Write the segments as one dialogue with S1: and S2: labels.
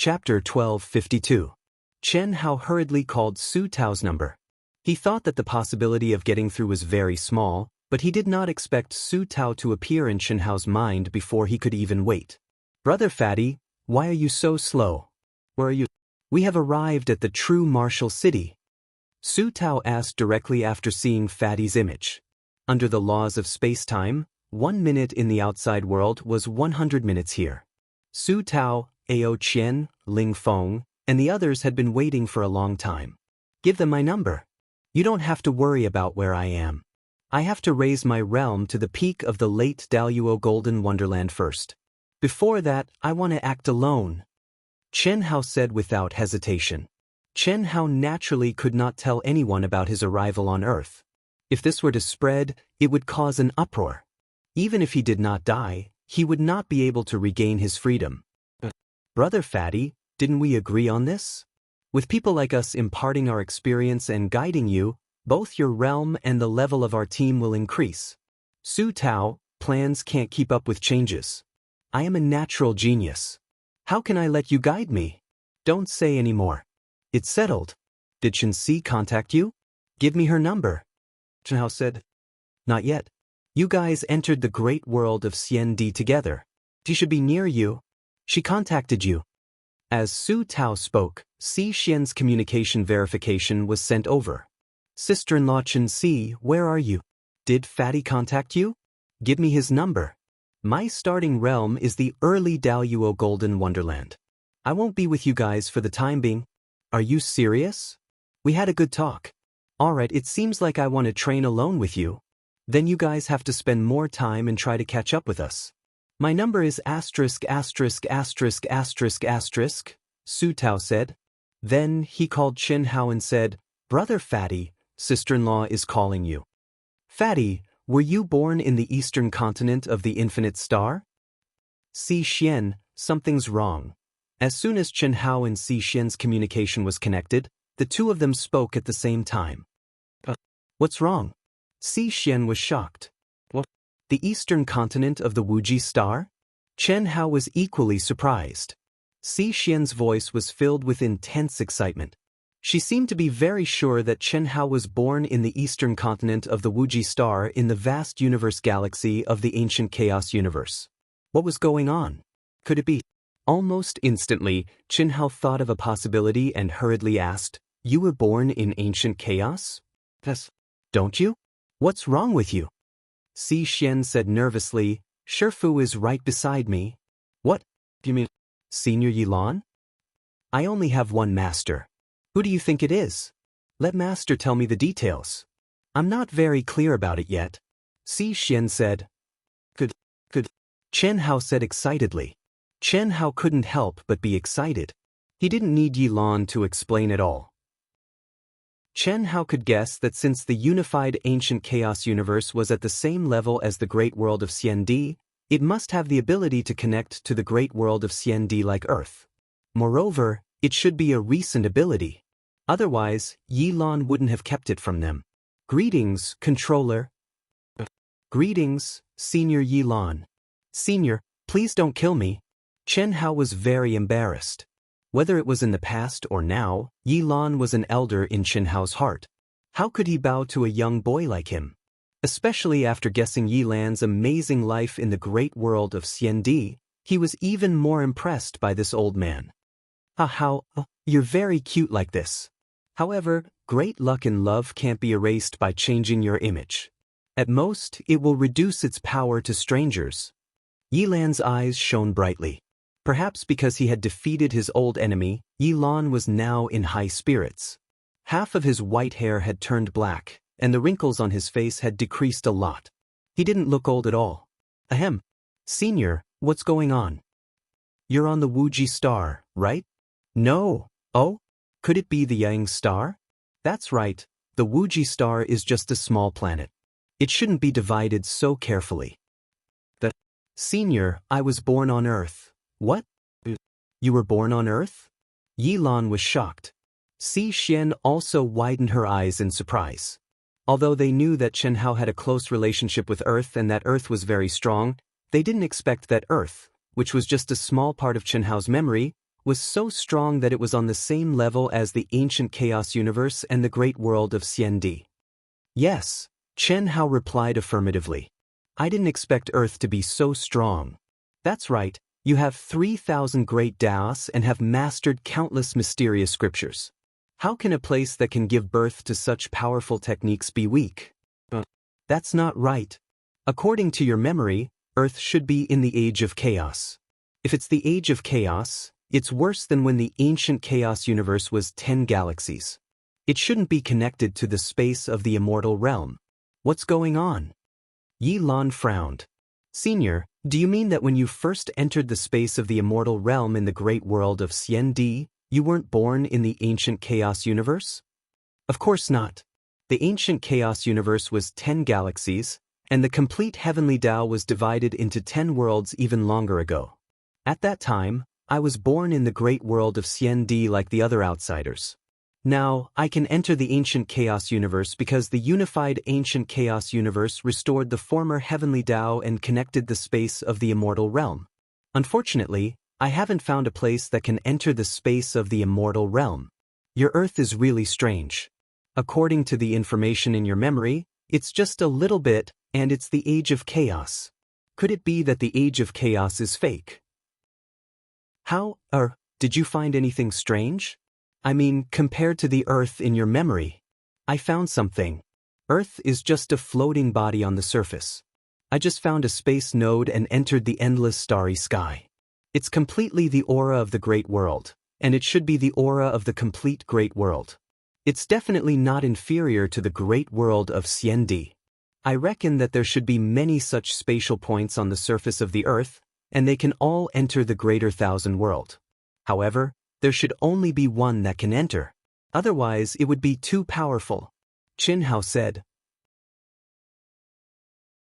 S1: Chapter 1252. Chen Hao hurriedly called Su Tao's number. He thought that the possibility of getting through was very small, but he did not expect Su Tao to appear in Chen Hao's mind before he could even wait. "Brother Fatty, why are you so slow? Where are you?" "We have arrived at the true martial city," Su Tao asked directly after seeing Fatty's image. Under the laws of space-time, 1 minute in the outside world was 100 minutes here. Su Tao, Ao Qian, Ling Feng, and the others had been waiting for a long time. "Give them my number. You don't have to worry about where I am. I have to raise my realm to the peak of the late Daluo Golden Wonderland first. Before that, I want to act alone," Chen Hao said without hesitation. Chen Hao naturally could not tell anyone about his arrival on Earth. If this were to spread, it would cause an uproar. Even if he did not die, he would not be able to regain his freedom. "Brother Fatty, didn't we agree on this? With people like us imparting our experience and guiding you, both your realm and the level of our team will increase. Su Tao, plans can't keep up with changes. I am a natural genius. How can I let you guide me? Don't say any more. It's settled. Did Chen Si contact you? Give me her number," Chen Hao said. "Not yet. You guys entered the great world of CND together. She should be near you. She contacted you." As Su Tao spoke, Si Xian's communication verification was sent over. "Sister-in-law Chen Si, where are you? Did Fatty contact you? Give me his number. My starting realm is the early Daluo Golden Wonderland. I won't be with you guys for the time being." "Are you serious? We had a good talk. Alright, it seems like I want to train alone with you. Then you guys have to spend more time and try to catch up with us. My number is asterisk asterisk asterisk asterisk asterisk," Su Tao said. Then he called Chen Hao and said, "Brother Fatty, sister-in-law is calling you." "Fatty, were you born in the eastern continent of the infinite star?" "Si Xian, something's wrong." As soon as Chen Hao and Si Xian's communication was connected, the two of them spoke at the same time. "What's wrong?" Si Xian was shocked. "What? The eastern continent of the Wuji star?" Chen Hao was equally surprised. Si Xian's voice was filled with intense excitement. She seemed to be very sure that Chen Hao was born in the eastern continent of the Wuji star in the vast universe galaxy of the ancient chaos universe. What was going on? Could it be? Almost instantly, Chen Hao thought of a possibility and hurriedly asked, "You were born in ancient chaos?" "Yes. Don't you? What's wrong with you?" Si Xian said nervously, "Shifu is right beside me." "What? Do you mean Senior Yilan?" "I only have one master. Who do you think it is? Let master tell me the details. I'm not very clear about it yet," Si Xian said. Could. Chen Hao said excitedly. Chen Hao couldn't help but be excited. He didn't need Yilan to explain it all. Chen Hao could guess that since the unified ancient chaos universe was at the same level as the great world of CND, it must have the ability to connect to the great world of CND like Earth. Moreover, it should be a recent ability. Otherwise, Yilan wouldn't have kept it from them. "Greetings, controller." "Greetings, Senior Yilan." "Senior, please don't kill me." Chen Hao was very embarrassed. Whether it was in the past or now, Yilan was an elder in Chen Hao's heart. How could he bow to a young boy like him? Especially after guessing Yilan's amazing life in the great world of CND, he was even more impressed by this old man. How, you're very cute like this. However, great luck and love can't be erased by changing your image. At most, it will reduce its power to strangers. Yilan's eyes shone brightly. Perhaps because he had defeated his old enemy, Yilan was now in high spirits. Half of his white hair had turned black, and the wrinkles on his face had decreased a lot. He didn't look old at all. "Ahem. Senior, what's going on? You're on the Wuji star, right?" "No." "Oh? Could it be the Yang star?" "That's right. The Wuji star is just a small planet. It shouldn't be divided so carefully." "Senior, I was born on Earth." "What? You were born on Earth?" Yilan was shocked. Si Xian also widened her eyes in surprise. Although they knew that Chen Hao had a close relationship with Earth and that Earth was very strong, they didn't expect that Earth, which was just a small part of Chen Hao's memory, was so strong that it was on the same level as the ancient chaos universe and the great world of Xiandi? Yes, Chen Hao replied affirmatively. I didn't expect Earth to be so strong. That's right, you have 3,000 great Daos and have mastered countless mysterious scriptures. How can a place that can give birth to such powerful techniques be weak? That's not right. According to your memory, Earth should be in the Age of Chaos. If it's the Age of Chaos, it's worse than when the ancient chaos universe was 10 galaxies. It shouldn't be connected to the space of the immortal realm. What's going on? Yi Lan frowned. Senior, do you mean that when you first entered the space of the immortal realm in the great world of Xiandi, you weren't born in the ancient chaos universe? Of course not. The ancient chaos universe was 10 galaxies, and the complete heavenly Tao was divided into 10 worlds even longer ago. At that time, I was born in the great world of Xiandi like the other outsiders. Now, I can enter the ancient chaos universe because the unified ancient chaos universe restored the former heavenly Tao and connected the space of the immortal realm. Unfortunately, I haven't found a place that can enter the space of the immortal realm. Your Earth is really strange. According to the information in your memory, it's just a little bit, and it's the Age of Chaos. Could it be that the Age of Chaos is fake? How, did you find anything strange? I mean, compared to the Earth in your memory. I found something. Earth is just a floating body on the surface. I just found a space node and entered the endless starry sky. It's completely the aura of the great world, and it should be the aura of the complete great world. It's definitely not inferior to the great world of Xiandi. I reckon that there should be many such spatial points on the surface of the Earth, and they can all enter the greater thousand world. However, there should only be one that can enter. Otherwise, it would be too powerful. Qin Hao said.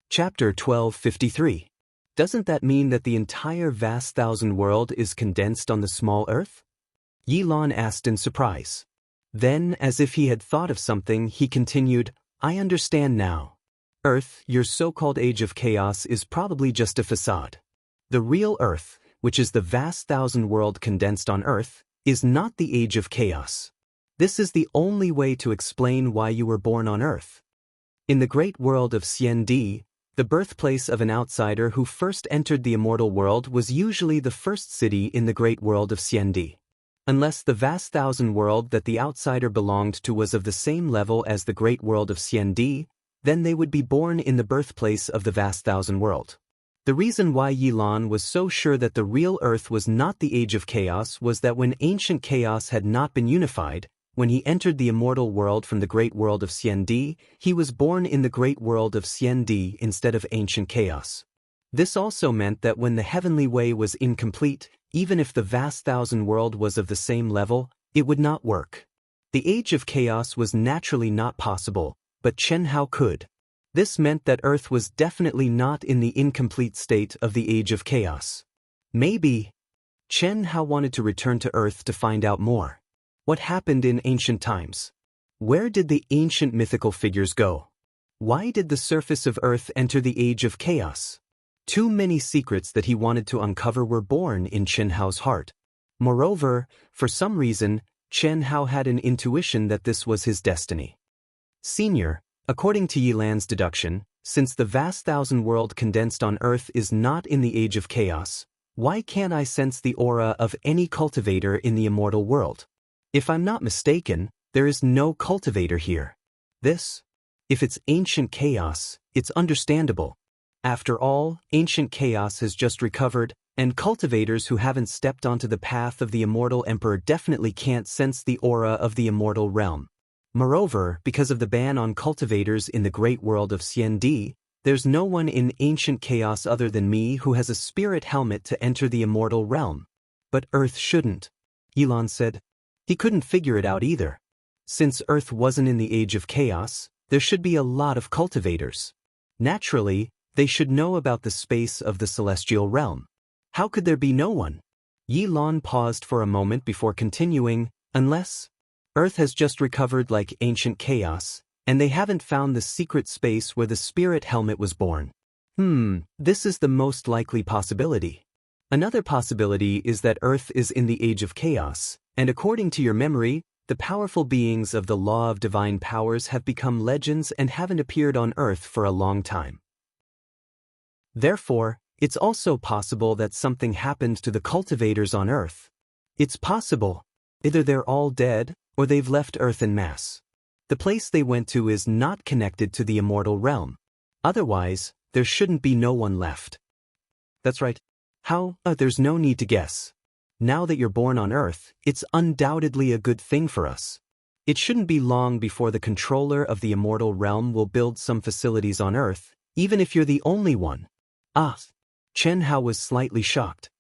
S1: Chapter 1253. Doesn't that mean that the entire vast thousand world is condensed on the small Earth? Yi Lan asked in surprise. Then, as if he had thought of something, he continued, I understand now. Earth, your so-called Age of Chaos, is probably just a facade. The real Earth, which is the vast thousand world condensed on Earth, is not the Age of Chaos. This is the only way to explain why you were born on Earth. In the great world of Xiandi, the birthplace of an outsider who first entered the immortal world was usually the first city in the great world of Xiandi. Unless the vast thousand world that the outsider belonged to was of the same level as the great world of Xiandi, then they would be born in the birthplace of the vast thousand world. The reason why Yi Lan was so sure that the real Earth was not the Age of Chaos was that when ancient chaos had not been unified, when he entered the immortal world from the great world of Xiandi, he was born in the great world of Xiandi instead of ancient chaos. This also meant that when the heavenly way was incomplete, even if the vast thousand world was of the same level, it would not work. The Age of Chaos was naturally not possible, but Chen Hao could. This meant that Earth was definitely not in the incomplete state of the Age of Chaos. Maybe Chen Hao wanted to return to Earth to find out more. What happened in ancient times? Where did the ancient mythical figures go? Why did the surface of Earth enter the Age of Chaos? Too many secrets that he wanted to uncover were born in Chen Hao's heart. Moreover, for some reason, Chen Hao had an intuition that this was his destiny. Senior, according to Yi Lan's deduction, since the vast thousand world condensed on Earth is not in the Age of Chaos, why can't I sense the aura of any cultivator in the immortal world? If I'm not mistaken, there is no cultivator here. If it's ancient chaos, it's understandable. After all, ancient chaos has just recovered, and cultivators who haven't stepped onto the path of the immortal emperor definitely can't sense the aura of the immortal realm. Moreover, because of the ban on cultivators in the great world of Xiandi, there's no one in ancient chaos other than me who has a spirit helmet to enter the immortal realm. But Earth shouldn't, Yi Lan said. He couldn't figure it out either. Since Earth wasn't in the Age of Chaos, there should be a lot of cultivators. Naturally, they should know about the space of the celestial realm. How could there be no one? Yi Lan paused for a moment before continuing, unless Earth has just recovered like ancient chaos, and they haven't found the secret space where the spirit helmet was born. This is the most likely possibility. Another possibility is that Earth is in the age of chaos, and according to your memory, the powerful beings of the law of divine powers have become legends and haven't appeared on Earth for a long time. Therefore, it's also possible that something happened to the cultivators on Earth. It's possible. Either they're all dead, or they've left Earth en masse. The place they went to is not connected to the immortal realm. Otherwise, there shouldn't be no one left. That's right. How? There's no need to guess. Now that you're born on Earth, it's undoubtedly a good thing for us. It shouldn't be long before the controller of the immortal realm will build some facilities on Earth, even if you're the only one. Ah. Chen Hao was slightly shocked.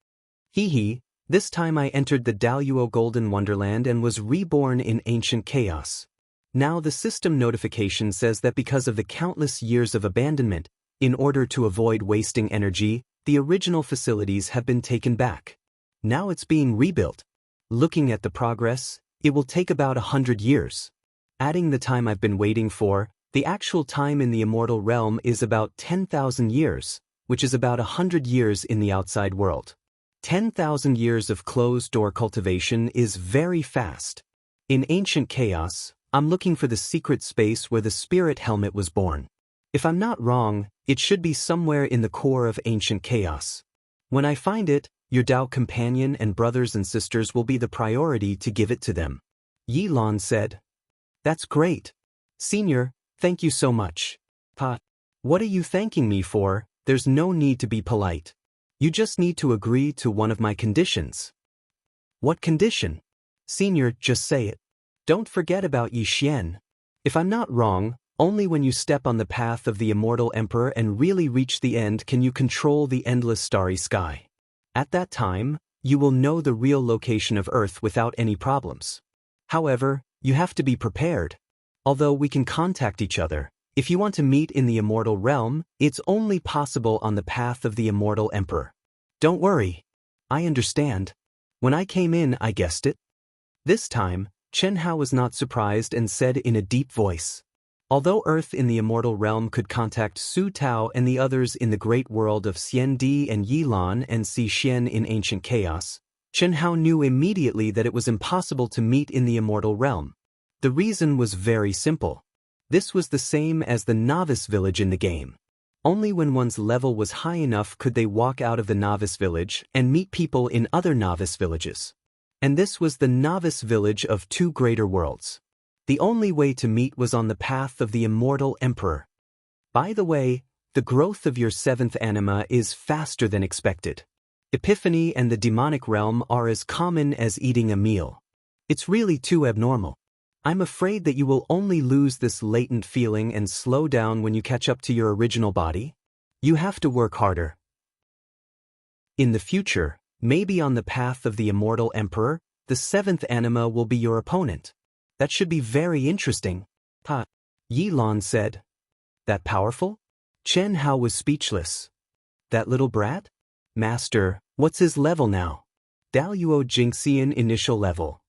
S1: This time I entered the Daluo Golden Wonderland and was reborn in ancient chaos. Now the system notification says that because of the countless years of abandonment, in order to avoid wasting energy, the original facilities have been taken back. Now it's being rebuilt. Looking at the progress, it will take about 100 years. Adding the time I've been waiting for, the actual time in the immortal realm is about 10,000 years, which is about 100 years in the outside world. 10,000 years of closed-door cultivation is very fast. In ancient chaos, I'm looking for the secret space where the spirit helmet was born. If I'm not wrong, it should be somewhere in the core of ancient chaos. When I find it, your Tao companion and brothers and sisters will be the priority to give it to them. Yi Lan said. That's great. Senior, thank you so much. Pa, what are you thanking me for? There's no need to be polite. You just need to agree to one of my conditions. What condition? Senior, just say it. Don't forget about Yi Xian. If I'm not wrong, only when you step on the path of the immortal emperor and really reach the end can you control the endless starry sky. At that time, you will know the real location of Earth without any problems. However, you have to be prepared. Although we can contact each other, if you want to meet in the immortal realm, it's only possible on the path of the immortal emperor. Don't worry. I understand. When I came in, I guessed it. This time, Chen Hao was not surprised and said in a deep voice. Although Earth in the immortal realm could contact Su Tao and the others in the great world of Xian Di and Yi Lan and Si Xian in ancient chaos, Chen Hao knew immediately that it was impossible to meet in the immortal realm. The reason was very simple. This was the same as the novice village in the game. Only when one's level was high enough could they walk out of the novice village and meet people in other novice villages. And this was the novice village of two greater worlds. The only way to meet was on the path of the immortal emperor. By the way, the growth of your seventh anima is faster than expected. Epiphany and the demonic realm are as common as eating a meal. It's really too abnormal. I'm afraid that you will only lose this latent feeling and slow down when you catch up to your original body. You have to work harder. In the future, maybe on the path of the immortal emperor, the seventh anima will be your opponent. That should be very interesting. Pa, Yi Lan said. That powerful? Chen Hao was speechless. That little brat? Master, what's his level now? Daluo Jingxian initial level.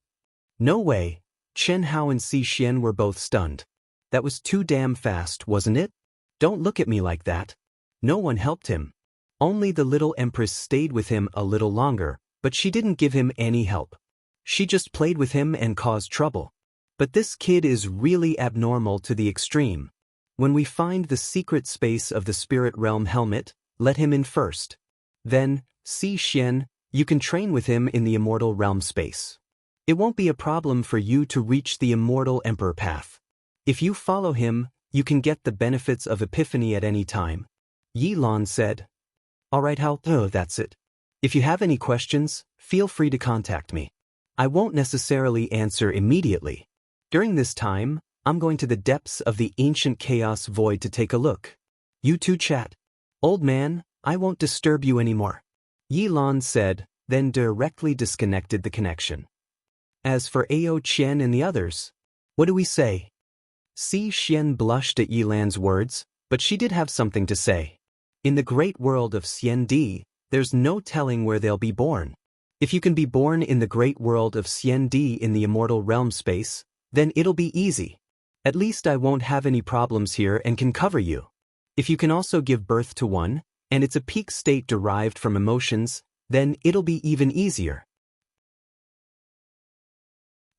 S1: No way. Chen Hao and Si Xian were both stunned. That was too damn fast, wasn't it? Don't look at me like that. No one helped him. Only the little empress stayed with him a little longer, but she didn't give him any help. She just played with him and caused trouble. But this kid is really abnormal to the extreme. When we find the secret space of the spirit realm helmet, let him in first. Then, Si Xian, you can train with him in the immortal realm space. It won't be a problem for you to reach the immortal emperor path. If you follow him, you can get the benefits of epiphany at any time. Yi Lan said. Alright, Hao, that's it. If you have any questions, feel free to contact me. I won't necessarily answer immediately. During this time, I'm going to the depths of the ancient chaos void to take a look. You two chat. Old man, I won't disturb you anymore. Yi Lan said, then directly disconnected the connection. As for Ao Qian and the others, what do we say? Si Xian blushed at Yi Lan's words, but she did have something to say. In the great world of Xian Di, there's no telling where they'll be born. If you can be born in the great world of Xian Di in the immortal realm space, then it'll be easy. At least I won't have any problems here and can cover you. If you can also give birth to one, and it's a peak state derived from emotions, Then it'll be even easier.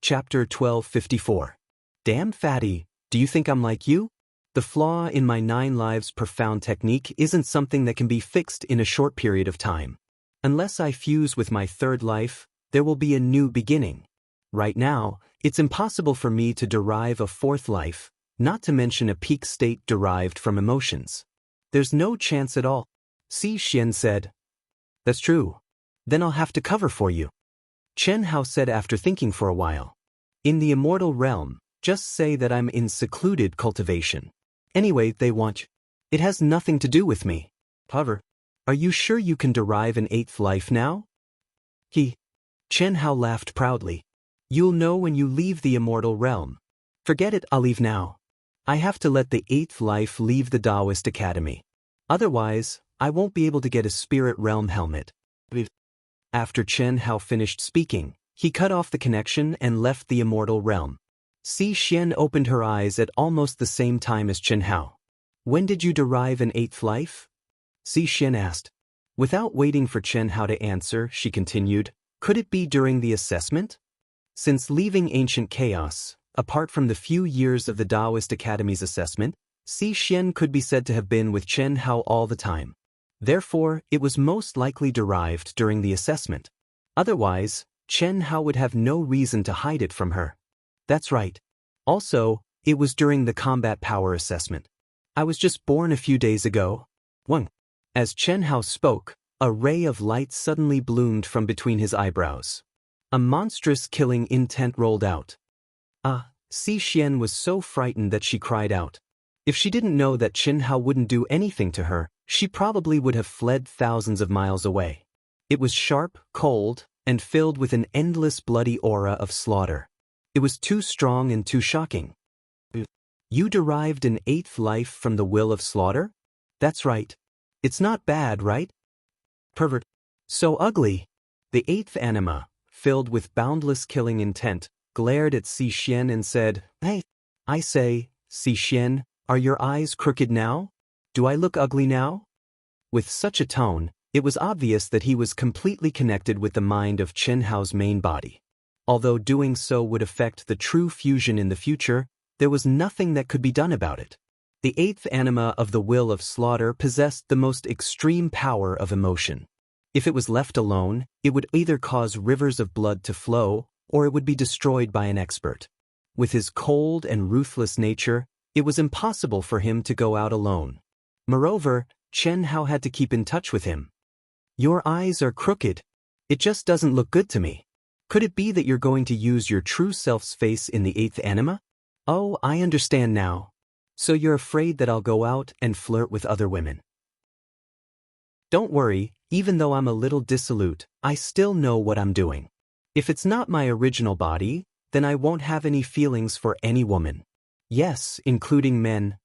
S1: Chapter 1254. Damn fatty, do you think I'm like you? The flaw in my 9 lives profound technique isn't something that can be fixed in a short period of time. Unless I fuse with my 3rd life, there will be a new beginning. Right now, it's impossible for me to derive a 4th life, not to mention a peak state derived from emotions. There's no chance at all. Si Xian said. That's true. Then I'll have to cover for you. Chen Hao said after thinking for a while. In the immortal realm, just say that I'm in secluded cultivation. Anyway, they want you. It has nothing to do with me. However, are you sure you can derive an 8th life now? Chen Hao laughed proudly. You'll know when you leave the immortal realm. Forget it, I'll leave now. I have to let the 8th life leave the Taoist Academy. Otherwise, I won't be able to get a spirit realm helmet. After Chen Hao finished speaking, he cut off the connection and left the immortal realm. Si Xian opened her eyes at almost the same time as Chen Hao. When did you derive an 8th life? Si Xian asked. Without waiting for Chen Hao to answer, she continued, could it be during the assessment? Since leaving ancient chaos, apart from the few years of the Taoist Academy's assessment, Si Xian could be said to have been with Chen Hao all the time. Therefore, it was most likely derived during the assessment. Otherwise, Chen Hao would have no reason to hide it from her. That's right. Also, it was during the combat power assessment. I was just born a few days ago. 1. As Chen Hao spoke, a ray of light suddenly bloomed from between his eyebrows. A monstrous killing intent rolled out. Si Xian was so frightened that she cried out. If she didn't know that Chen Hao wouldn't do anything to her, she probably would have fled thousands of miles away. It was sharp, cold, and filled with an endless bloody aura of slaughter. It was too strong and too shocking. You derived an 8th life from the will of slaughter? That's right. It's not bad, right? Pervert. So ugly. The 8th anima, filled with boundless killing intent, glared at Si Xian and said, Hey, I say, Si Xian, are your eyes crooked now? Do I look ugly now? With such a tone, it was obvious that he was completely connected with the mind of Chen Hao's main body. Although doing so would affect the true fusion in the future, there was nothing that could be done about it. The 8th anima of the will of slaughter possessed the most extreme power of emotion. If it was left alone, it would either cause rivers of blood to flow, or it would be destroyed by an expert. With his cold and ruthless nature, it was impossible for him to go out alone. Moreover, Chen Hao had to keep in touch with him. Your eyes are crooked. It just doesn't look good to me. Could it be that you're going to use your true self's face in the 8th anima? Oh, I understand now. So you're afraid that I'll go out and flirt with other women. Don't worry, even though I'm a little dissolute, I still know what I'm doing. If it's not my original body, then I won't have any feelings for any woman. Yes, including men.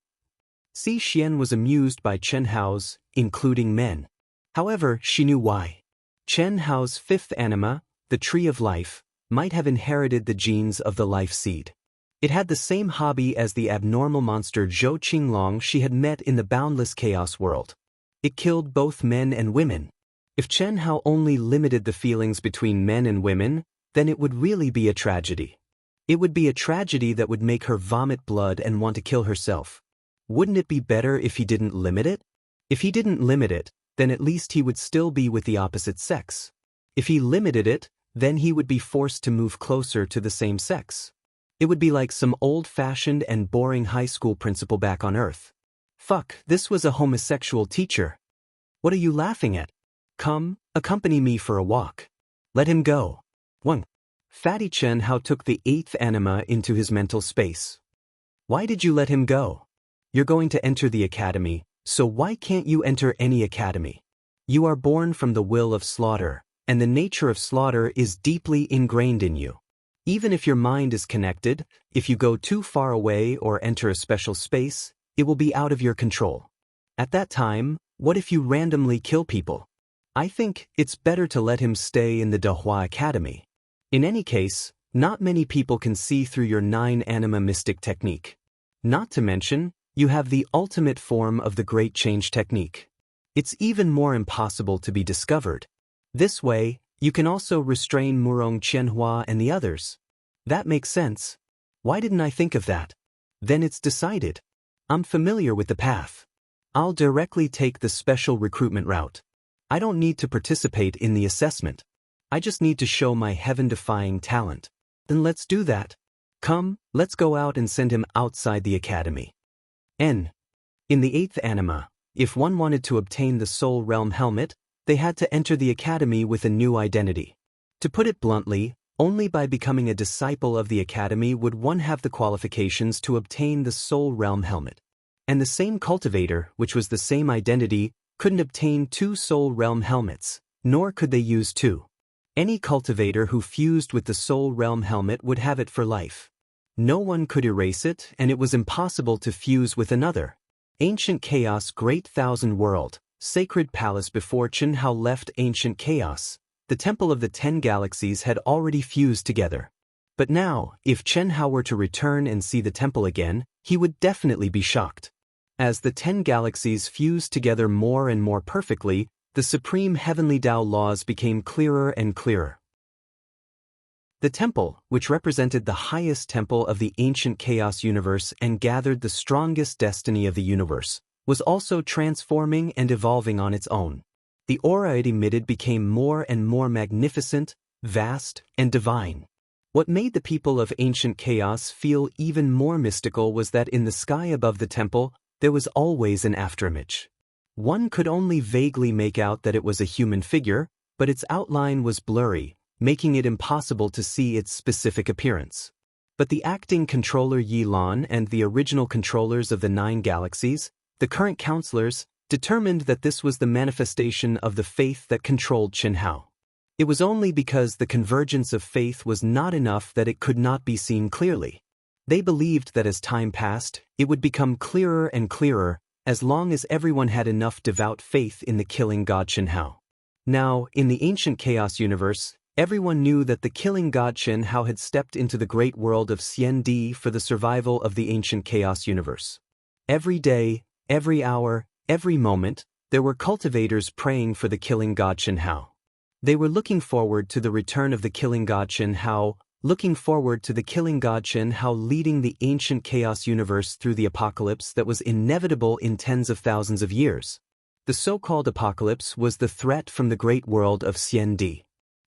S1: Si Xian was amused by Chen Hao's, including men. However, she knew why. Chen Hao's 5th anima, the tree of life, might have inherited the genes of the life seed. It had the same hobby as the abnormal monster Zhou Qinglong she had met in the boundless chaos world. It killed both men and women. If Chen Hao only limited the feelings between men and women, then it would really be a tragedy. It would be a tragedy that would make her vomit blood and want to kill herself. Wouldn't it be better if he didn't limit it? If he didn't limit it, then at least he would still be with the opposite sex. If he limited it, then he would be forced to move closer to the same sex. It would be like some old-fashioned and boring high school principal back on Earth. Fuck, this was a homosexual teacher. What are you laughing at? Come, accompany me for a walk. Let him go. 1. Fatty Chen Hao took the 8th anima into his mental space. Why did you let him go? You're going to enter the academy, so why can't you enter any academy? You are born from the will of slaughter, and the nature of slaughter is deeply ingrained in you. Even if your mind is connected, if you go too far away or enter a special space, it will be out of your control. At that time, what if you randomly kill people? I think it's better to let him stay in the Dehua Academy. In any case, not many people can see through your 9 anima mystic technique. Not to mention, you have the ultimate form of the Great Change technique. It's even more impossible to be discovered. This way, you can also restrain Murong Qianhua and the others. That makes sense. Why didn't I think of that? Then it's decided. I'm familiar with the path. I'll directly take the special recruitment route. I don't need to participate in the assessment. I just need to show my heaven-defying talent. Then let's do that. Come, let's go out and send him outside the academy. In the 8th anima, if one wanted to obtain the Soul Realm helmet, they had to enter the academy with a new identity. To put it bluntly, only by becoming a disciple of the academy would one have the qualifications to obtain the Soul Realm helmet. And the same cultivator, which was the same identity, couldn't obtain 2 Soul Realm helmets, nor could they use 2. Any cultivator who fused with the Soul Realm helmet would have it for life. No one could erase it, and it was impossible to fuse with another. Ancient Chaos, Great Thousand World, Sacred Palace. Before Chen Hao left Ancient Chaos, the Temple of the 10 Galaxies had already fused together. But now, if Chen Hao were to return and see the temple again, he would definitely be shocked. As the 10 galaxies fused together more and more perfectly, the supreme heavenly Tao laws became clearer and clearer. The temple, which represented the highest temple of the ancient chaos universe and gathered the strongest destiny of the universe, was also transforming and evolving on its own. The aura it emitted became more and more magnificent, vast, and divine. What made the people of ancient chaos feel even more mystical was that in the sky above the temple, there was always an afterimage. One could only vaguely make out that it was a human figure, but its outline was blurry, making it impossible to see its specific appearance. But the acting controller Yi Lan and the original controllers of the 9 galaxies, the current counselors, determined that this was the manifestation of the faith that controlled Chen Hao. It was only because the convergence of faith was not enough that it could not be seen clearly. They believed that as time passed, it would become clearer and clearer, as long as everyone had enough devout faith in the killing god Chen Hao. Now, in the ancient chaos universe, everyone knew that the killing god Chen Hao had stepped into the great world of Xian Di for the survival of the ancient chaos universe. Every day, every hour, every moment, there were cultivators praying for the killing god Chen Hao. They were looking forward to the return of the killing god Chen Hao, looking forward to the killing god Chen Hao leading the ancient chaos universe through the apocalypse that was inevitable in tens of thousands of years. The so-called apocalypse was the threat from the great world of Xian Di.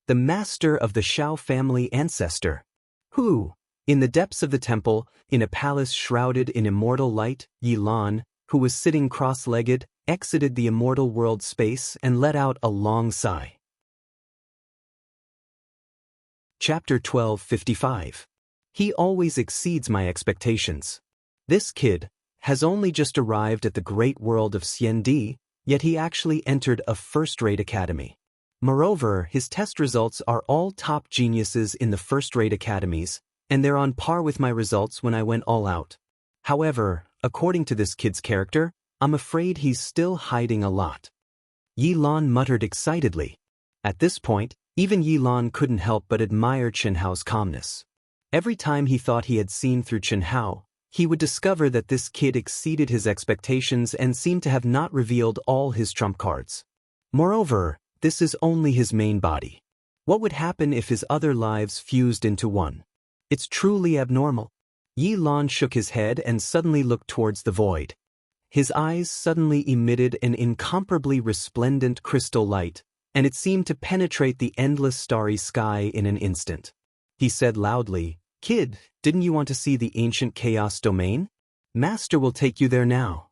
S1: The master of the Shao family ancestor, who, in the depths of the temple, in a palace shrouded in immortal light, Yi Lan, who was sitting cross-legged, exited the immortal world space and let out a long sigh. Chapter 1255. He always exceeds my expectations. This kid has only just arrived at the great world of Xian Di, yet he actually entered a first-rate academy. Moreover, his test results are all top geniuses in the first-rate academies, and they're on par with my results when I went all out. However, according to this kid's character, I'm afraid he's still hiding a lot. Yi Lan muttered excitedly. At this point, even Yi Lan couldn't help but admire Chen Hao's calmness. Every time he thought he had seen through Chen Hao, he would discover that this kid exceeded his expectations and seemed to have not revealed all his trump cards. Moreover, this is only his main body. What would happen if his other lives fused into one? It's truly abnormal. Yi Lan shook his head and suddenly looked towards the void. His eyes suddenly emitted an incomparably resplendent crystal light, and it seemed to penetrate the endless starry sky in an instant. He said loudly, "Kid, didn't you want to see the ancient chaos domain? Master will take you there now."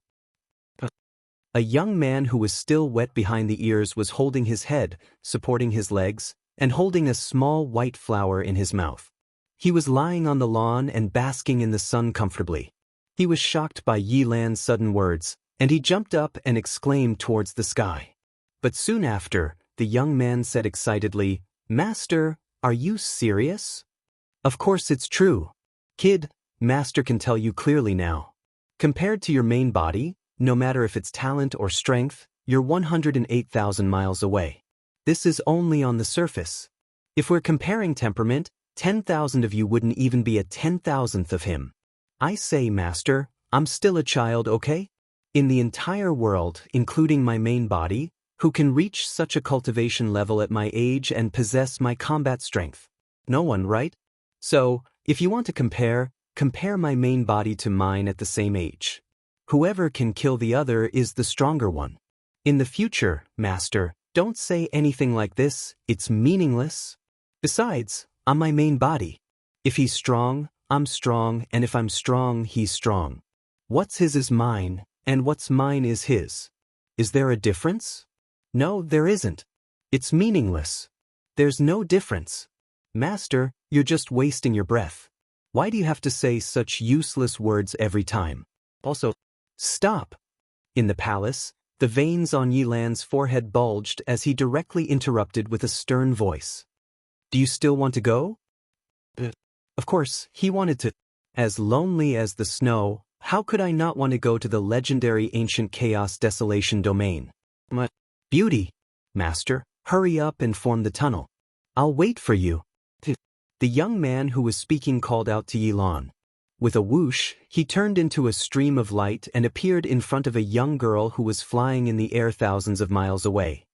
S1: A young man who was still wet behind the ears was holding his head, supporting his legs, and holding a small white flower in his mouth. He was lying on the lawn and basking in the sun comfortably. He was shocked by Yi Lan's sudden words, and he jumped up and exclaimed towards the sky. But soon after, the young man said excitedly, "Master, are you serious?" "Of course it's true. Kid, Master can tell you clearly now. Compared to your main body, no matter if it's talent or strength, you're 108,000 miles away. This is only on the surface. If we're comparing temperament, 10,000 of you wouldn't even be a 10,000th of him. I say, Master, I'm still a child, okay? In the entire world, including my main body, Who can reach such a cultivation level at my age and possess my combat strength? No one, right? So, if you want to compare my main body to mine at the same age. Whoever can kill the other is the stronger one. In the future, master, don't say anything like this, it's meaningless. Besides, I'm my main body. If he's strong, I'm strong, and if I'm strong, he's strong. What's his is mine, and what's mine is his. Is there a difference? No, there isn't. It's meaningless. There's no difference. Master, you're just wasting your breath. Why do you have to say such useless words every time? Also, stop. In the palace, the veins on Yilan's forehead bulged as he directly interrupted with a stern voice. Do you still want to go? Of course, he wanted to. As lonely as the snow, how could I not want to go to the legendary ancient chaos desolation domain? Beauty. Master, hurry up and form the tunnel. I'll wait for you. The young man who was speaking called out to Yilan. With a whoosh, he turned into a stream of light and appeared in front of a young girl who was flying in the air thousands of miles away.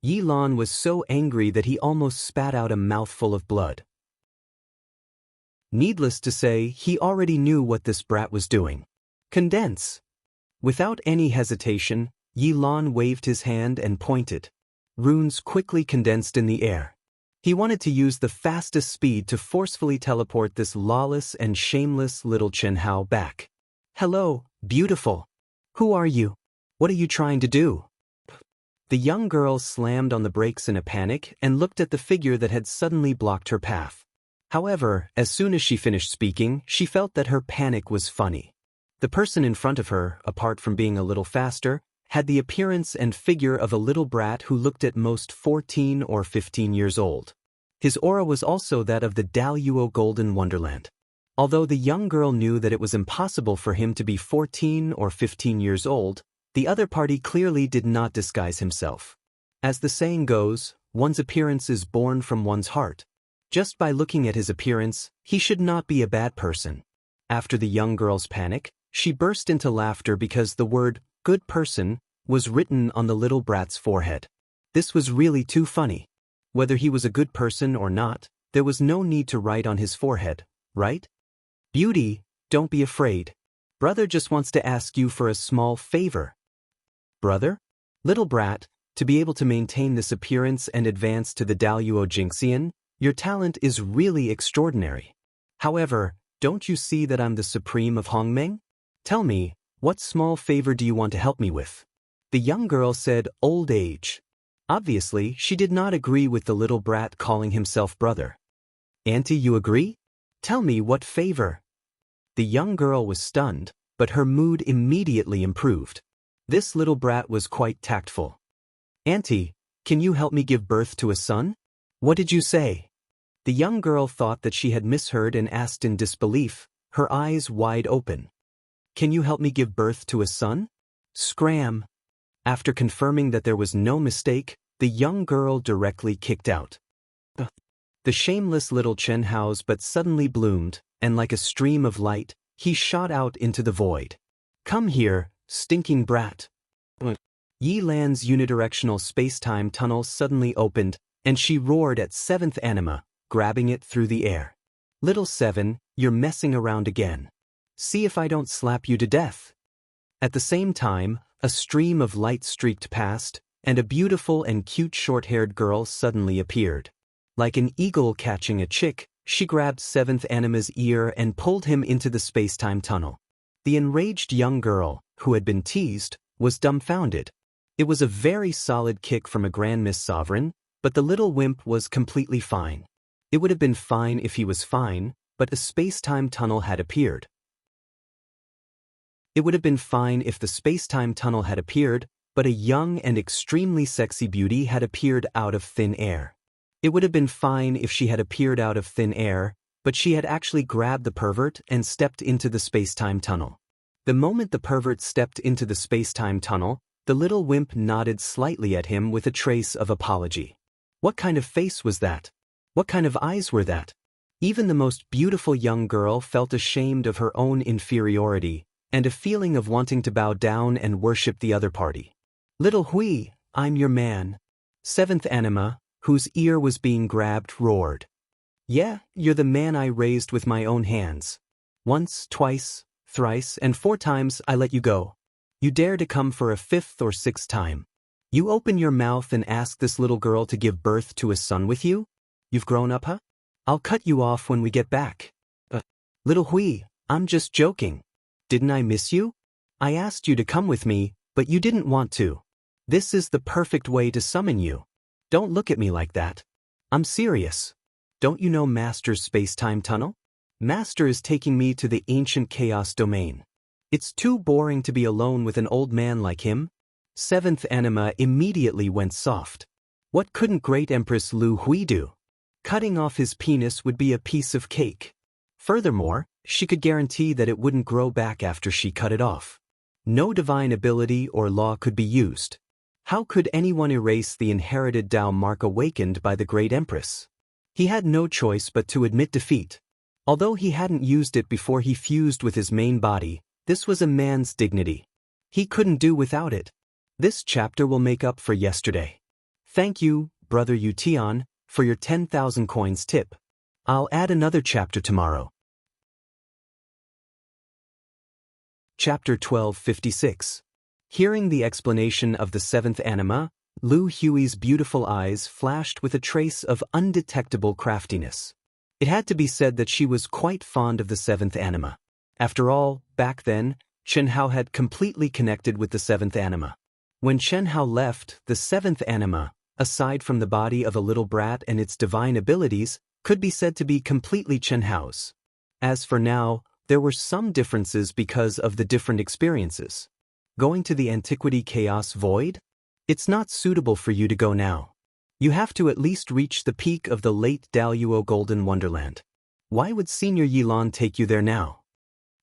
S1: Yilan was so angry that he almost spat out a mouthful of blood. Needless to say, he already knew what this brat was doing. Condense. Without any hesitation, Yilan waved his hand and pointed. Runes quickly condensed in the air. He wanted to use the fastest speed to forcefully teleport this lawless and shameless little Chen Hao back. Hello, beautiful. Who are you? What are you trying to do? The young girl slammed on the brakes in a panic and looked at the figure that had suddenly blocked her path. However, as soon as she finished speaking, she felt that her panic was funny. The person in front of her, apart from being a little faster, had the appearance and figure of a little brat who looked at most 14 or 15 years old. His aura was also that of the Daluo Golden Wonderland. Although the young girl knew that it was impossible for him to be 14 or 15 years old, the other party clearly did not disguise himself. As the saying goes, one's appearance is born from one's heart. Just by looking at his appearance, he should not be a bad person. After the young girl's panic, she burst into laughter because the word, good person, was written on the little brat's forehead. This was really too funny. Whether he was a good person or not, there was no need to write on his forehead, right? Beauty, don't be afraid. Brother just wants to ask you for a small favor. Brother? Little brat, to be able to maintain this appearance and advance to the Daluo Jinxian, your talent is really extraordinary. However, don't you see that I'm the supreme of Hongmeng? Tell me, what small favor do you want to help me with? The young girl said old age. Obviously, she did not agree with the little brat calling himself brother. Auntie, you agree? Tell me what favor. The young girl was stunned, but her mood immediately improved. This little brat was quite tactful. Auntie, can you help me give birth to a son? What did you say? The young girl thought that she had misheard and asked in disbelief, her eyes wide open. Can you help me give birth to a son? Scram. After confirming that there was no mistake, the young girl directly kicked out. The shameless little Chen Hao's but suddenly bloomed, and like a stream of light, he shot out into the void. Come here, stinking brat. Yilan's unidirectional space-time tunnel suddenly opened, and she roared at seventh anima, grabbing it through the air. Little Seven, you're messing around again. See if I don't slap you to death. At the same time, a stream of light streaked past, and a beautiful and cute short-haired girl suddenly appeared. Like an eagle catching a chick, she grabbed seventh anima's ear and pulled him into the space-time tunnel. The enraged young girl, who had been teased, was dumbfounded. It was a very solid kick from a Grand Miss Sovereign, but the little wimp was completely fine. It would have been fine if he was fine, but a space-time tunnel had appeared. It would have been fine if the space-time tunnel had appeared, but a young and extremely sexy beauty had appeared out of thin air. It would have been fine if she had appeared out of thin air, but she had actually grabbed the pervert and stepped into the space-time tunnel. The moment the pervert stepped into the space-time tunnel, the little wimp nodded slightly at him with a trace of apology. What kind of face was that? What kind of eyes were that? Even the most beautiful young girl felt ashamed of her own inferiority, and a feeling of wanting to bow down and worship the other party. Little Hui, I'm your man. Seventh anima, whose ear was being grabbed, roared. Yeah, you're the man I raised with my own hands. Once, twice, thrice, and 4 times I let you go. You dare to come for a 5th or 6th time. You open your mouth and ask this little girl to give birth to a son with you? You've grown up, huh? I'll cut you off when we get back. Little Hui, I'm just joking. Didn't I miss you? I asked you to come with me, but you didn't want to. This is the perfect way to summon you. Don't look at me like that. I'm serious. Don't you know Master's space-time tunnel? Master is taking me to the ancient chaos domain. It's too boring to be alone with an old man like him. Seventh anima immediately went soft. What couldn't Great Empress Lu Hui do? Cutting off his penis would be a piece of cake. Furthermore, she could guarantee that it wouldn't grow back after she cut it off. No divine ability or law could be used. How could anyone erase the inherited Tao mark awakened by the Great Empress? He had no choice but to admit defeat. Although he hadn't used it before he fused with his main body, this was a man's dignity. He couldn't do without it. This chapter will make up for yesterday. Thank you, Brother Yutian, for your 10,000 coins tip. I'll add another chapter tomorrow. Chapter 1256. Hearing the explanation of the 7th anima, Lu Hui's beautiful eyes flashed with a trace of undetectable craftiness. It had to be said that she was quite fond of the 7th anima. After all, back then, Chen Hao had completely connected with the 7th anima. When Chen Hao left, the 7th anima, aside from the body of a little brat and its divine abilities, could be said to be completely Chen Hao's. As for now, there were some differences because of the different experiences. Going to the Antiquity Chaos Void? It's not suitable for you to go now. You have to at least reach the peak of the late Daluo Golden Wonderland. Why would Senior Yilan take you there now?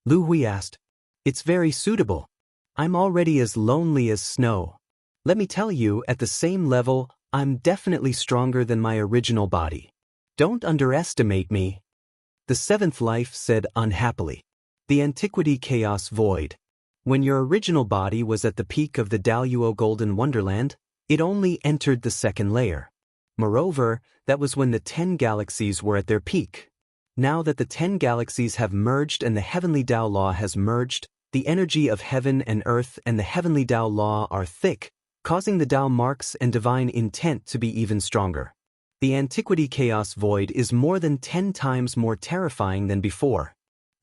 S1: Lu Hui asked. It's very suitable. I'm already as lonely as snow. Let me tell you, at the same level, I'm definitely stronger than my original body. Don't underestimate me. The 7th life said unhappily. The Antiquity Chaos Void. When your original body was at the peak of the Daluo Golden Wonderland, it only entered the 2nd layer. Moreover, that was when the 10 galaxies were at their peak. Now that the 10 galaxies have merged and the Heavenly Tao Law has merged, the energy of heaven and earth and the Heavenly Tao Law are thick, causing the Tao marks and divine intent to be even stronger. The Antiquity Chaos Void is more than 10 times more terrifying than before.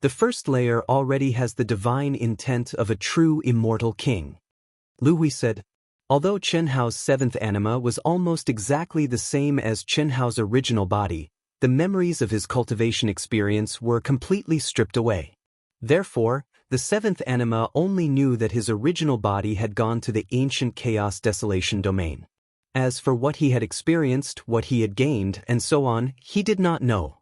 S1: The 1st layer already has the divine intent of a true immortal king. Lu Hui said. Although Chen Hao's 7th anima was almost exactly the same as Chen Hao's original body, the memories of his cultivation experience were completely stripped away. Therefore, the 7th anima only knew that his original body had gone to the ancient chaos desolation domain. As for what he had experienced, what he had gained, and so on, he did not know.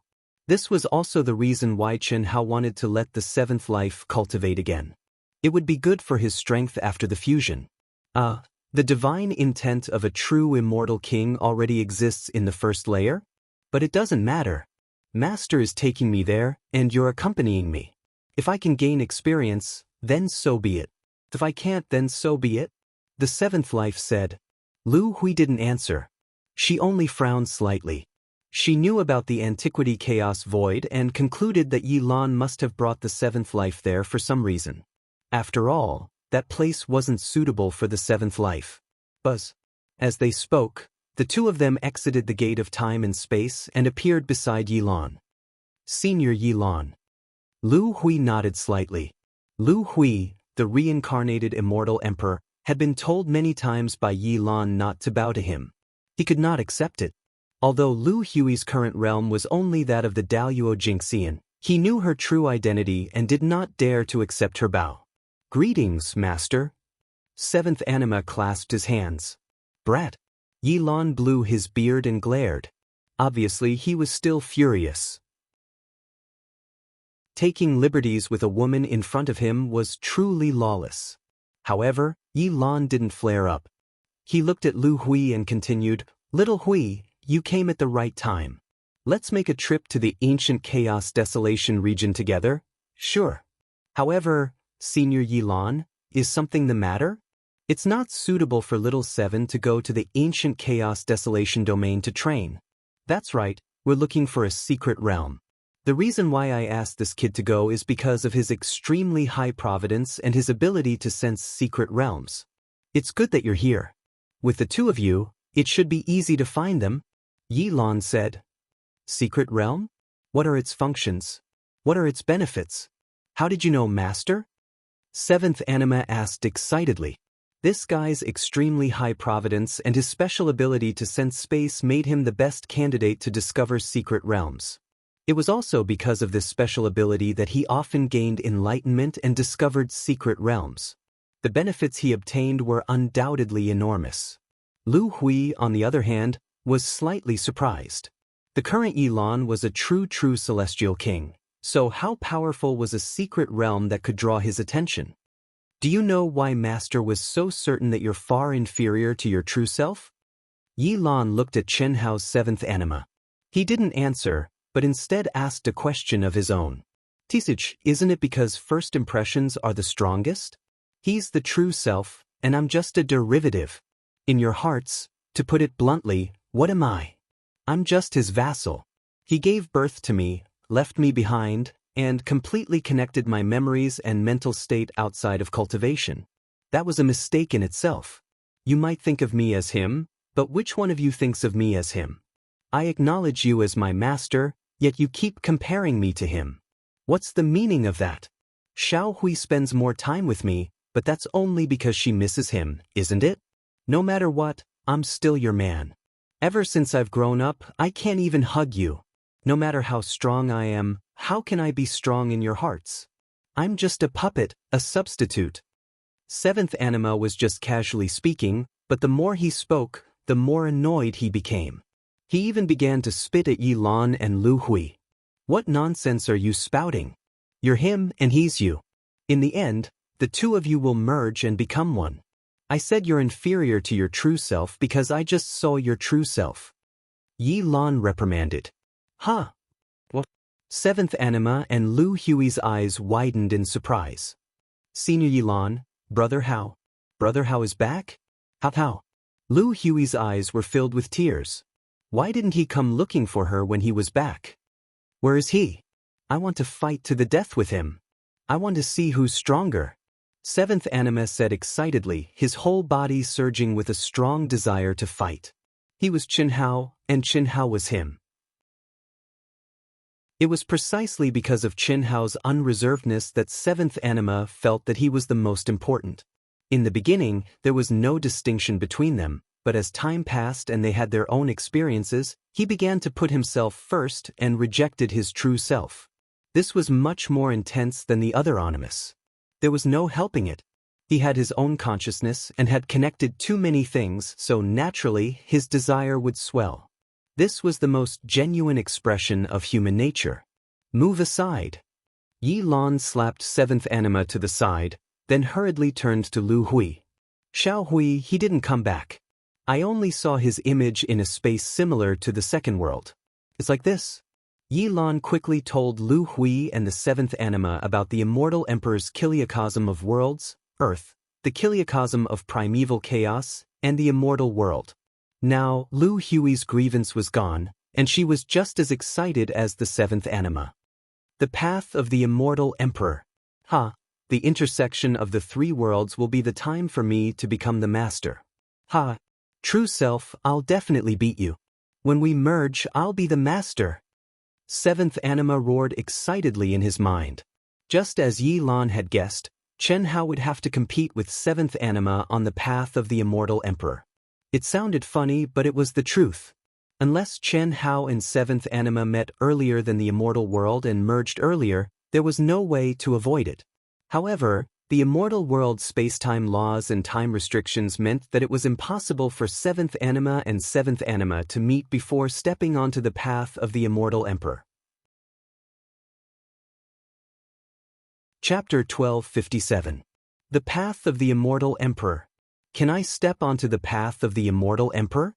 S1: This was also the reason why Chen Hao wanted to let the 7th life cultivate again. It would be good for his strength after the fusion. The divine intent of a true immortal king already exists in the 1st layer? But it doesn't matter. Master is taking me there, and you're accompanying me. If I can gain experience, then so be it. If I can't, then so be it. The 7th life said. Lu Hui didn't answer. She only frowned slightly. She knew about the Antiquity Chaos Void and concluded that Yilan must have brought the 7th life there for some reason. After all, that place wasn't suitable for the 7th life. Buzz. As they spoke, the two of them exited the gate of time and space and appeared beside Yilan. Senior Yilan. Lu Hui nodded slightly. Lu Hui, the reincarnated immortal emperor, had been told many times by Yilan not to bow to him. He could not accept it. Although Lu Hui's current realm was only that of the Daluo Jingxian, he knew her true identity and did not dare to accept her bow. Greetings, Master. 7th anima clasped his hands. Brat. Yilan blew his beard and glared. Obviously, he was still furious. Taking liberties with a woman in front of him was truly lawless. However, Yilan didn't flare up. He looked at Lu Hui and continued, Little Hui, you came at the right time. Let's make a trip to the ancient chaos desolation region together? Sure. However, Senior Yilan, is something the matter? It's not suitable for little Seven to go to the ancient chaos desolation domain to train. That's right, we're looking for a secret realm. The reason why I asked this kid to go is because of his extremely high providence and his ability to sense secret realms. It's good that you're here. With the two of you, it should be easy to find them, Yilan said. Secret realm? What are its functions? What are its benefits? How did you know, Master? Seventh Anima asked excitedly. This guy's extremely high providence and his special ability to sense space made him the best candidate to discover secret realms. It was also because of this special ability that he often gained enlightenment and discovered secret realms. The benefits he obtained were undoubtedly enormous. Lu Hui, on the other hand, was slightly surprised. The current Yilan was a true celestial king, so how powerful was a secret realm that could draw his attention? Do you know why Master was so certain that you're far inferior to your true self? Yilan looked at Chen Hao's seventh anima. He didn't answer, but instead asked a question of his own. Tisage, isn't it because first impressions are the strongest? He's the true self, and I'm just a derivative. In your hearts, to put it bluntly, what am I? I'm just his vassal. He gave birth to me, left me behind, and completely connected my memories and mental state outside of cultivation. That was a mistake in itself. You might think of me as him, but which one of you thinks of me as him? I acknowledge you as my master, yet you keep comparing me to him. What's the meaning of that? Xiao Hui spends more time with me, but that's only because she misses him, isn't it? No matter what, I'm still your man. Ever since I've grown up, I can't even hug you. No matter how strong I am, how can I be strong in your hearts? I'm just a puppet, a substitute. Seventh Anima was just casually speaking, but the more he spoke, the more annoyed he became. He even began to spit at Yilan and Lu Hui. What nonsense are you spouting? You're him and he's you. In the end, the two of you will merge and become one. I said you're inferior to your true self because I just saw your true self. Yilan reprimanded. Huh? What? Seventh Anima and Lu Hui's eyes widened in surprise. Senior Yilan, Brother Hao. Brother Hao is back? How? Lu Hui's eyes were filled with tears. Why didn't he come looking for her when he was back? Where is he? I want to fight to the death with him. I want to see who's stronger. Seventh Anima said excitedly, his whole body surging with a strong desire to fight. He was Chen Hao, and Chen Hao was him. It was precisely because of Chen Hao's unreservedness that Seventh Anima felt that he was the most important. In the beginning, there was no distinction between them, but as time passed and they had their own experiences, he began to put himself first and rejected his true self. This was much more intense than the other animus. There was no helping it. He had his own consciousness and had connected too many things, so naturally his desire would swell. This was the most genuine expression of human nature. Move aside. Yilan slapped Seventh Anima to the side, then hurriedly turned to Lu Hui. Xiao Hui, he didn't come back. I only saw his image in a space similar to the second world. It's like this. Yilan quickly told Lu Hui and the Seventh Anima about the immortal emperor's kiliacosm of worlds, Earth, the kiliacosm of primeval chaos, and the immortal world. Now, Lu Hui's grievance was gone, and she was just as excited as the Seventh Anima. The path of the immortal emperor. The intersection of the three worlds will be the time for me to become the master. True self, I'll definitely beat you. When we merge, I'll be the master. Seventh Anima roared excitedly in his mind. Just as Yilan had guessed, Chen Hao would have to compete with Seventh Anima on the path of the immortal emperor. It sounded funny, but it was the truth. Unless Chen Hao and Seventh Anima met earlier than the immortal world and merged earlier, there was no way to avoid it. However, the immortal world's space-time laws and time restrictions meant that it was impossible for Seventh Anima and Seventh Anima to meet before stepping onto the path of the immortal emperor. Chapter 1257. The Path of the Immortal Emperor. Can I step onto the path of the immortal emperor?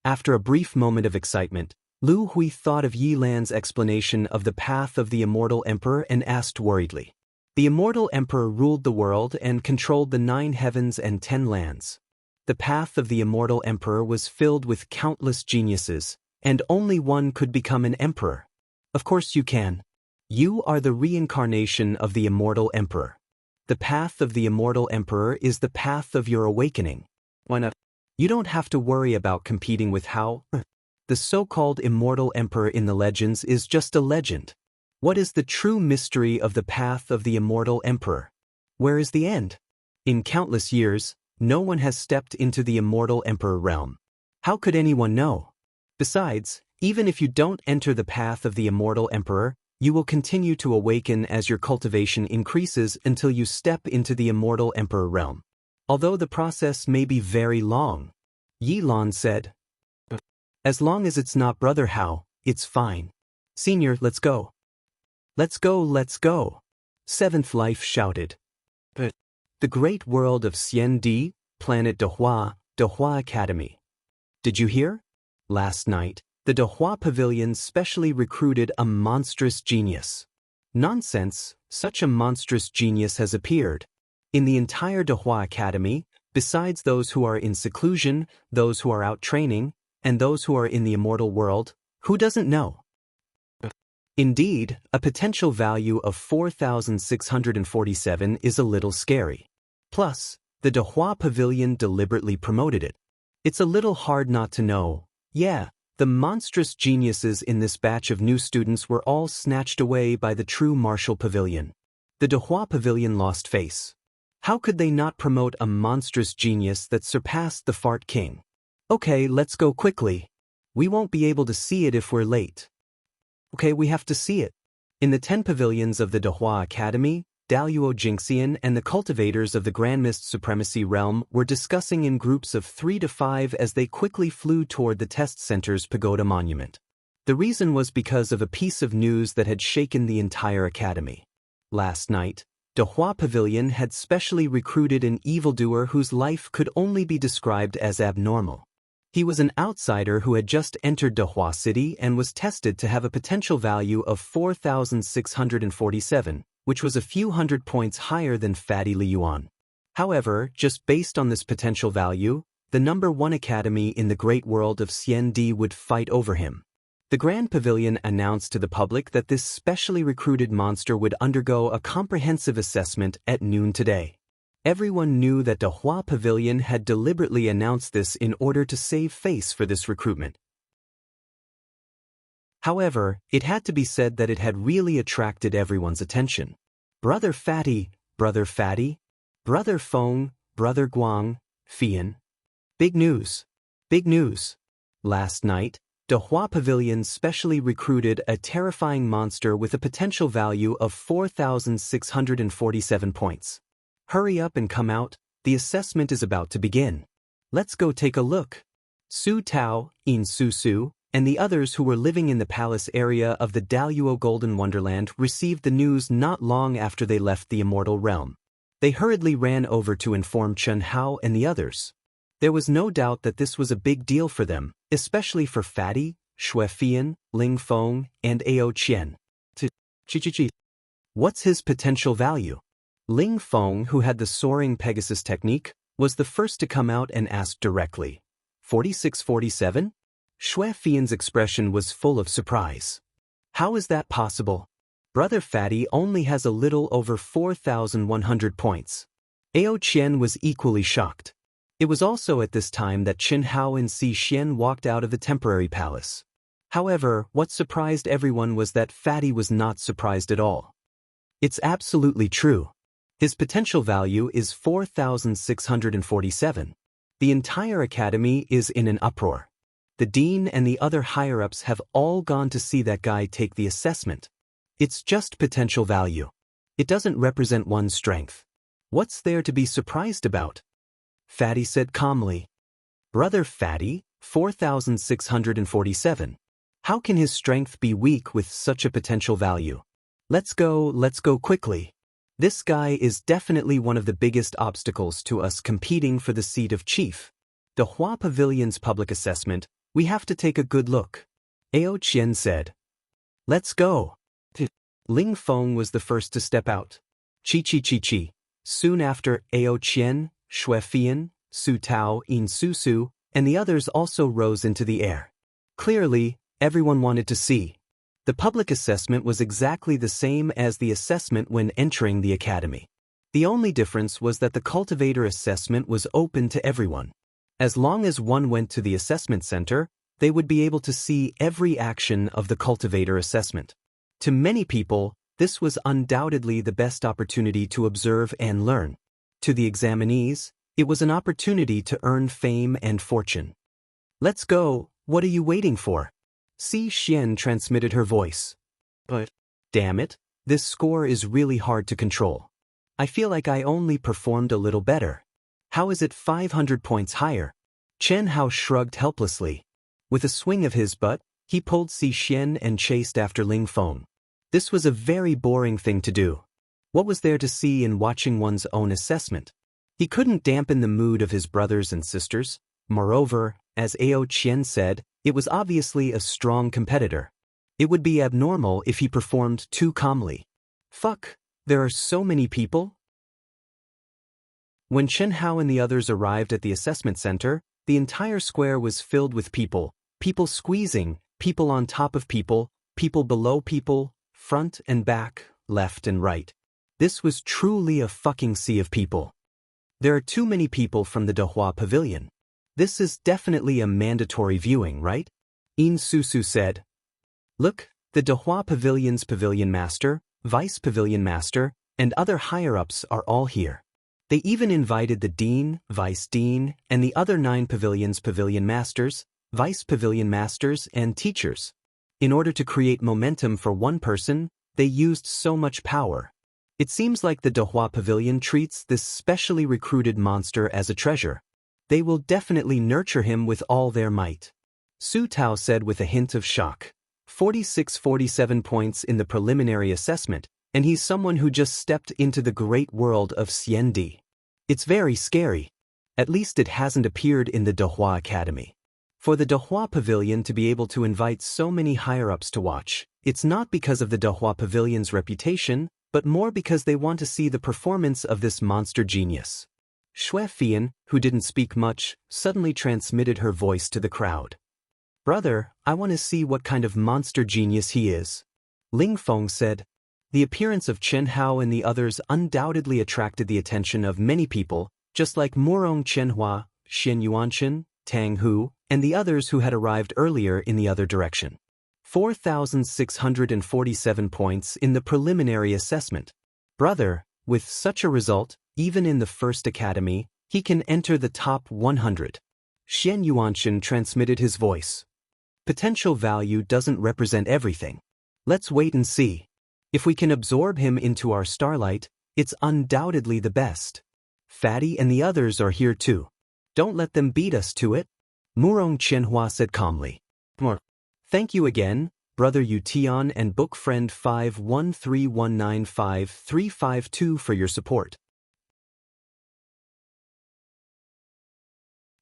S1: After a brief moment of excitement, Lu Hui thought of Yilan's explanation of the path of the immortal emperor and asked worriedly. The immortal emperor ruled the world and controlled the 9 heavens and 10 lands. The path of the immortal emperor was filled with countless geniuses, and only one could become an emperor. Of course you can. You are the reincarnation of the immortal emperor. The path of the immortal emperor is the path of your awakening. Why not? You don't have to worry about competing with how. The so-called immortal emperor in the legends is just a legend. What is the true mystery of the path of the immortal emperor? Where is the end? In countless years, no one has stepped into the immortal emperor realm. How could anyone know? Besides, even if you don't enter the path of the immortal emperor, you will continue to awaken as your cultivation increases until you step into the immortal emperor realm. Although the process may be very long. Yi Lan said. As long as it's not Brother Hao, it's fine. Senior, let's go. Let's go, let's go. Seventh Life shouted. But the great world of Xian Di, planet Dehua Academy. Did you hear? Last night, the Dehua Pavilion specially recruited a monstrous genius. Nonsense, such a monstrous genius has appeared. In the entire Dehua Academy, besides those who are in seclusion, those who are out training, and those who are in the immortal world, who doesn't know? Indeed, a potential value of 4,647 is a little scary. Plus, the Dehua Pavilion deliberately promoted it. It's a little hard not to know. Yeah, the monstrous geniuses in this batch of new students were all snatched away by the true Martial Pavilion. The Dehua Pavilion lost face. How could they not promote a monstrous genius that surpassed the Fart King? Okay, let's go quickly. We won't be able to see it if we're late. Okay, we have to see it. In the 10 pavilions of the Dehua Academy, Daluo Jingxian and the cultivators of the Grand Mist Supremacy Realm were discussing in groups of 3 to 5 as they quickly flew toward the test center's pagoda monument. The reason was because of a piece of news that had shaken the entire academy. Last night, Dehua Pavilion had specially recruited an evildoer whose life could only be described as abnormal. He was an outsider who had just entered Dehua City and was tested to have a potential value of 4,647, which was a few hundred points higher than Fatty Li Yuan. However, just based on this potential value, the number 1 academy in the great world of Xian Di would fight over him. The Grand Pavilion announced to the public that this specially recruited monster would undergo a comprehensive assessment at noon today. Everyone knew that Dehua Pavilion had deliberately announced this in order to save face for this recruitment. However, it had to be said that it had really attracted everyone's attention. Brother Fatty, Brother Fatty, Brother Feng, Brother Guang, Fian. Big news. Big news. Last night, Dehua Pavilion specially recruited a terrifying monster with a potential value of 4,647 points. Hurry up and come out, the assessment is about to begin. Let's go take a look. Su Tao, In Su Su, and the others who were living in the palace area of the Daluo Golden Wonderland received the news not long after they left the immortal realm. They hurriedly ran over to inform Chen Hao and the others. There was no doubt that this was a big deal for them, especially for Fatty, Xue Fian, Ling Feng, and Ao Qian. What's his potential value? Ling Feng, who had the soaring Pegasus technique, was the first to come out and ask directly. 4647? Xue Fian's expression was full of surprise. How is that possible? Brother Fatty only has a little over 4,100 points. Ao Qian was equally shocked. It was also at this time that Chen Hao and Si Xian walked out of the temporary palace. However, what surprised everyone was that Fatty was not surprised at all. It's absolutely true. His potential value is 4,647. The entire academy is in an uproar. The dean and the other higher-ups have all gone to see that guy take the assessment. It's just potential value. It doesn't represent one's strength. What's there to be surprised about? Fatty said calmly. Brother Fatty, 4,647. How can his strength be weak with such a potential value? Let's go quickly. This guy is definitely one of the biggest obstacles to us competing for the seat of chief. Dehua Pavilion's public assessment, we have to take a good look. Ao Qian said. Let's go. Ling Feng was the first to step out. Chi chi chi chi. Soon after, Ao Qian, Shui Fian, Su Tao, In Su Su, and the others also rose into the air. Clearly, everyone wanted to see. The public assessment was exactly the same as the assessment when entering the academy. The only difference was that the cultivator assessment was open to everyone. As long as one went to the assessment center, they would be able to see every action of the cultivator assessment. To many people, this was undoubtedly the best opportunity to observe and learn. To the examinees, it was an opportunity to earn fame and fortune. Let's go, what are you waiting for? Si Xian transmitted her voice. But, damn it, this score is really hard to control. I feel like I only performed a little better. How is it 500 points higher? Chen Hao shrugged helplessly. With a swing of his butt, he pulled Si Xian and chased after Ling Feng. This was a very boring thing to do. What was there to see in watching one's own assessment? He couldn't dampen the mood of his brothers and sisters. Moreover, as Ao Qian said, it was obviously a strong competitor. It would be abnormal if he performed too calmly. Fuck, there are so many people. When Chen Hao and the others arrived at the assessment center, the entire square was filled with people. People squeezing, people on top of people, people below people, front and back, left and right. This was truly a fucking sea of people. There are too many people from the Dehua Pavilion. This is definitely a mandatory viewing, right? In Susu said. Look, the Dehua Pavilion's pavilion master, vice pavilion master, and other higher-ups are all here. They even invited the dean, vice dean, and the other 9 pavilions' pavilion masters, vice pavilion masters, and teachers. In order to create momentum for one person, they used so much power. It seems like the Dehua Pavilion treats this specially recruited monster as a treasure. They will definitely nurture him with all their might. Su Tao said with a hint of shock. 46-47 points in the preliminary assessment, and he's someone who just stepped into the great world of Xiendi. It's very scary. At least it hasn't appeared in the Dehua Academy. For the Dehua Pavilion to be able to invite so many higher-ups to watch, it's not because of the Dehua Pavilion's reputation, but more because they want to see the performance of this monster genius. Shui Fian, who didn't speak much, suddenly transmitted her voice to the crowd. Brother, I want to see what kind of monster genius he is. Ling Feng said. The appearance of Chen Hao and the others undoubtedly attracted the attention of many people, just like Murong Chenhua, Xian Yuanchen, Tang Hu, and the others who had arrived earlier in the other direction. 4,647 points in the preliminary assessment. Brother, with such a result, even in the first academy, he can enter the top 100. Xian Yuanchen transmitted his voice. Potential value doesn't represent everything. Let's wait and see. If we can absorb him into our starlight, it's undoubtedly the best. Fatty and the others are here too. Don't let them beat us to it. Murong Chenhua said calmly. Thank you again, Brother Yutian and book friend 513195352 for your support.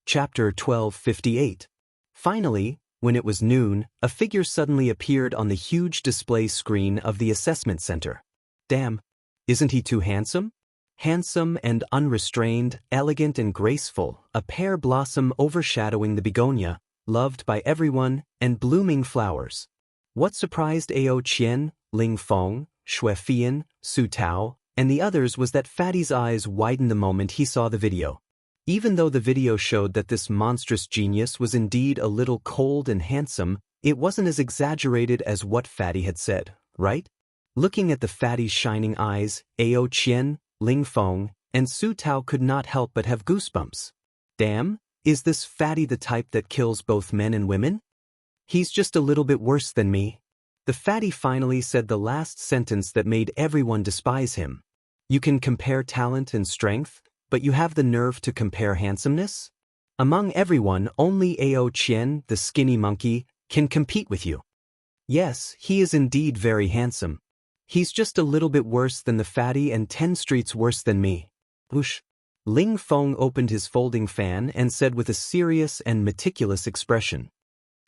S1: Chapter 1258. Finally, when it was noon, a figure suddenly appeared on the huge display screen of the assessment center. Damn, isn't he too handsome? Handsome and unrestrained, elegant and graceful, a pear blossom overshadowing the begonia, loved by everyone, and blooming flowers. What surprised Ao Qian, Ling Feng, Shui Fian, Su Tao, and the others was that Fatty's eyes widened the moment he saw the video. Even though the video showed that this monstrous genius was indeed a little cold and handsome, it wasn't as exaggerated as what Fatty had said, right? Looking at the Fatty's shining eyes, Ao Qian, Ling Feng, and Su Tao could not help but have goosebumps. Damn, is this Fatty the type that kills both men and women? He's just a little bit worse than me. The Fatty finally said the last sentence that made everyone despise him. You can compare talent and strength, but you have the nerve to compare handsomeness? Among everyone, only Ao Qian, the skinny monkey, can compete with you. Yes, he is indeed very handsome. He's just a little bit worse than the Fatty and 10 streets worse than me. Whoosh. Ling Feng opened his folding fan and said with a serious and meticulous expression.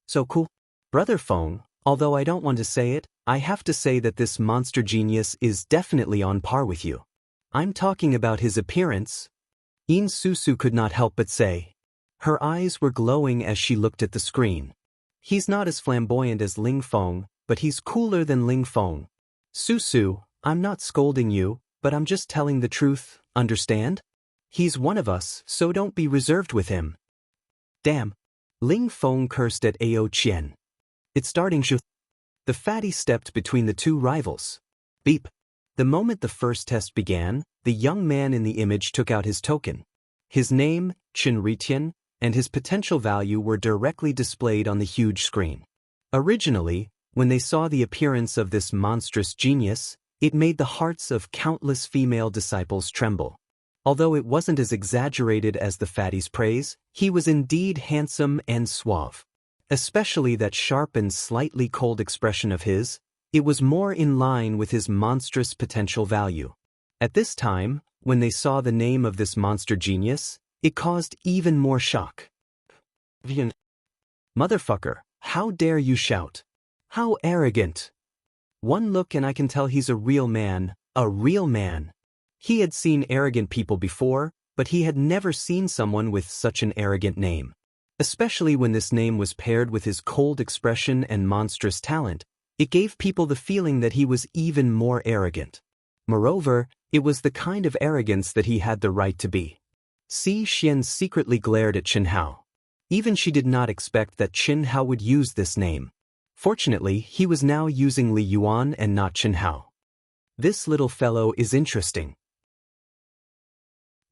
S1: So cool. Brother Feng, although I don't want to say it, I have to say that this monster genius is definitely on par with you. I'm talking about his appearance. In Susu could not help but say. Her eyes were glowing as she looked at the screen. He's not as flamboyant as Ling Feng, but he's cooler than Ling Feng. Susu, I'm not scolding you, but I'm just telling the truth, understand? He's one of us, so don't be reserved with him. Damn. Ling Feng cursed at Ao Qian. It's starting to. The fatty stepped between the two rivals. Beep. The moment the first test began, the young man in the image took out his token. His name, Chen Ritian, and his potential value were directly displayed on the huge screen. Originally, when they saw the appearance of this monstrous genius, it made the hearts of countless female disciples tremble. Although it wasn't as exaggerated as the fatty's praise, he was indeed handsome and suave. Especially that sharp and slightly cold expression of his, it was more in line with his monstrous potential value. At this time, when they saw the name of this monster genius, it caused even more shock. Motherfucker, how dare you shout? How arrogant! One look and I can tell he's a real man, a real man. He had seen arrogant people before, but he had never seen someone with such an arrogant name. Especially when this name was paired with his cold expression and monstrous talent, it gave people the feeling that he was even more arrogant. Moreover, it was the kind of arrogance that he had the right to be. Si Xian secretly glared at Chen Hao. Even she did not expect that Chen Hao would use this name. Fortunately, he was now using Li Yuan and not Chen Hao. This little fellow is interesting.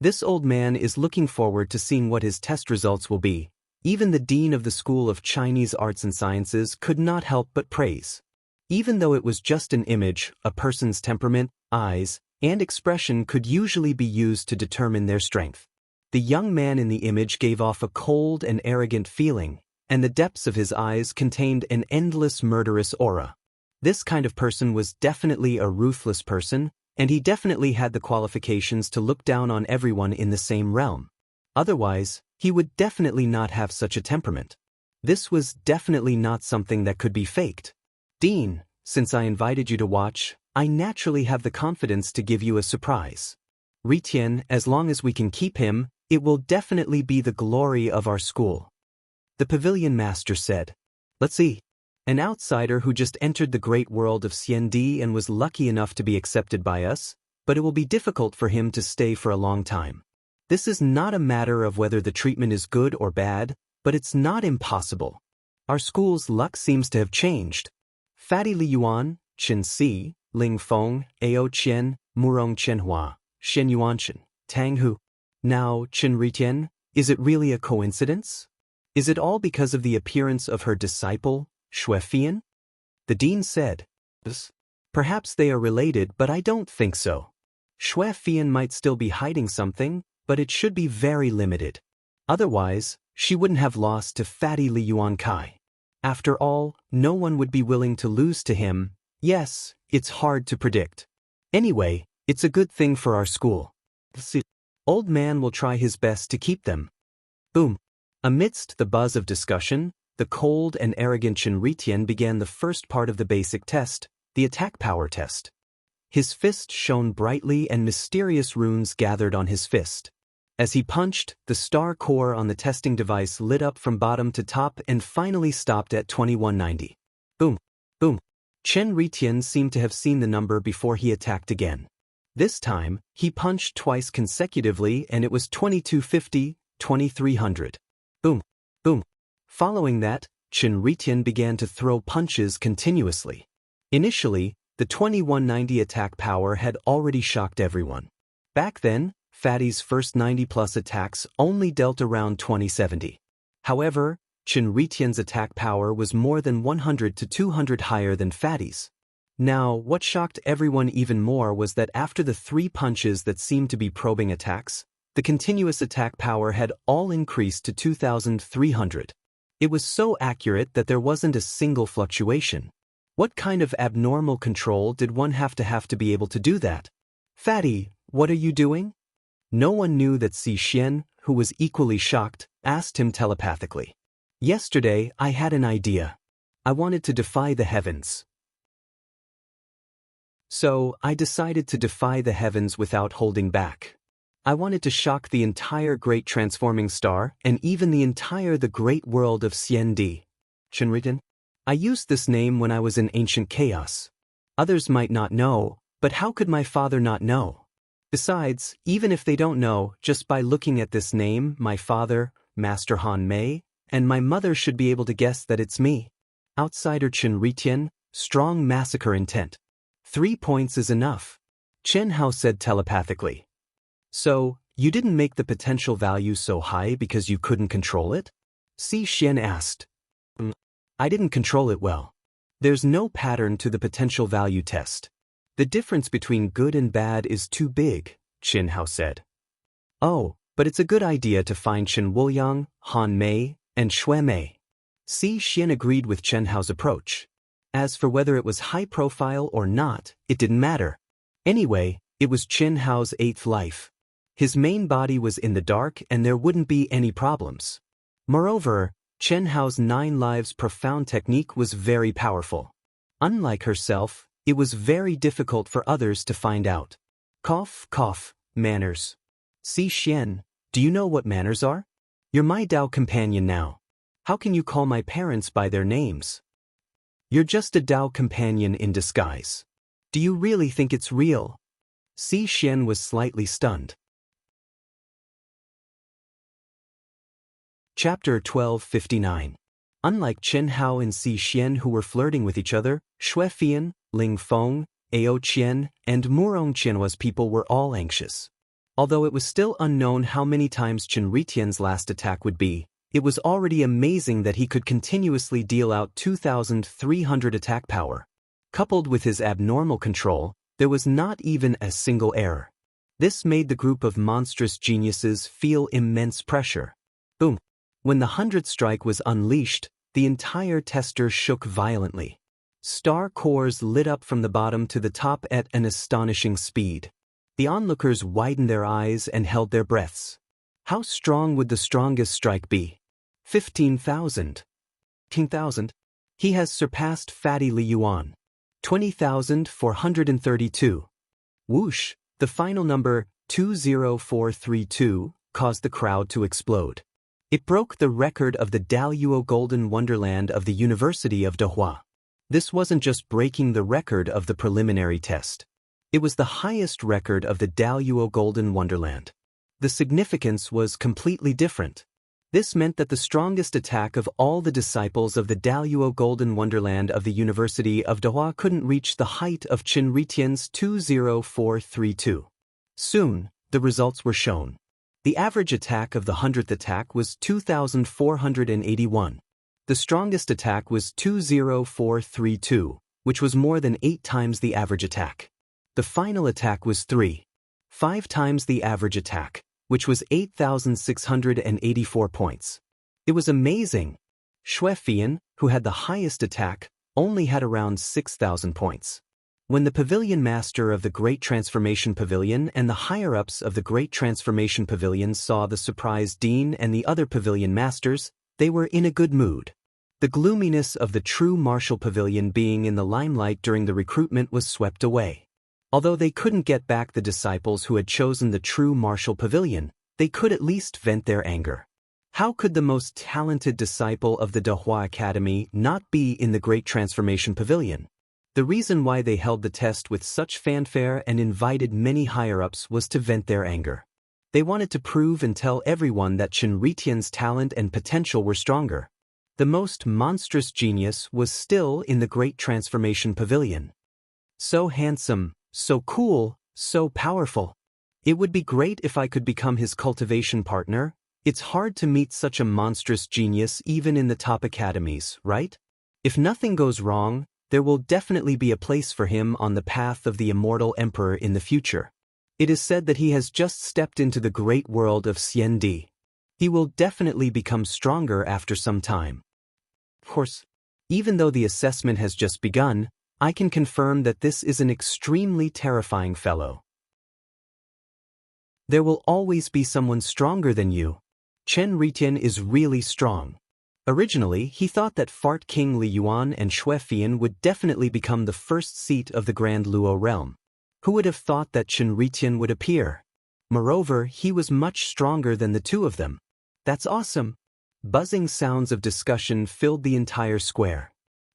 S1: This old man is looking forward to seeing what his test results will be. Even the dean of the School of Chinese Arts and Sciences could not help but praise. Even though it was just an image, a person's temperament, eyes, and expression could usually be used to determine their strength. The young man in the image gave off a cold and arrogant feeling, and the depths of his eyes contained an endless murderous aura. This kind of person was definitely a ruthless person, and he definitely had the qualifications to look down on everyone in the same realm. Otherwise, he would definitely not have such a temperament. This was definitely not something that could be faked. Dean, since I invited you to watch, I naturally have the confidence to give you a surprise. Ritian, as long as we can keep him, it will definitely be the glory of our school. The pavilion master said. Let's see. An outsider who just entered the great world of Xiandi and was lucky enough to be accepted by us, but it will be difficult for him to stay for a long time. This is not a matter of whether the treatment is good or bad, but it's not impossible. Our school's luck seems to have changed. Fatty Li Yuan, Chen Si, Ling Feng, Ao Qian, Murong Chenhua, Shen Yuanshan, Tang Hu. Now, Chen Ritian, is it really a coincidence? Is it all because of the appearance of her disciple, Xue Fian? The dean said. Perhaps they are related, but I don't think so. Xue Fian might still be hiding something, but it should be very limited. Otherwise, she wouldn't have lost to Fatty Li Yuan Kai. After all, no one would be willing to lose to him. Yes, it's hard to predict. Anyway, it's a good thing for our school. Old man will try his best to keep them. Boom. Amidst the buzz of discussion, the cold and arrogant Chen Ritian began the first part of the basic test, the attack power test. His fist shone brightly and mysterious runes gathered on his fist. As he punched, the star core on the testing device lit up from bottom to top and finally stopped at 2190. Boom. Boom. Chen Ritian seemed to have seen the number before he attacked again. This time, he punched twice consecutively and it was 2250, 2300. Boom. Boom. Following that, Chen Ritian began to throw punches continuously. Initially, the 2190 attack power had already shocked everyone. Back then, Fatty's first 90-plus attacks only dealt around 2070. However, Chen Ritian's attack power was more than 100 to 200 higher than Fatty's. Now, what shocked everyone even more was that after the 3 punches that seemed to be probing attacks, the continuous attack power had all increased to 2,300. It was so accurate that there wasn't a single fluctuation. What kind of abnormal control did one have to be able to do that? Fatty, what are you doing? No one knew that Si Xian, who was equally shocked, asked him telepathically. Yesterday, I had an idea. I wanted to defy the heavens. So, I decided to defy the heavens without holding back. I wanted to shock the entire great transforming star and even the great world of Xiandi. Shinritan? I used this name when I was in ancient chaos. Others might not know, but how could my father not know? Besides, even if they don't know, just by looking at this name, my father, Master Han Mei, and my mother should be able to guess that it's me. Outsider Chen Ritian, strong massacre intent. 3 points is enough. Chen Hao said telepathically. So, you didn't make the potential value so high because you couldn't control it? Si Xian asked. I didn't control it well. There's no pattern to the potential value test. The difference between good and bad is too big, Chen Hao said. Oh, but it's a good idea to find Chen Wuliang, Han Mei, and Shui Mei. Si Xian agreed with Chen Hao's approach. As for whether it was high profile or not, it didn't matter. Anyway, it was Chen Hao's 8th life. His main body was in the dark and there wouldn't be any problems. Moreover, Chen Hao's 9 lives profound technique was very powerful. Unlike herself, it was very difficult for others to find out. Cough, cough, manners. Si Xian, do you know what manners are? You're my Dao companion now. How can you call my parents by their names? You're just a Dao companion in disguise. Do you really think it's real? Si Xian was slightly stunned. Chapter 1259. Unlike Chen Hao and Si Xian who were flirting with each other, Shui Fian, Ling Feng, Ao Qian, and Murong Qianhua's people were all anxious. Although it was still unknown how many times Chen Ritian's last attack would be, it was already amazing that he could continuously deal out 2,300 attack power. Coupled with his abnormal control, there was not even a single error. This made the group of monstrous geniuses feel immense pressure. Boom! When the 100th strike was unleashed, the entire tester shook violently. Star cores lit up from the bottom to the top at an astonishing speed. The onlookers widened their eyes and held their breaths. How strong would the strongest strike be? 15,000. 10,000? He has surpassed Fatty Li Yuan. 20,432. Whoosh, the final number, 20432, caused the crowd to explode. It broke the record of the Daluo Golden Wonderland of the University of Dehua. This wasn't just breaking the record of the preliminary test. It was the highest record of the Daluo Golden Wonderland. The significance was completely different. This meant that the strongest attack of all the disciples of the Daluo Golden Wonderland of the University of Dehua couldn't reach the height of Chen Ritian's 20432. Soon, the results were shown. The average attack of the 100th attack was 2,481. The strongest attack was 20432, which was more than 8 times the average attack. The final attack was 5 times the average attack, which was 8,684 points. It was amazing. Shui Fian, who had the highest attack, only had around 6,000 points. When the Pavilion Master of the Great Transformation Pavilion and the higher-ups of the Great Transformation Pavilion saw the surprised Dean and the other Pavilion Masters, they were in a good mood. The gloominess of the true Martial Pavilion being in the limelight during the recruitment was swept away. Although they couldn't get back the disciples who had chosen the true Martial Pavilion, they could at least vent their anger. How could the most talented disciple of the Dehua Academy not be in the Great Transformation Pavilion? The reason why they held the test with such fanfare and invited many higher-ups was to vent their anger. They wanted to prove and tell everyone that Chen Ritian's talent and potential were stronger. The most monstrous genius was still in the Great Transformation Pavilion. So handsome, so cool, so powerful. It would be great if I could become his cultivation partner. It's hard to meet such a monstrous genius even in the top academies, right? If nothing goes wrong, there will definitely be a place for him on the path of the immortal emperor in the future. It is said that he has just stepped into the great world of Xiandi. He will definitely become stronger after some time. Of course, even though the assessment has just begun, I can confirm that this is an extremely terrifying fellow. There will always be someone stronger than you. Chen Ritian is really strong. Originally, he thought that Fart King Li Yuan and Shui Fian would definitely become the first seat of the Grand Luo realm. Who would have thought that Chen Ritian would appear? Moreover, he was much stronger than the two of them. That's awesome. Buzzing sounds of discussion filled the entire square.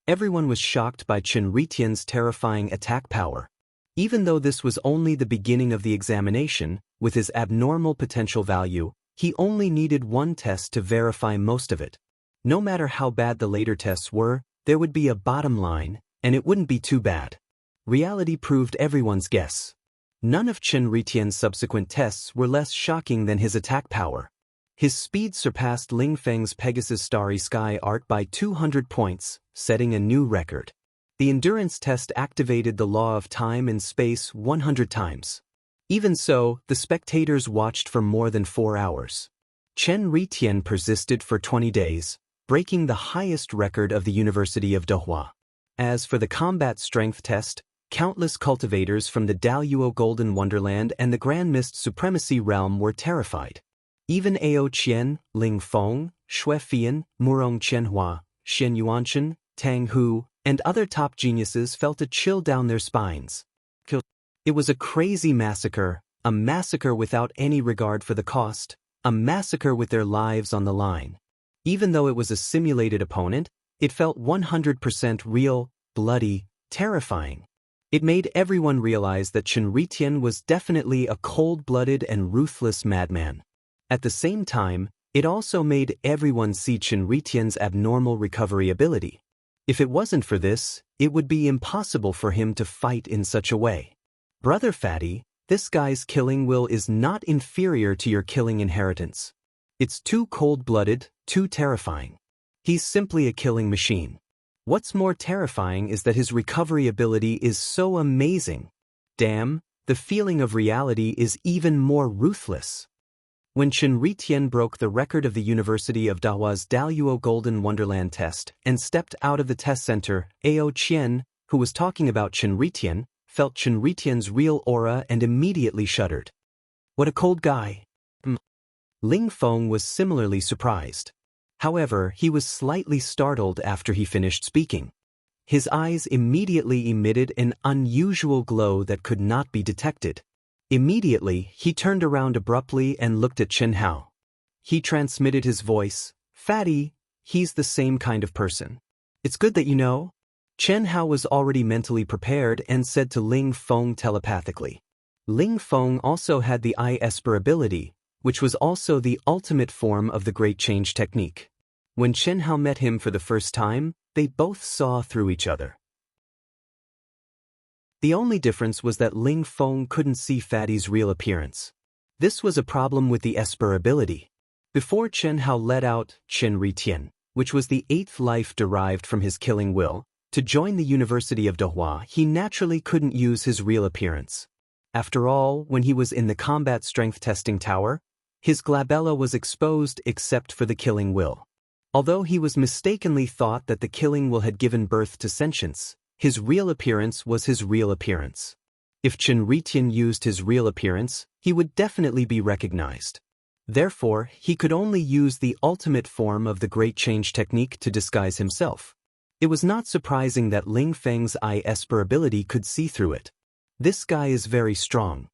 S1: Everyone was shocked by Chen Ritian's terrifying attack power. Even though this was only the beginning of the examination, with his abnormal potential value, he only needed one test to verify most of it. No matter how bad the later tests were, there would be a bottom line, and it wouldn't be too bad. Reality proved everyone's guess. None of Chen Ritian's subsequent tests were less shocking than his attack power. His speed surpassed Ling Feng's Pegasus Starry Sky art by 200 points, setting a new record. The endurance test activated the law of time and space 100 times. Even so, the spectators watched for more than 4 hours. Chen Ritian persisted for 20 days, breaking the highest record of the University of Dehua. As for the combat strength test, countless cultivators from the Daluo Golden Wonderland and the Grand Mist Supremacy Realm were terrified. Even Ao Qian, Ling Feng, Shui Fian, Murong Qianhua, Shen Yuanchen, Tang Hu, and other top geniuses felt a chill down their spines. It was a crazy massacre, a massacre without any regard for the cost, a massacre with their lives on the line. Even though it was a simulated opponent, it felt 100% real, bloody, terrifying. It made everyone realize that Chen Ritian was definitely a cold-blooded and ruthless madman. At the same time, it also made everyone see Chen Ritian's abnormal recovery ability. If it wasn't for this, it would be impossible for him to fight in such a way. Brother Fatty, this guy's killing will is not inferior to your killing inheritance. It's too cold-blooded, too terrifying. He's simply a killing machine. What's more terrifying is that his recovery ability is so amazing. Damn, the feeling of reality is even more ruthless. When Chen Ritian broke the record of the University of Dahua's Daluo Golden Wonderland test and stepped out of the test center, Ao Qian, who was talking about Chen Ritian, felt Chen Ritian's real aura and immediately shuddered. What a cold guy. Ling Feng was similarly surprised. However, he was slightly startled after he finished speaking. His eyes immediately emitted an unusual glow that could not be detected. Immediately, he turned around abruptly and looked at Chen Hao. He transmitted his voice, "Fatty, he's the same kind of person. It's good that you know." Chen Hao was already mentally prepared and said to Ling Feng telepathically. Ling Feng also had the Eye Esper ability, which was also the ultimate form of the Great Change technique. When Chen Hao met him for the first time, they both saw through each other. The only difference was that Ling Feng couldn't see Fatty's real appearance. This was a problem with the Esper ability. Before Chen Hao let out Chen Ritian, which was the 8th life derived from his killing will, to join the University of Dehua, he naturally couldn't use his real appearance. After all, when he was in the combat strength testing tower, his glabella was exposed except for the killing will. Although he was mistakenly thought that the killing will had given birth to sentience, his real appearance was his real appearance. If Chen Ritian used his real appearance, he would definitely be recognized. Therefore, he could only use the ultimate form of the Great Change technique to disguise himself. It was not surprising that Ling Feng's Eye Esper ability could see through it. This guy is very strong.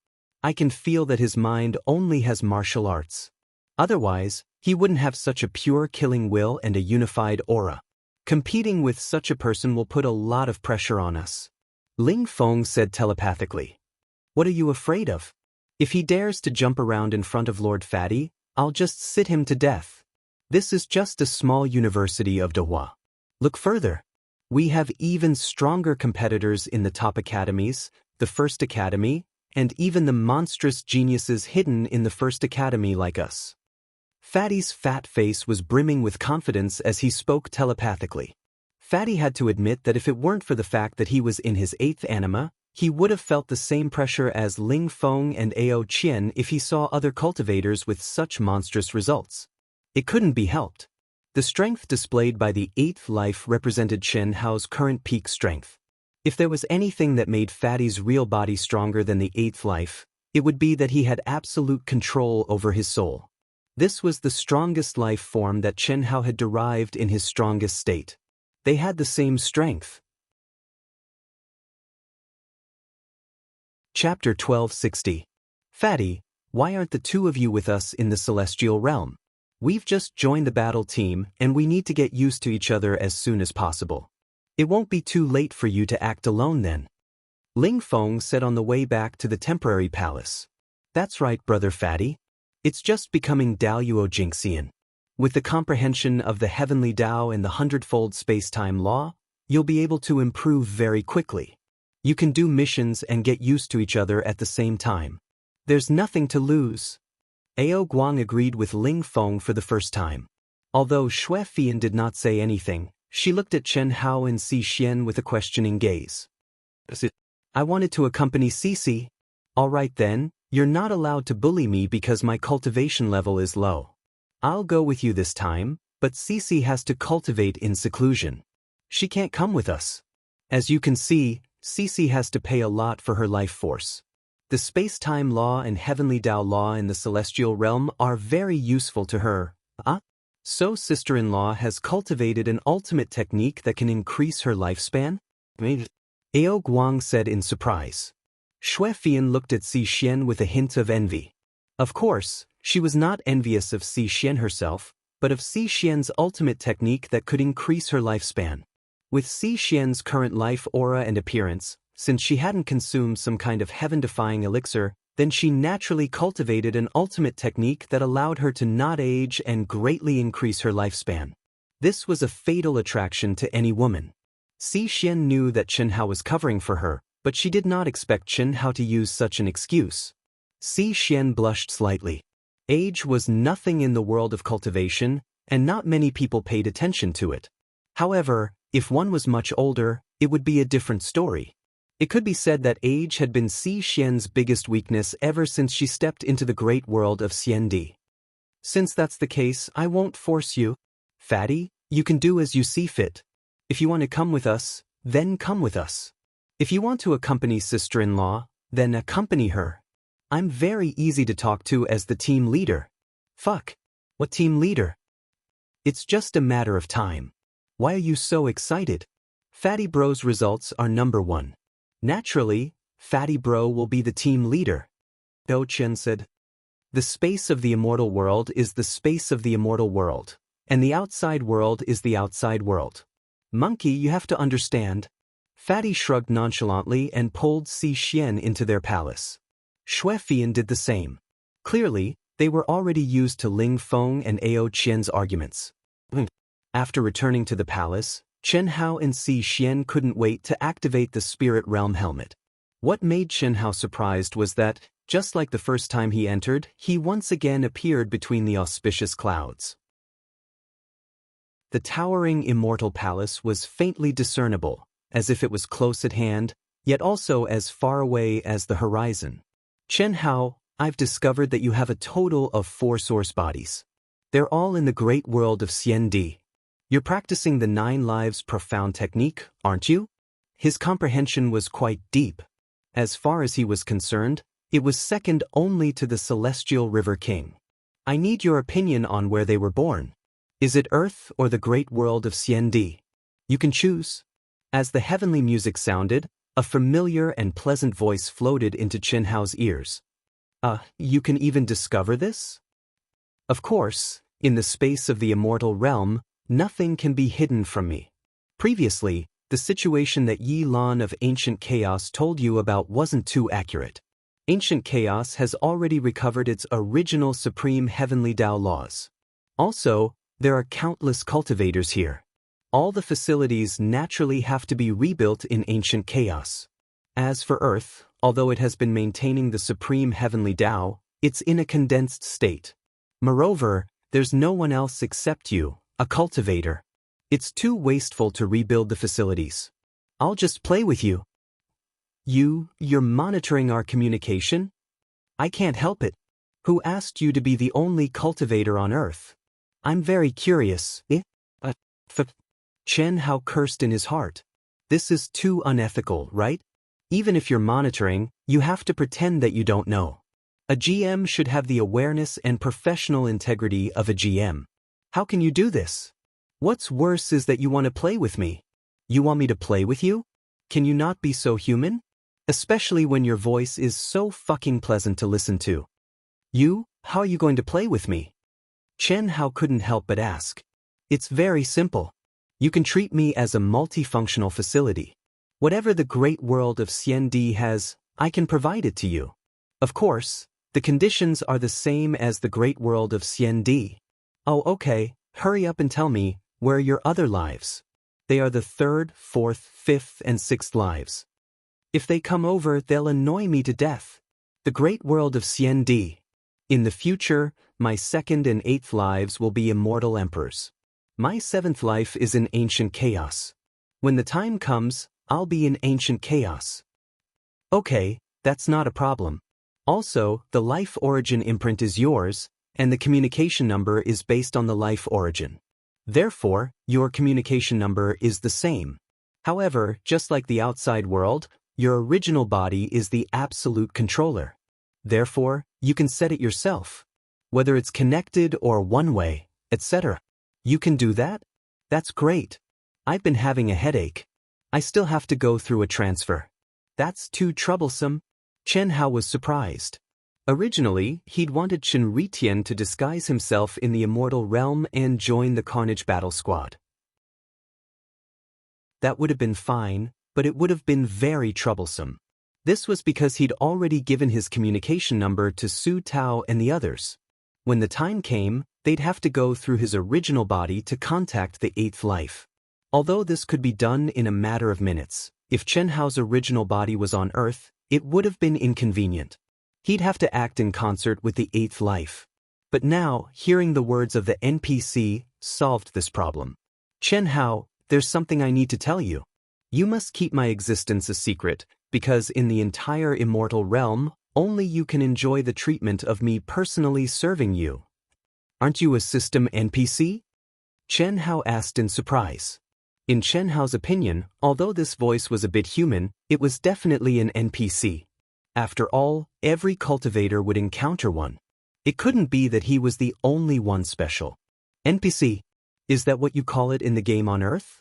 S1: I can feel that his mind only has martial arts. Otherwise, he wouldn't have such a pure killing will and a unified aura. Competing with such a person will put a lot of pressure on us. Ling Feng said telepathically. What are you afraid of? If he dares to jump around in front of Lord Fatty, I'll just sit him to death. This is just a small University of Dehua. Look further. We have even stronger competitors in the top academies, the First Academy, and even the monstrous geniuses hidden in the First Academy like us. Fatty's fat face was brimming with confidence as he spoke telepathically. Fatty had to admit that if it weren't for the fact that he was in his 8th anima, he would have felt the same pressure as Ling Feng and Ao Qian if he saw other cultivators with such monstrous results. It couldn't be helped. The strength displayed by the 8th life represented Chen Hao's current peak strength. If there was anything that made Fatty's real body stronger than the 8th life, it would be that he had absolute control over his soul. This was the strongest life form that Chen Hao had derived in his strongest state. They had the same strength. Chapter 1260. Fatty, why aren't the two of you with us in the celestial realm? We've just joined the battle team and we need to get used to each other as soon as possible. It won't be too late for you to act alone then. Ling Feng said on the way back to the temporary palace. That's right, brother Fatty. It's just becoming Daoyuo Jingxian. With the comprehension of the heavenly Tao and the hundredfold space-time law, you'll be able to improve very quickly. You can do missions and get used to each other at the same time. There's nothing to lose. Ao Guang agreed with Ling Feng for the first time. Although Xue Fian did not say anything, she looked at Chen Hao and Si Xian with a questioning gaze. I wanted to accompany Cici. All right then, you're not allowed to bully me because my cultivation level is low. I'll go with you this time, but Cici has to cultivate in seclusion. She can't come with us. As you can see, Cici has to pay a lot for her life force. The space-time law and heavenly Tao law in the celestial realm are very useful to her. So sister-in-law has cultivated an ultimate technique that can increase her lifespan? Ao Guang said in surprise. Xue Fian looked at Si Xian with a hint of envy. Of course, she was not envious of Si Xian herself, but of Si Xian's ultimate technique that could increase her lifespan. With Si Xian's current life aura and appearance, since she hadn't consumed some kind of heaven-defying elixir, then she naturally cultivated an ultimate technique that allowed her to not age and greatly increase her lifespan. This was a fatal attraction to any woman. Si Xian knew that Chen Hao was covering for her, but she did not expect Chen Hao to use such an excuse. Si Xian blushed slightly. Age was nothing in the world of cultivation, and not many people paid attention to it. However, if one was much older, it would be a different story. It could be said that age had been Si Xian's biggest weakness ever since she stepped into the great world of Xiandi. Since that's the case, I won't force you. Fatty, you can do as you see fit. If you want to come with us, then come with us. If you want to accompany sister-in-law, then accompany her. I'm very easy to talk to as the team leader. Fuck. What team leader? It's just a matter of time. Why are you so excited? Fatty Bro's results are number 1. Naturally, Fatty Bro will be the team leader. Dou Chen said. The space of the immortal world is the space of the immortal world, and the outside world is the outside world. Monkey, you have to understand. Fatty shrugged nonchalantly and pulled Si Xian into their palace. Xue Fian did the same. Clearly, they were already used to Ling Feng and Ao Qian's arguments. After returning to the palace, Chen Hao and Si Xian couldn't wait to activate the Spirit Realm helmet. What made Chen Hao surprised was that, just like the first time he entered, he once again appeared between the auspicious clouds. The towering immortal palace was faintly discernible, as if it was close at hand, yet also as far away as the horizon. Chen Hao, I've discovered that you have a total of 4 source bodies. They're all in the great world of Xiandi. You're practicing the 9 lives profound technique, aren't you? His comprehension was quite deep. As far as he was concerned, it was second only to the Celestial River King. I need your opinion on where they were born. Is it Earth or the great world of Xiandi? You can choose. As the heavenly music sounded, a familiar and pleasant voice floated into Chen Hao's ears. You can even discover this? Of course, in the space of the immortal realm, nothing can be hidden from me. Previously, the situation that Yi Lan of Ancient Chaos told you about wasn't too accurate. Ancient Chaos has already recovered its original supreme heavenly Tao laws. Also, there are countless cultivators here. All the facilities naturally have to be rebuilt in Ancient Chaos. As for Earth, although it has been maintaining the supreme heavenly Tao, it's in a condensed state. Moreover, there's no one else except you, a cultivator. It's too wasteful to rebuild the facilities. I'll just play with you. You're monitoring our communication? I can't help it. Who asked you to be the only cultivator on Earth? I'm very curious. Chen Hao cursed in his heart. This is too unethical, right? Even if you're monitoring, you have to pretend that you don't know. A GM should have the awareness and professional integrity of a GM. How can you do this? What's worse is that you want to play with me. You want me to play with you? Can you not be so human? Especially when your voice is so fucking pleasant to listen to. How are you going to play with me? Chen Hao couldn't help but ask. It's very simple. You can treat me as a multifunctional facility. Whatever the great world of Xiandi has, I can provide it to you. Of course, the conditions are the same as the great world of Xiandi. Oh, okay, hurry up and tell me, where are your other lives? They are the 3rd, 4th, 5th, and 6th lives. If they come over, they'll annoy me to death. The great world of Xiandi. In the future, my 2nd and 8th lives will be immortal emperors. My 7th life is in ancient chaos. When the time comes, I'll be in ancient chaos. Okay, that's not a problem. Also, the life origin imprint is yours, and the communication number is based on the life origin. Therefore, your communication number is the same. However, just like the outside world, your original body is the absolute controller. Therefore, you can set it yourself. Whether it's connected or one-way, etc. You can do that? That's great. I've been having a headache. I still have to go through a transfer. That's too troublesome. Chen Hao was surprised. Originally, he'd wanted Chen Ritian to disguise himself in the immortal realm and join the Carnage Battle Squad. That would have been fine, but it would have been very troublesome. This was because he'd already given his communication number to Su Tao and the others. When the time came, they'd have to go through his original body to contact the 8th life. Although this could be done in a matter of minutes, if Chen Hao's original body was on Earth, it would have been inconvenient. He'd have to act in concert with the 8th life. But now, hearing the words of the NPC solved this problem. Chen Hao, there's something I need to tell you. You must keep my existence a secret, because in the entire immortal realm, only you can enjoy the treatment of me personally serving you. Aren't you a system NPC? Chen Hao asked in surprise. In Chen Hao's opinion, although this voice was a bit human, it was definitely an NPC. After all, every cultivator would encounter one. It couldn't be that he was the only one special. NPC, is that what you call it in the game on Earth?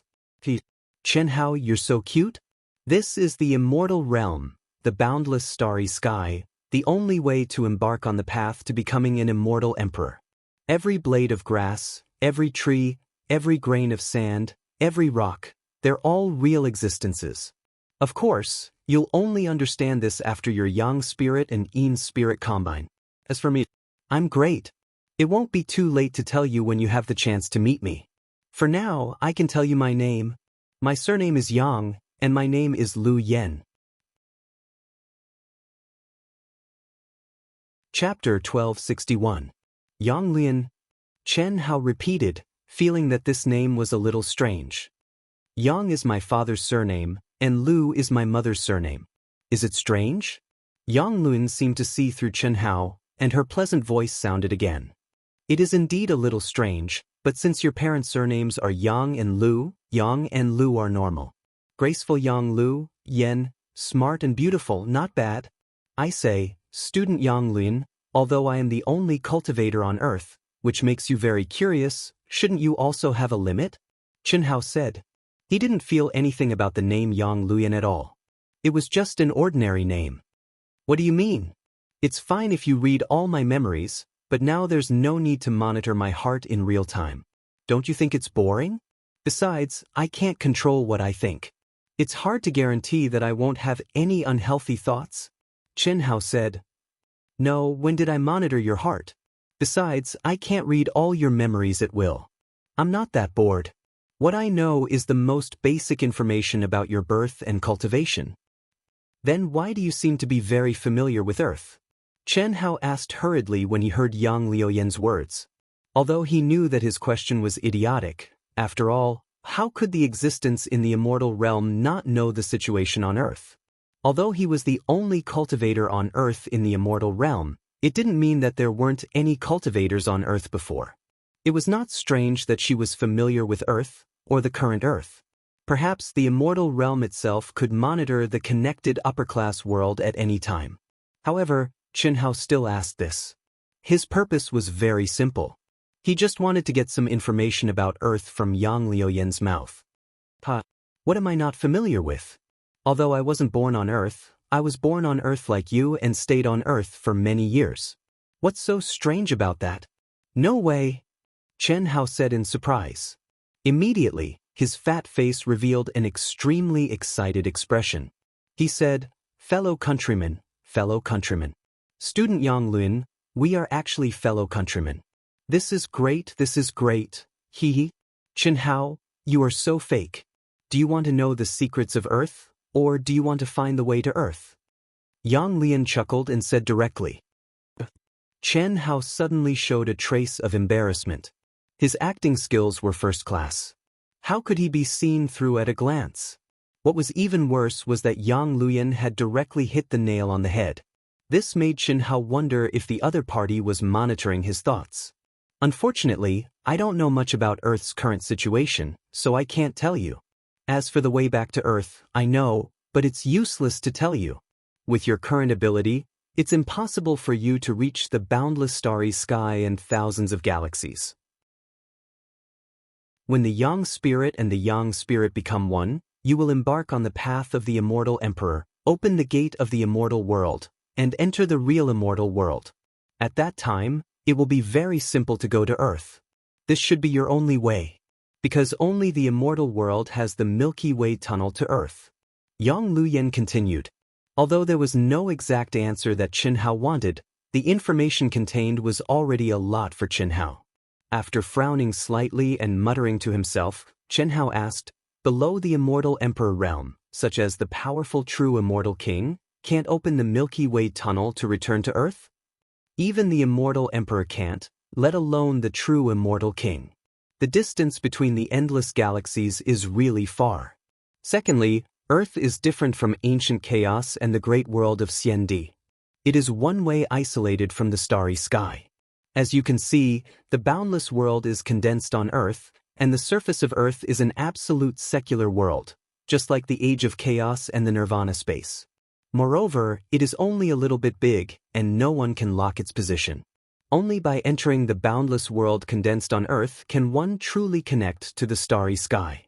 S1: Chen Hao, you're so cute? This is the immortal realm, the boundless starry sky, the only way to embark on the path to becoming an immortal emperor. Every blade of grass, every tree, every grain of sand, every rock, they're all real existences. Of course, you'll only understand this after your Yang spirit and Yin spirit combine. As for me, I'm great. It won't be too late to tell you when you have the chance to meet me. For now, I can tell you my name. My surname is Yang, and my name is Lu Yen. Chapter 1261. Yang Lian. Chen Hao repeated, feeling that this name was a little strange. Yang is my father's surname, and Lu is my mother's surname. Is it strange? Yang Lun seemed to see through Chen Hao, and her pleasant voice sounded again. It is indeed a little strange, but since your parents' surnames are Yang and Lu are normal. Graceful Yang Lu, Yen, smart and beautiful, not bad. I say, student Yang Lun, although I am the only cultivator on Earth, which makes you very curious, shouldn't you also have a limit? Chen Hao said. He didn't feel anything about the name Yang Luyan at all. It was just an ordinary name. What do you mean? It's fine if you read all my memories, but now there's no need to monitor my heart in real time. Don't you think it's boring? Besides, I can't control what I think. It's hard to guarantee that I won't have any unhealthy thoughts. Chen Hao said. No, when did I monitor your heart? Besides, I can't read all your memories at will. I'm not that bored. What I know is the most basic information about your birth and cultivation. Then why do you seem to be very familiar with Earth? Chen Hao asked hurriedly when he heard Yang Liuyan's words. Although he knew that his question was idiotic, after all, how could the existence in the immortal realm not know the situation on Earth? Although he was the only cultivator on Earth in the immortal realm, it didn't mean that there weren't any cultivators on Earth before. It was not strange that she was familiar with Earth, or the current Earth. Perhaps the immortal realm itself could monitor the connected upper-class world at any time. However, Chen Hao still asked this. His purpose was very simple. He just wanted to get some information about Earth from Yang Liuyan's mouth. What am I not familiar with? Although I wasn't born on Earth, I was born on Earth like you and stayed on Earth for many years. What's so strange about that? No way, Chen Hao said in surprise. Immediately, his fat face revealed an extremely excited expression. He said, fellow countrymen, Student Yang Liuyan, we are actually fellow countrymen. This is great, hee hee. Chen Hao, you are so fake. Do you want to know the secrets of Earth, or do you want to find the way to Earth? Yang Liuyan chuckled and said directly. Chen Hao suddenly showed a trace of embarrassment. His acting skills were first class. How could he be seen through at a glance? What was even worse was that Yang Liuyan had directly hit the nail on the head. This made Chen Hao wonder if the other party was monitoring his thoughts. Unfortunately, I don't know much about Earth's current situation, so I can't tell you. As for the way back to Earth, I know, but it's useless to tell you. With your current ability, it's impossible for you to reach the boundless starry sky and thousands of galaxies. When the Yang Spirit and the Yang Spirit become one, you will embark on the path of the immortal emperor, open the gate of the immortal world, and enter the real immortal world. At that time, it will be very simple to go to Earth. This should be your only way. Because only the immortal world has the Milky Way tunnel to Earth. Yang Liuyan continued. Although there was no exact answer that Chen Hao wanted, the information contained was already a lot for Chen Hao. After frowning slightly and muttering to himself, Chen Hao asked, below the immortal emperor realm, such as the powerful true immortal king, can't open the Milky Way tunnel to return to Earth? Even the immortal emperor can't, let alone the true immortal king. The distance between the endless galaxies is really far. Secondly, Earth is different from ancient chaos and the great world of Xiandi. It is one way isolated from the starry sky. As you can see, the boundless world is condensed on Earth, and the surface of Earth is an absolute secular world, just like the age of chaos and the nirvana space. Moreover, it is only a little bit big, and no one can lock its position. Only by entering the boundless world condensed on Earth can one truly connect to the starry sky.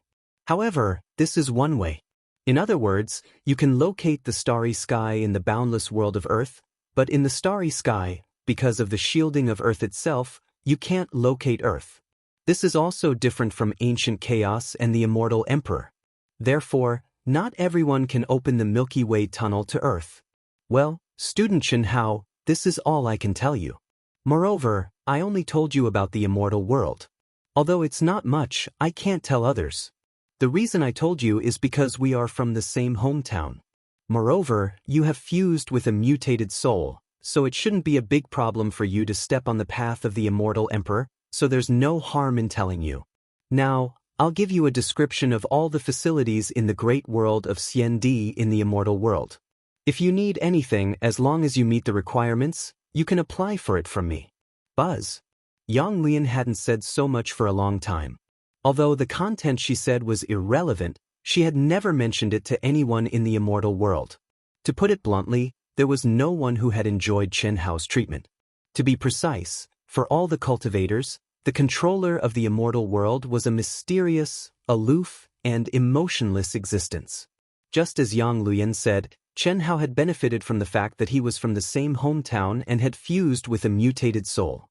S1: However, this is one way. In other words, you can locate the starry sky in the boundless world of Earth, but in the starry sky, because of the shielding of Earth itself, you can't locate Earth. This is also different from ancient chaos and the immortal emperor. Therefore, not everyone can open the Milky Way tunnel to Earth. Well, student Chen Hao, this is all I can tell you. Moreover, I only told you about the immortal world. Although it's not much, I can't tell others. The reason I told you is because we are from the same hometown. Moreover, you have fused with a mutated soul, so it shouldn't be a big problem for you to step on the path of the immortal emperor, so there's no harm in telling you. Now, I'll give you a description of all the facilities in the great world of Xiandi in the immortal world. If you need anything, as long as you meet the requirements, you can apply for it from me. Buzz. Yang Liuyan hadn't said so much for a long time. Although the content she said was irrelevant, she had never mentioned it to anyone in the immortal world. To put it bluntly, there was no one who had enjoyed Chen Hao's treatment. To be precise, for all the cultivators, the controller of the immortal world was a mysterious, aloof, and emotionless existence. Just as Yang Liuyan said, Chen Hao had benefited from the fact that he was from the same hometown and had fused with a mutated soul.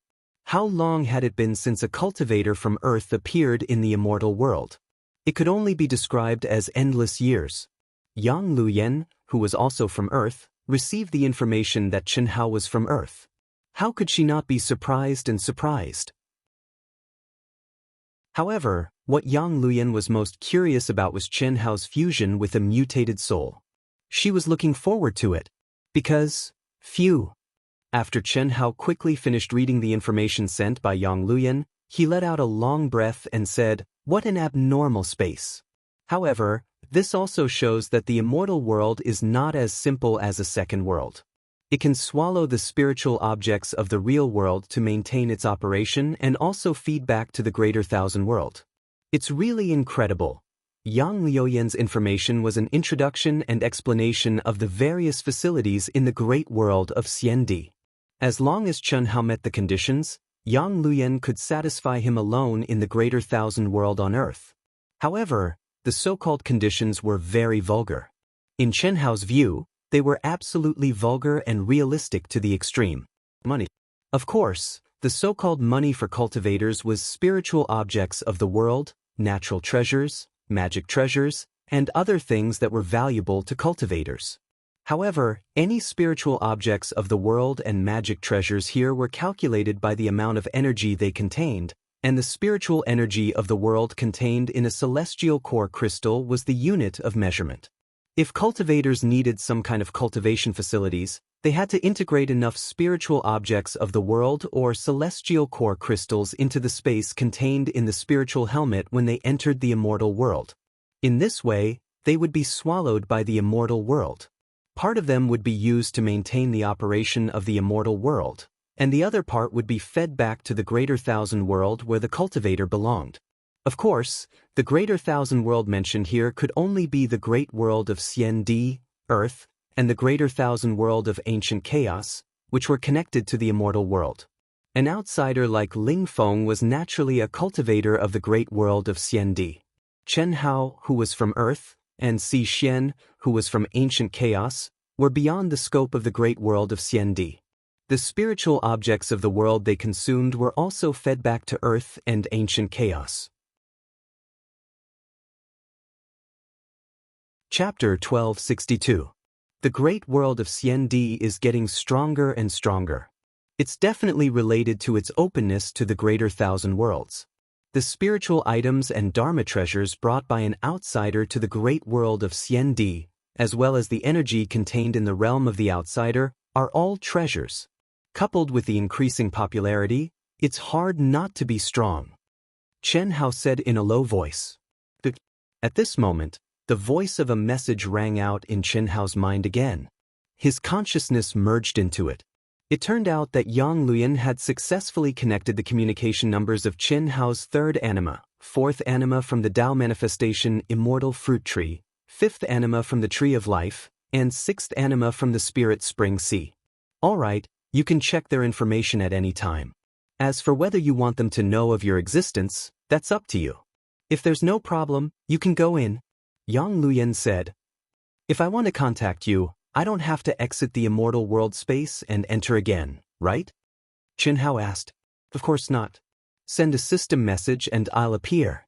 S1: How long had it been since a cultivator from Earth appeared in the immortal world? It could only be described as endless years. Yang Liuyan, who was also from Earth, received the information that Chen Hao was from Earth. How could she not be surprised and surprised? However, what Yang Liuyan was most curious about was Chen Hao's fusion with a mutated soul. She was looking forward to it. Because, phew. After Chen Hao quickly finished reading the information sent by Yang Liuyan, he let out a long breath and said, "What an abnormal space." However, this also shows that the immortal world is not as simple as a second world. It can swallow the spiritual objects of the real world to maintain its operation and also feed back to the greater thousand world. It's really incredible. Yang Liuyan's information was an introduction and explanation of the various facilities in the great world of Xiandi. As long as Chen Hao met the conditions, Yang Liuyan could satisfy him alone in the greater thousand world on earth. However, the so-called conditions were very vulgar. In Chen Hao's view, they were absolutely vulgar and realistic to the extreme. Money. Of course, the so-called money for cultivators was spiritual objects of the world, natural treasures, magic treasures, and other things that were valuable to cultivators. However, any spiritual objects of the world and magic treasures here were calculated by the amount of energy they contained, and the spiritual energy of the world contained in a celestial core crystal was the unit of measurement. If cultivators needed some kind of cultivation facilities, they had to integrate enough spiritual objects of the world or celestial core crystals into the space contained in the spiritual helmet when they entered the immortal world. In this way, they would be swallowed by the immortal world. Part of them would be used to maintain the operation of the immortal world, and the other part would be fed back to the greater thousand world where the cultivator belonged. Of course, the greater thousand world mentioned here could only be the great world of Xiandi, Earth, and the greater thousand world of ancient chaos, which were connected to the immortal world. An outsider like Ling Feng was naturally a cultivator of the great world of Xiandi. Chen Hao, who was from Earth, and Si Xian, who was from ancient chaos, were beyond the scope of the great world of Xiandi. The spiritual objects of the world they consumed were also fed back to Earth and ancient chaos. Chapter 1262. The great world of Xiandi is getting stronger and stronger. It's definitely related to its openness to the greater thousand worlds. The spiritual items and dharma treasures brought by an outsider to the great world of Xiandi, as well as the energy contained in the realm of the outsider, are all treasures. Coupled with the increasing popularity, it's hard not to be strong. Chen Hao said in a low voice. At this moment, the voice of a message rang out in Chen Hao's mind again. His consciousness merged into it. It turned out that Yang Liuyan had successfully connected the communication numbers of Chen Hao's third anima, fourth anima from the Tao manifestation immortal fruit tree, fifth anima from the tree of life, and sixth anima from the spirit spring sea. All right, you can check their information at any time. As for whether you want them to know of your existence, that's up to you. If there's no problem, you can go in. Yang Liuyan said. If I want to contact you, I don't have to exit the immortal world space and enter again, right? Chen Hao asked. Of course not. Send a system message and I'll appear.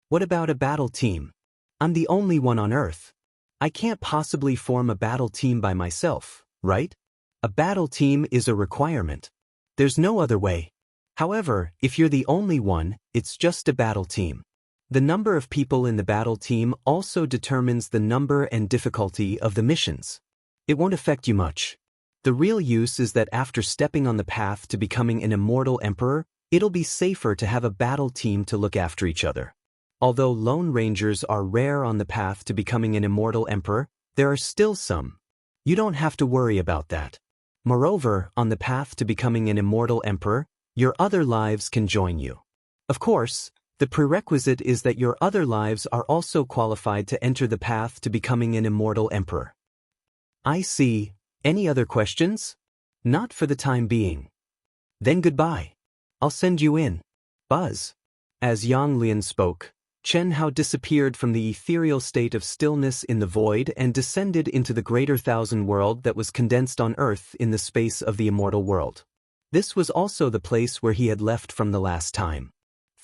S1: What about a battle team? I'm the only one on Earth. I can't possibly form a battle team by myself, right? A battle team is a requirement. There's no other way. However, if you're the only one, it's just a battle team. The number of people in the battle team also determines the number and difficulty of the missions. It won't affect you much. The real use is that after stepping on the path to becoming an immortal emperor, it'll be safer to have a battle team to look after each other. Although lone rangers are rare on the path to becoming an immortal emperor, there are still some. You don't have to worry about that. Moreover, on the path to becoming an immortal emperor, your other lives can join you. Of course, the prerequisite is that your other lives are also qualified to enter the path to becoming an immortal emperor. I see. Any other questions? Not for the time being. Then goodbye. I'll send you in. Buzz. As Yang Liuyan spoke, Chen Hao disappeared from the ethereal state of stillness in the void and descended into the greater thousand world that was condensed on Earth in the space of the immortal world. This was also the place where he had left from the last time.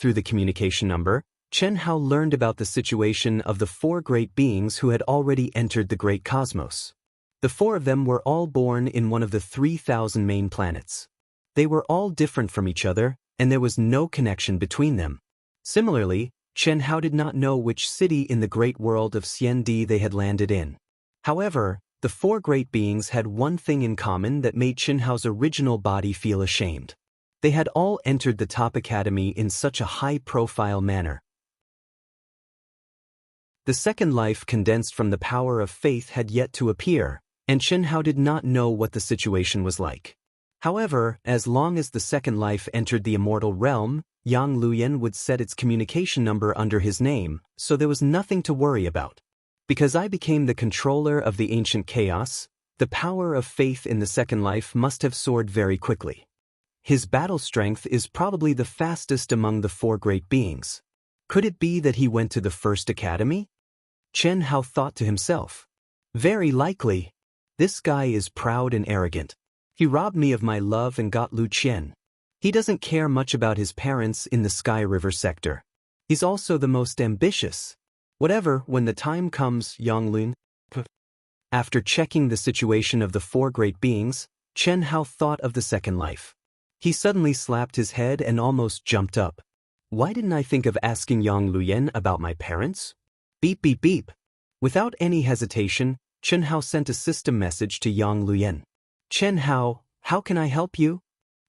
S1: Through the communication number, Chen Hao learned about the situation of the four great beings who had already entered the great cosmos. The four of them were all born in one of the 3,000 main planets. They were all different from each other, and there was no connection between them. Similarly, Chen Hao did not know which city in the great world of Xiandi they had landed in. However, the four great beings had one thing in common that made Chen Hao's original body feel ashamed. They had all entered the top academy in such a high-profile manner. The second life condensed from the power of faith had yet to appear, and Chen Hao did not know what the situation was like. However, as long as the second life entered the immortal realm, Yang Luoyan would set its communication number under his name, so there was nothing to worry about. Because I became the controller of the ancient chaos, the power of faith in the second life must have soared very quickly. His battle strength is probably the fastest among the four great beings. Could it be that he went to the first academy? Chen Hao thought to himself. Very likely. This guy is proud and arrogant. He robbed me of my love and got Lu Qian. He doesn't care much about his parents in the Sky River sector. He's also the most ambitious. Whatever, when the time comes, Yang Lun. After checking the situation of the four great beings, Chen Hao thought of the second life. He suddenly slapped his head and almost jumped up. Why didn't I think of asking Yang Luoyan about my parents? Beep beep beep. Without any hesitation, Chen Hao sent a system message to Yang Luoyan. Chen Hao, how can I help you?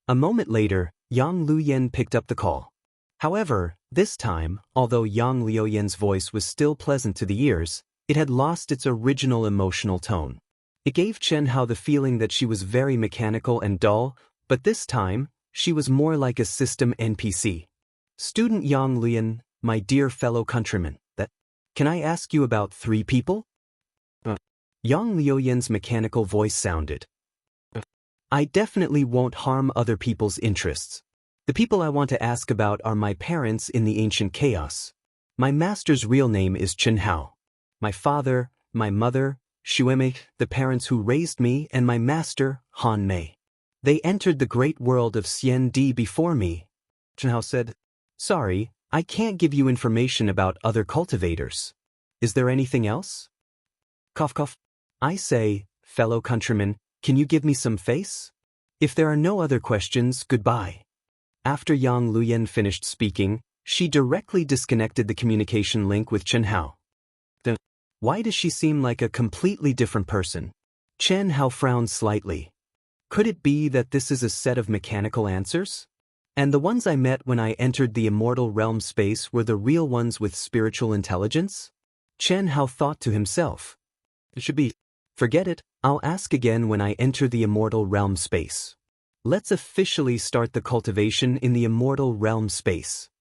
S1: A moment later, Yang Luoyan picked up the call. However, this time, although Yang Luoyan's voice was still pleasant to the ears, it had lost its original emotional tone. It gave Chen Hao the feeling that she was very mechanical and dull, but this time, she was more like a system NPC. Student Yang Luoyan, my dear fellow countrymen, can I ask you about 3 people? Yang Luoyan's mechanical voice sounded. I definitely won't harm other people's interests. The people I want to ask about are my parents in the ancient chaos. My master's real name is Chen Hao. My father, my mother, Xuemei, the parents who raised me, and my master, Han Mei. They entered the great world of Xian Di before me. Chen Hao said, Sorry, I can't give you information about other cultivators. Is there anything else? Cough cough. I say, fellow countrymen, can you give me some face? If there are no other questions, goodbye. After Yang Luoyan finished speaking, she directly disconnected the communication link with Chen Hao. Why does she seem like a completely different person? Chen Hao frowned slightly. Could it be that this is a set of mechanical answers? And the ones I met when I entered the immortal realm space were the real ones with spiritual intelligence? Chen Hao thought to himself. It should be. Forget it, I'll ask again when I enter the immortal realm space. Let's officially start the cultivation in the immortal realm space.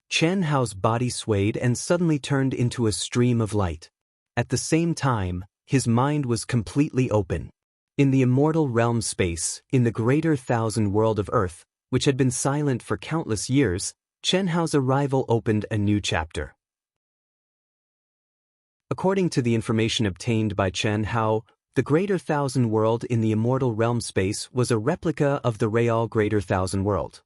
S1: Chen Hao's body swayed and suddenly turned into a stream of light. At the same time, his mind was completely open. In the immortal realm space, in the greater thousand world of Earth, which had been silent for countless years, Chen Hao's arrival opened a new chapter. According to the information obtained by Chen Hao, the Greater Thousand World in the immortal realm space was a replica of the real Greater Thousand World.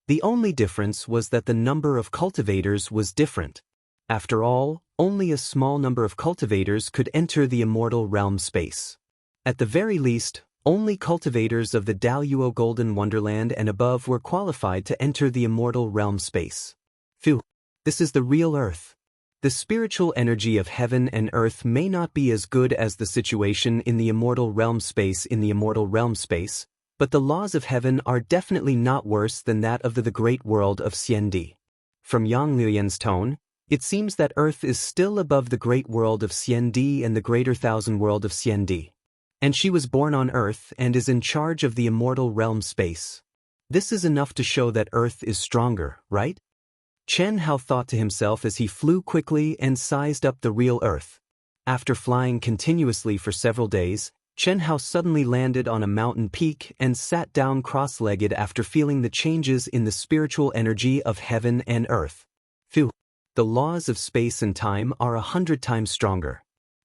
S1: The only difference was that the number of cultivators was different. After all, only a small number of cultivators could enter the immortal realm space. At the very least, only cultivators of the Daluo Golden Wonderland and above were qualified to enter the immortal realm space. Phew, this is the real Earth. The spiritual energy of heaven and earth may not be as good as the situation in the immortal realm space but the laws of heaven are definitely not worse than that of the great world of Xiandi. From Yang Luoyan's tone, it seems that Earth is still above the great world of Xiandi and the greater thousand world of Xiandi. And she was born on Earth and is in charge of the immortal realm space. This is enough to show that Earth is stronger, right? Chen Hao thought to himself as he flew quickly and sized up the real Earth. After flying continuously for several days, Chen Hao suddenly landed on a mountain peak and sat down cross-legged after feeling the changes in the spiritual energy of heaven and earth. Phew! The laws of space and time are 100 times stronger.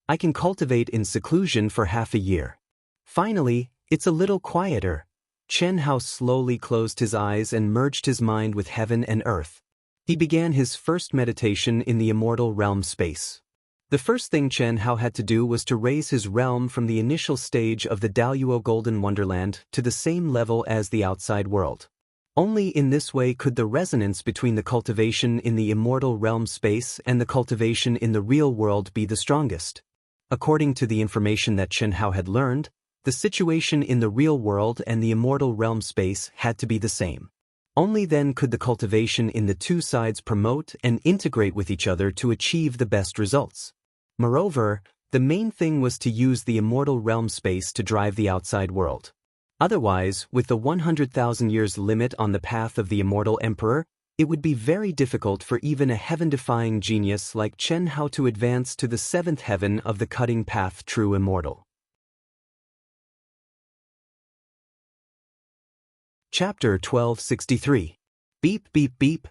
S1: I can cultivate in seclusion for half a year. Finally, it's a little quieter. Chen Hao slowly closed his eyes and merged his mind with heaven and earth. He began his first meditation in the immortal realm space. The first thing Chen Hao had to do was to raise his realm from the initial stage of the Daluo Golden Wonderland to the same level as the outside world. Only in this way could the resonance between the cultivation in the immortal realm space and the cultivation in the real world be the strongest. According to the information that Chen Hao had learned, the situation in the real world and the immortal realm space had to be the same. Only then could the cultivation in the two sides promote and integrate with each other to achieve the best results. Moreover, the main thing was to use the immortal realm space to drive the outside world. Otherwise, with the 100,000 years limit on the path of the immortal emperor, it would be very difficult for even a heaven-defying genius like Chen Hao to advance to the seventh heaven of the cutting path true immortal. Chapter 1263. Beep beep beep.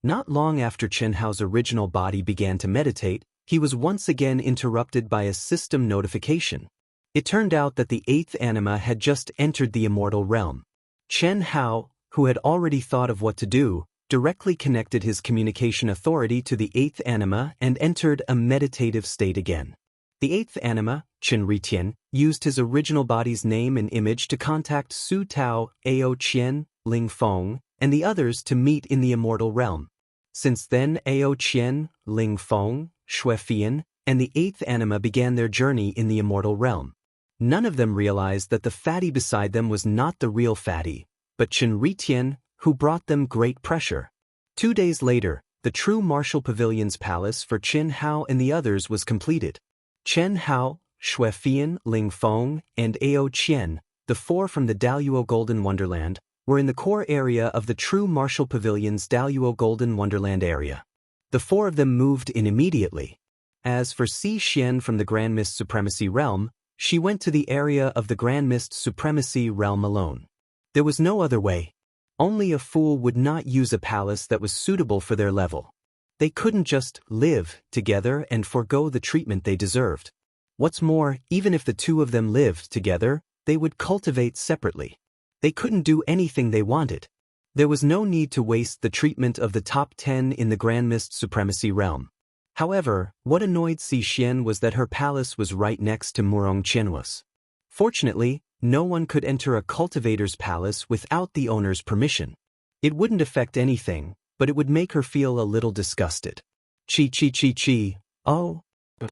S1: Not long after Chen Hao's original body began to meditate, he was once again interrupted by a system notification. It turned out that the eighth anima had just entered the immortal realm. Chen Hao, who had already thought of what to do, directly connected his communication authority to the eighth anima and entered a meditative state again. The eighth anima, Chen Ritian, used his original body's name and image to contact Su Tao, Ao Qian, Ling Feng, and the others to meet in the immortal realm. Since then, Ao Qian, Ling Feng, Shui Fian, and the eighth anima began their journey in the immortal realm. None of them realized that the fatty beside them was not the real fatty, but Chen Ritian, who brought them great pressure. 2 days later, the true martial pavilion's palace for Chen Hao and the others was completed. Chen Hao, Shui Fian, Ling Feng, and Ao Qian, the four from the Daluo Golden Wonderland, were in the core area of the true martial pavilion's Daluo Golden Wonderland area. The four of them moved in immediately. As for Si Xian from the Grand Mist Supremacy Realm, she went to the area of the Grand Mist Supremacy Realm alone. There was no other way. Only a fool would not use a palace that was suitable for their level. They couldn't just live together and forego the treatment they deserved. What's more, even if the two of them lived together, they would cultivate separately. They couldn't do anything they wanted. There was no need to waste the treatment of the top 10 in the Grand Mist Supremacy Realm. However, what annoyed Si Xian was that her palace was right next to Murong Qianhua's. Fortunately, no one could enter a cultivator's palace without the owner's permission. It wouldn't affect anything, but it would make her feel a little disgusted. Chi. Oh, but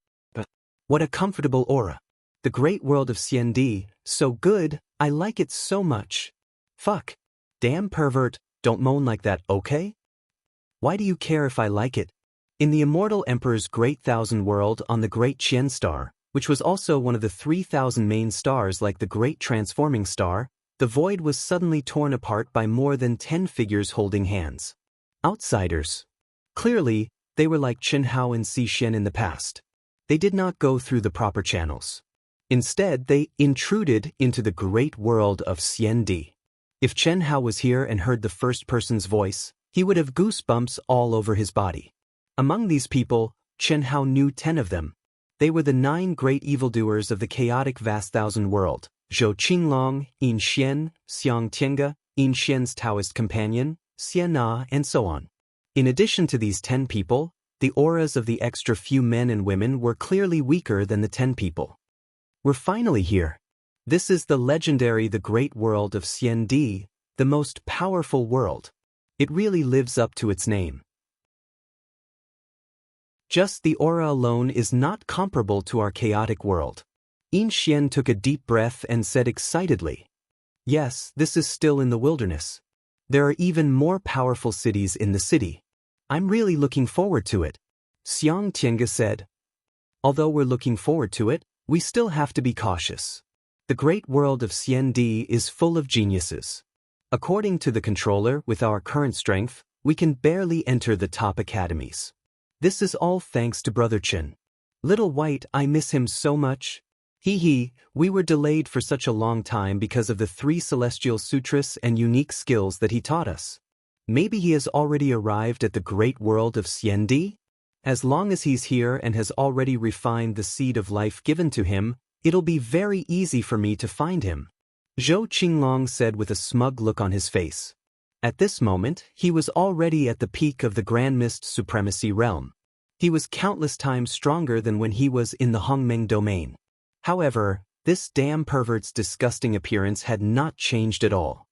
S1: what a comfortable aura. The great world of Xiandi, so good, I like it so much. Fuck. Damn pervert, don't moan like that, okay? Why do you care if I like it? In the immortal emperor's great thousand world on the great Qian star, which was also one of the 3,000 main stars like the great transforming star, the void was suddenly torn apart by more than 10 figures holding hands. Outsiders. Clearly, they were like Chen Hao and Si Xian in the past. They did not go through the proper channels. Instead, they intruded into the great world of Xiandi. If Chen Hao was here and heard the first person's voice, he would have goosebumps all over his body. Among these people, Chen Hao knew 10 of them. They were the 9 great evildoers of the chaotic vast thousand world: Zhou Qinglong, Yin Xian, Xiang Tiange, Yin Xian's Taoist companion, Xian Na, and so on. In addition to these 10 people, the auras of the extra few men and women were clearly weaker than the 10 people. We're finally here. This is the legendary The Great World of Xiandi, the most powerful world. It really lives up to its name. Just the aura alone is not comparable to our chaotic world. Yin Xian took a deep breath and said excitedly, "Yes, this is still in the wilderness. There are even more powerful cities in the city. I'm really looking forward to it." Xiang Tiange said, "Although we're looking forward to it, we still have to be cautious. The great world of Xiandi is full of geniuses. According to the controller, with our current strength, we can barely enter the top academies. This is all thanks to Brother Chen. Little White, I miss him so much. We were delayed for such a long time because of the 3 celestial sutras and unique skills that he taught us. Maybe he has already arrived at the great world of Xiandi? As long as he's here and has already refined the seed of life given to him, it'll be very easy for me to find him," Zhou Qinglong said with a smug look on his face. At this moment, he was already at the peak of the Grand Mist Supremacy Realm. He was countless times stronger than when he was in the Hongmeng domain. However, this damn pervert's disgusting appearance had not changed at all.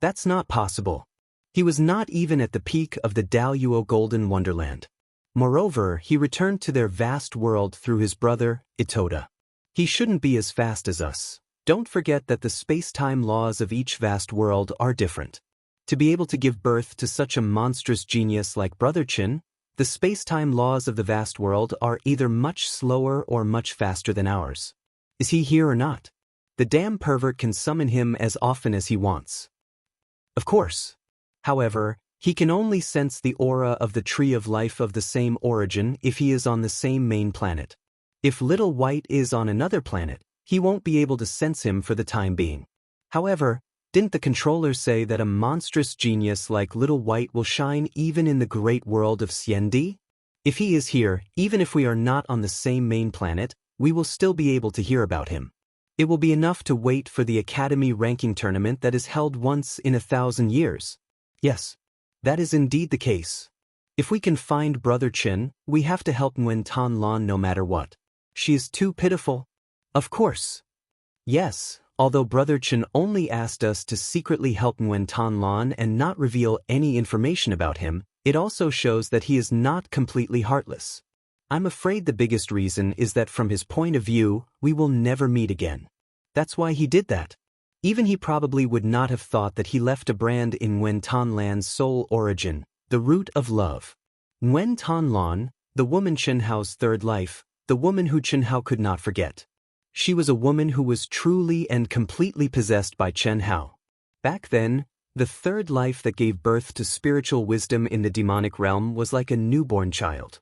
S1: That's not possible. He was not even at the peak of the Daluo Golden Wonderland. Moreover, he returned to their vast world through his brother, Itoda. He shouldn't be as fast as us. Don't forget that the space-time laws of each vast world are different. To be able to give birth to such a monstrous genius like Brother Chen, the space-time laws of the vast world are either much slower or much faster than ours. Is he here or not? the damn pervert can summon him as often as he wants. Of course. However, he can only sense the aura of the tree of life of the same origin if he is on the same main planet. If Little White is on another planet, he won't be able to sense him for the time being. However, didn't the controller say that a monstrous genius like Little White will shine even in the great world of Xiendi? If he is here, even if we are not on the same main planet, we will still be able to hear about him. It will be enough to wait for the Academy ranking tournament that is held once in 1,000 years. Yes, that is indeed the case. If we can find Brother Chen, we have to help Nguyen Tan Lan no matter what. She is too pitiful. Of course. Yes, although Brother Chen only asked us to secretly help Nguyen Tan Lan and not reveal any information about him, it also shows that he is not completely heartless. I'm afraid the biggest reason is that from his point of view, we will never meet again. That's why he did that. Even he probably would not have thought that he left a brand in Nguyen Tan Lan's soul origin, the root of love. Nguyen Tan Lan, the woman Chen Hao's third life, the woman who Chen Hao could not forget. She was a woman who was truly and completely possessed by Chen Hao. Back then, the third life that gave birth to spiritual wisdom in the demonic realm was like a newborn child.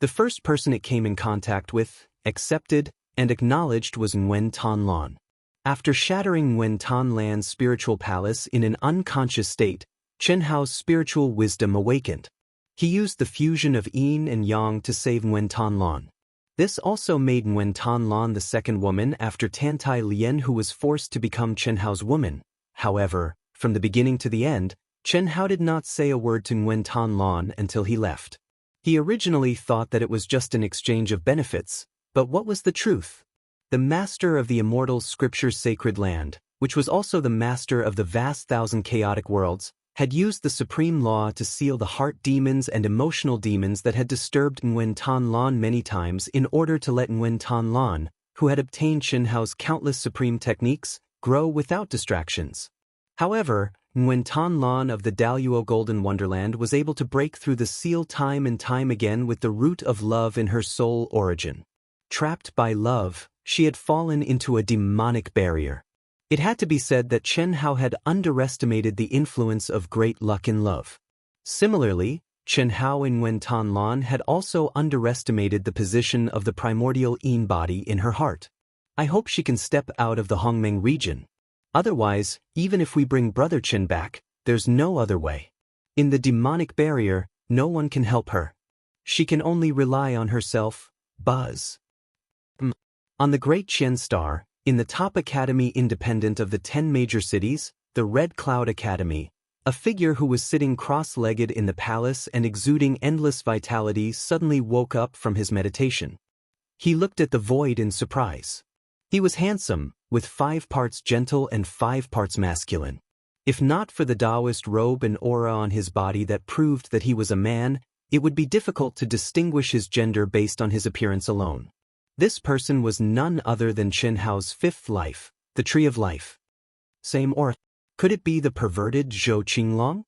S1: The first person it came in contact with, accepted, and acknowledged was Nguyen Tan Lan. After shattering Nguyen Tan Lan's spiritual palace in an unconscious state, Chen Hao's spiritual wisdom awakened. He used the fusion of yin and yang to save Nguyen Tan Lan. This also made Nguyen Tan Lan the second woman after Tantai Lien, who was forced to become Chen Hao's woman. However, from the beginning to the end, Chen Hao did not say a word to Nguyen Tan Lan until he left. He originally thought that it was just an exchange of benefits, but what was the truth? The master of the immortal scripture's sacred land, which was also the master of the vast thousand chaotic worlds, had used the supreme law to seal the heart demons and emotional demons that had disturbed Nguyen Tan Lan many times in order to let Nguyen Tan Lan, who had obtained Chen Hao's countless supreme techniques, grow without distractions. However, Nguyen Tan Lan of the Daluo Golden Wonderland was able to break through the seal time and time again with the root of love in her soul origin. Trapped by love, she had fallen into a demonic barrier. It had to be said that Chen Hao had underestimated the influence of great luck in love. Similarly, Chen Hao and Nguyen Tan Lan had also underestimated the position of the primordial yin body in her heart. I hope she can step out of the Hongmeng region. Otherwise, even if we bring Brother Chen back, there's no other way. In the demonic barrier, no one can help her. She can only rely on herself. Buzz. On the Great Qian Star, in the top academy independent of the 10 major cities, the Red Cloud Academy, a figure who was sitting cross-legged in the palace and exuding endless vitality suddenly woke up from his meditation. He looked at the void in surprise. He was handsome, with 5 parts gentle and 5 parts masculine. If not for the Taoist robe and aura on his body that proved that he was a man, it would be difficult to distinguish his gender based on his appearance alone. This person was none other than Chen Hao's 5th life, the Tree of Life. Same aura. Could it be the perverted Zhou Qinglong?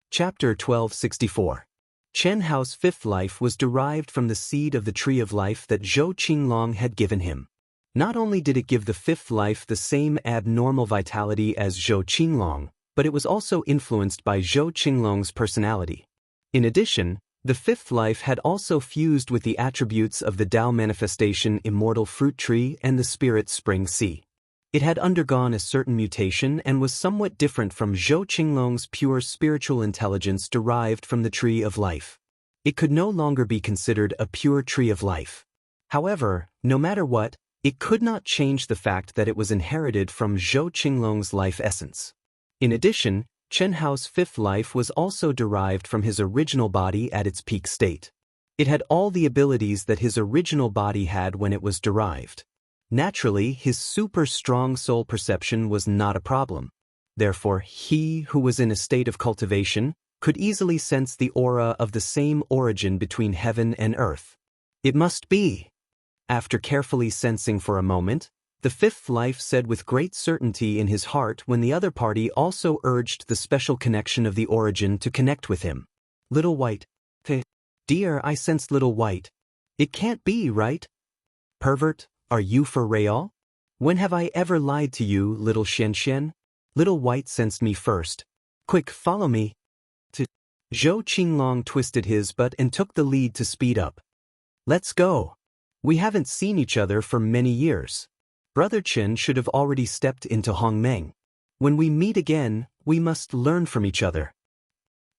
S1: Chapter 1264. Chen Hao's 5th life was derived from the seed of the Tree of Life that Zhou Qinglong had given him. Not only did it give the 5th life the same abnormal vitality as Zhou Qinglong, but it was also influenced by Zhou Qinglong's personality. In addition, the 5th life had also fused with the attributes of the Tao manifestation immortal fruit tree and the spirit spring sea. It had undergone a certain mutation and was somewhat different from Zhou Qinglong's pure spiritual intelligence derived from the Tree of Life. It could no longer be considered a pure Tree of Life. However, no matter what, it could not change the fact that it was inherited from Zhou Qinglong's life essence. In addition, Chen Hao's 5th life was also derived from his original body at its peak state. It had all the abilities that his original body had when it was derived. Naturally, his super strong soul perception was not a problem. Therefore, he, who was in a state of cultivation, could easily sense the aura of the same origin between heaven and earth. It must be. After carefully sensing for a moment, the 5th life said with great certainty in his heart when the other party also urged the special connection of the origin to connect with him. Little White. Dear, I sense little white. It can't be, right? Pervert, are you for real? When have I ever lied to you, little Xian? Little white sensed me first. Quick, follow me. Zhou Qinglong twisted his butt and took the lead to speed up. Let's go. We haven't seen each other for many years. Brother Chen should have already stepped into Hongmeng. When we meet again, we must learn from each other.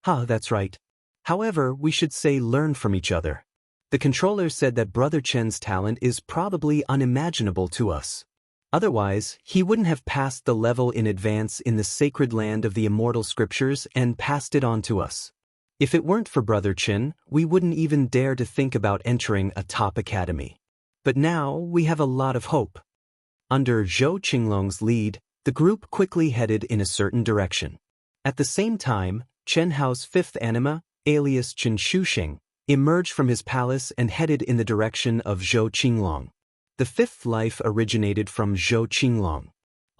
S1: That's right. However, we should say learn from each other. The controller said that Brother Chen's talent is probably unimaginable to us. Otherwise, he wouldn't have passed the level in advance in the sacred land of the immortal scriptures and passed it on to us. If it weren't for Brother Chen, we wouldn't even dare to think about entering a top academy. But now, we have a lot of hope. Under Zhou Qinglong's lead, the group quickly headed in a certain direction. At the same time, Chen Hao's fifth anima, alias Chen Shusheng, emerged from his palace and headed in the direction of Zhou Qinglong. The fifth life originated from Zhou Qinglong.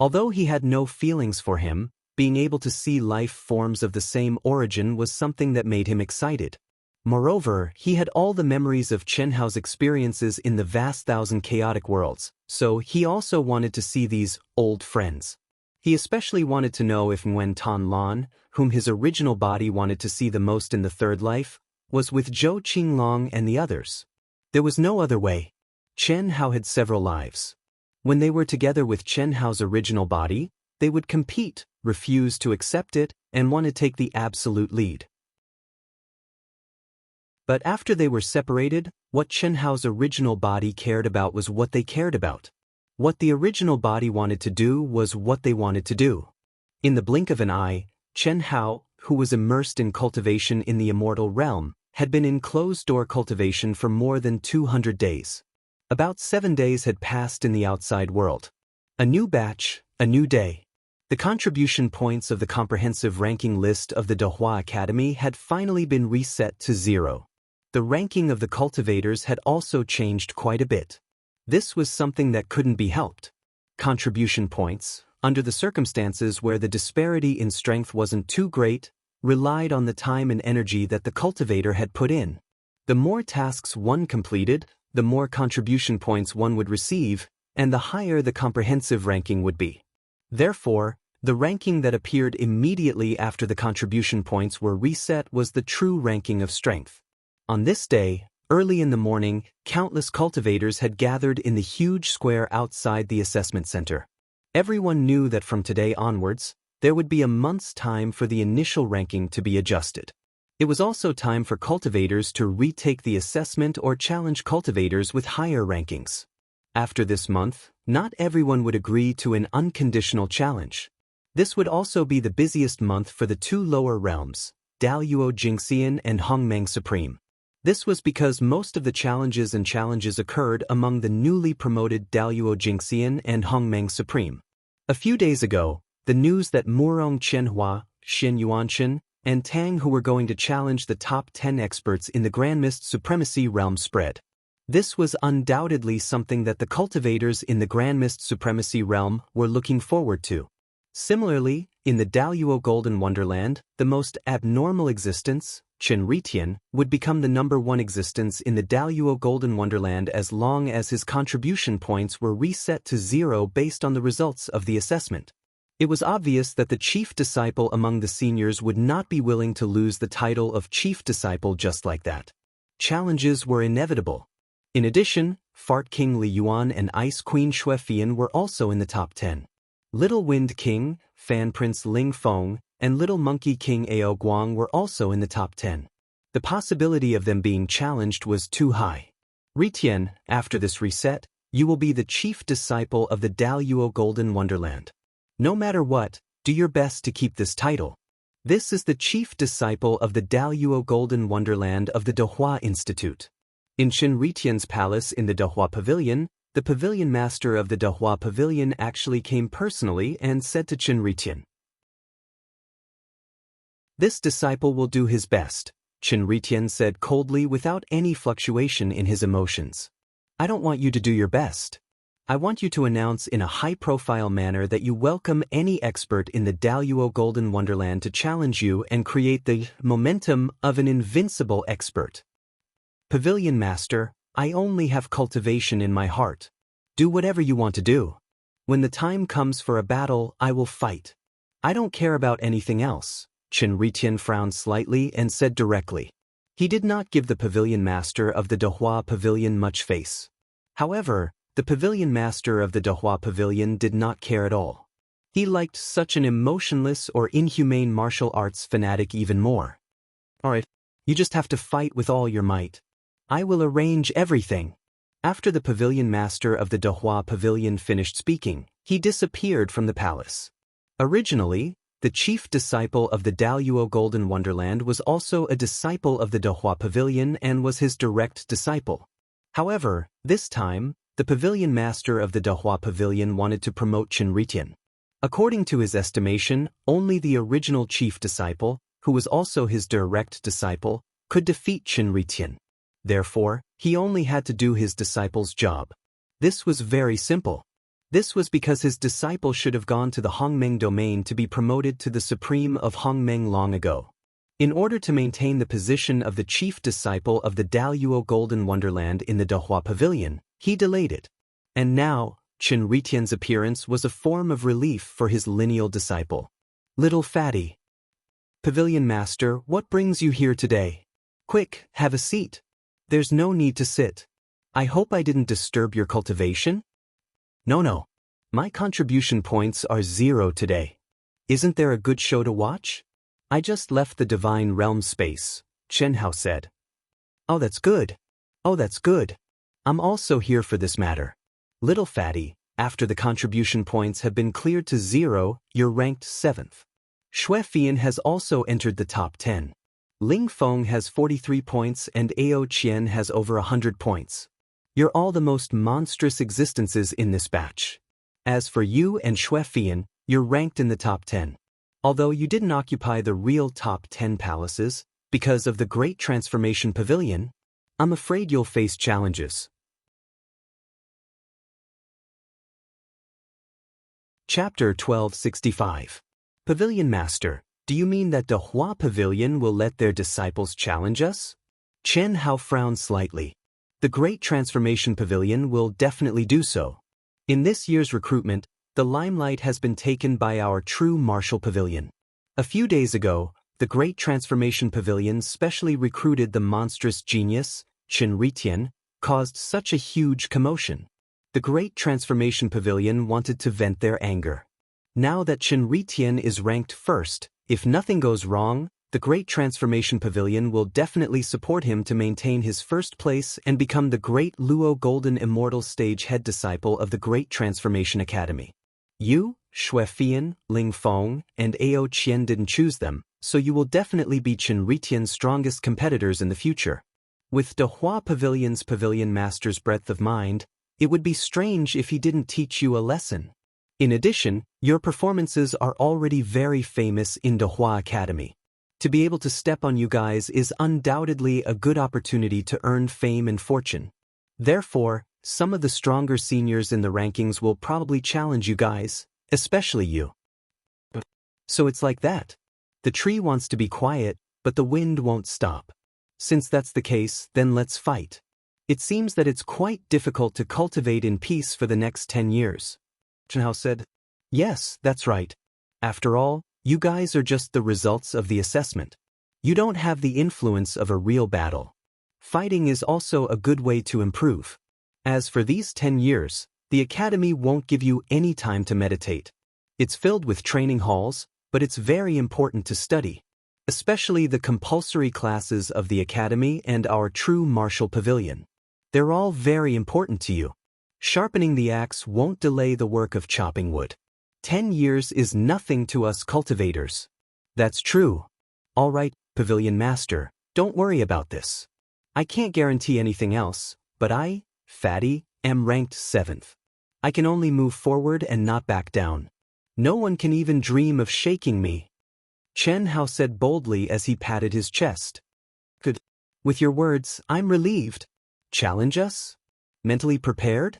S1: Although he had no feelings for him, being able to see life forms of the same origin was something that made him excited. Moreover, he had all the memories of Chen Hao's experiences in the vast thousand chaotic worlds, so he also wanted to see these old friends. He especially wanted to know if Nguyen Tan Lan, whom his original body wanted to see the most in the third life, was with Zhou Qinglong and the others. There was no other way. Chen Hao had several lives. When they were together with Chen Hao's original body, they would compete, refuse to accept it, and want to take the absolute lead. But after they were separated, what Chen Hao's original body cared about was what they cared about. What the original body wanted to do was what they wanted to do. In the blink of an eye, Chen Hao, who was immersed in cultivation in the immortal realm, had been in closed-door cultivation for more than 200 days. About 7 days had passed in the outside world. A new batch, a new day. The contribution points of the comprehensive ranking list of the Dehua Academy had finally been reset to 0. The ranking of the cultivators had also changed quite a bit. This was something that couldn't be helped. Contribution points, under the circumstances where the disparity in strength wasn't too great, relied on the time and energy that the cultivator had put in. The more tasks one completed, the more contribution points one would receive, and the higher the comprehensive ranking would be. Therefore, the ranking that appeared immediately after the contribution points were reset was the true ranking of strength. On this day, early in the morning, countless cultivators had gathered in the huge square outside the assessment center. Everyone knew that from today onwards, there would be a month's time for the initial ranking to be adjusted. It was also time for cultivators to retake the assessment or challenge cultivators with higher rankings. After this month, not everyone would agree to an unconditional challenge. This would also be the busiest month for the two lower realms, Daluo Jingxian and Hongmeng Supreme. This was because most of the challenges occurred among the newly promoted Daluo Jingxian and Hongmeng Supreme. A few days ago, the news that Murong Chenhua, Xin Yuanshan, and Tang who were going to challenge the top 10 experts in the Grand Mist Supremacy realm spread. This was undoubtedly something that the cultivators in the Grand Mist Supremacy realm were looking forward to. Similarly, in the Daluo Golden Wonderland, the most abnormal existence, Chen Ritian, would become the #1 existence in the Daluo Golden Wonderland as long as his contribution points were reset to 0 based on the results of the assessment. It was obvious that the chief disciple among the seniors would not be willing to lose the title of chief disciple just like that. Challenges were inevitable. In addition, Fart King Li Yuan and Ice Queen Xue Fian were also in the top 10. Little Wind King, Fan Prince Ling Feng, and Little Monkey King Ao Guang were also in the top 10. The possibility of them being challenged was too high. Ritian, after this reset, you will be the chief disciple of the Daluo Golden Wonderland. No matter what, do your best to keep this title. This is the chief disciple of the Daluo Golden Wonderland of the Dehua Institute. In Chen Ritian's palace in the Dehua Pavilion, the pavilion master of the Dehua Pavilion actually came personally and said to Chen Ritian, "This disciple will do his best," Chen Ritian said coldly without any fluctuation in his emotions. "I don't want you to do your best. I want you to announce in a high-profile manner that you welcome any expert in the Daluo Golden Wonderland to challenge you and create the momentum of an invincible expert. Pavilion Master, I only have cultivation in my heart. Do whatever you want to do. When the time comes for a battle, I will fight. I don't care about anything else. Chen Ritian frowned slightly and said directly. He did not give the Pavilion Master of the Dehua Pavilion much face. However, the Pavilion Master of the Dehua Pavilion did not care at all. He liked such an emotionless or inhumane martial arts fanatic even more. Alright, you just have to fight with all your might. I will arrange everything. After the Pavilion Master of the Dehua Pavilion finished speaking, he disappeared from the palace. Originally, the chief disciple of the Daluo Golden Wonderland was also a disciple of the Dehua Pavilion and was his direct disciple. However, this time, the Pavilion Master of the Dehua Pavilion wanted to promote Chen Ritian. According to his estimation, only the original chief disciple, who was also his direct disciple, could defeat Chen Ritian. Therefore, he only had to do his disciple's job. This was very simple. This was because his disciple should have gone to the Hongmeng domain to be promoted to the Supreme of Hongmeng long ago. In order to maintain the position of the chief disciple of the Daluo Golden Wonderland in the Dehua Pavilion, he delayed it. And now, Chen Ritian's appearance was a form of relief for his lineal disciple. Little fatty. Pavilion Master, what brings you here today? Quick, have a seat. There's no need to sit. I hope I didn't disturb your cultivation? No. My contribution points are 0 today. Isn't there a good show to watch? I just left the Divine Realm space, Chen Hao said. Oh, that's good. I'm also here for this matter. Little fatty, after the contribution points have been cleared to 0, you're ranked 7th. Xue Fian has also entered the top 10. Ling Feng has 43 points and Ao Qian has over 100 points. You're all the most monstrous existences in this batch. As for you and Xue Fian, you're ranked in the top 10. Although you didn't occupy the real top 10 palaces, because of the Great Transformation Pavilion, I'm afraid you'll face challenges. Chapter 1265. Pavilion Master, do you mean that Dehua Pavilion will let their disciples challenge us? Chen Hao frowned slightly. The Great Transformation Pavilion will definitely do so. In this year's recruitment, the limelight has been taken by our true martial pavilion. A few days ago, the Great Transformation Pavilion specially recruited the monstrous genius, Chen Ritian, caused such a huge commotion. The Great Transformation Pavilion wanted to vent their anger. Now that Chen Ritian is ranked first, if nothing goes wrong, the Great Transformation Pavilion will definitely support him to maintain his first place and become the Great Luo Golden Immortal Stage head disciple of the Great Transformation Academy. You, Xue Fian, Ling Feng, and Ao Qian didn't choose them, so you will definitely be Chen Ritian's strongest competitors in the future. With Dehua Pavilion's Pavilion Master's breadth of mind, it would be strange if he didn't teach you a lesson. In addition, your performances are already very famous in Dehua Academy. To be able to step on you guys is undoubtedly a good opportunity to earn fame and fortune. Therefore, some of the stronger seniors in the rankings will probably challenge you guys, especially you. So it's like that. The tree wants to be quiet, but the wind won't stop. Since that's the case, then let's fight. It seems that it's quite difficult to cultivate in peace for the next 10 years. Chen Hao said. Yes, that's right. After all, you guys are just the results of the assessment. You don't have the influence of a real battle. Fighting is also a good way to improve. As for these 10 years, the academy won't give you any time to meditate. It's filled with training halls, but it's very important to study. Especially the compulsory classes of the academy and our true martial pavilion. They're all very important to you. Sharpening the axe won't delay the work of chopping wood. 10 years is nothing to us cultivators. That's true. All right, Pavilion Master, don't worry about this. I can't guarantee anything else, but I, Fatty, am ranked 7th. I can only move forward and not back down. No one can even dream of shaking me. Chen Hao said boldly as he patted his chest. Good. With your words, I'm relieved. Challenge us? Mentally prepared?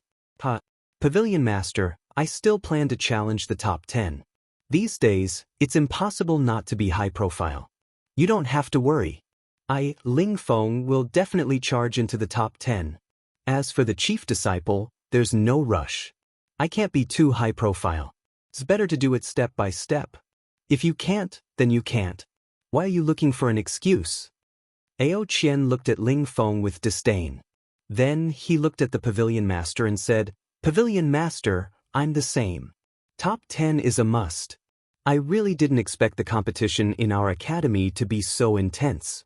S1: Pavilion Master, I still plan to challenge the top 10. These days, it's impossible not to be high profile. You don't have to worry. Ling Feng, will definitely charge into the top 10. As for the chief disciple, there's no rush. I can't be too high profile. It's better to do it step by step. If you can't, then you can't. Why are you looking for an excuse? Ao Qian looked at Ling Feng with disdain. Then he looked at the pavilion master and said, "Pavilion master, I'm the same. Top 10 is a must. I really didn't expect the competition in our academy to be so intense.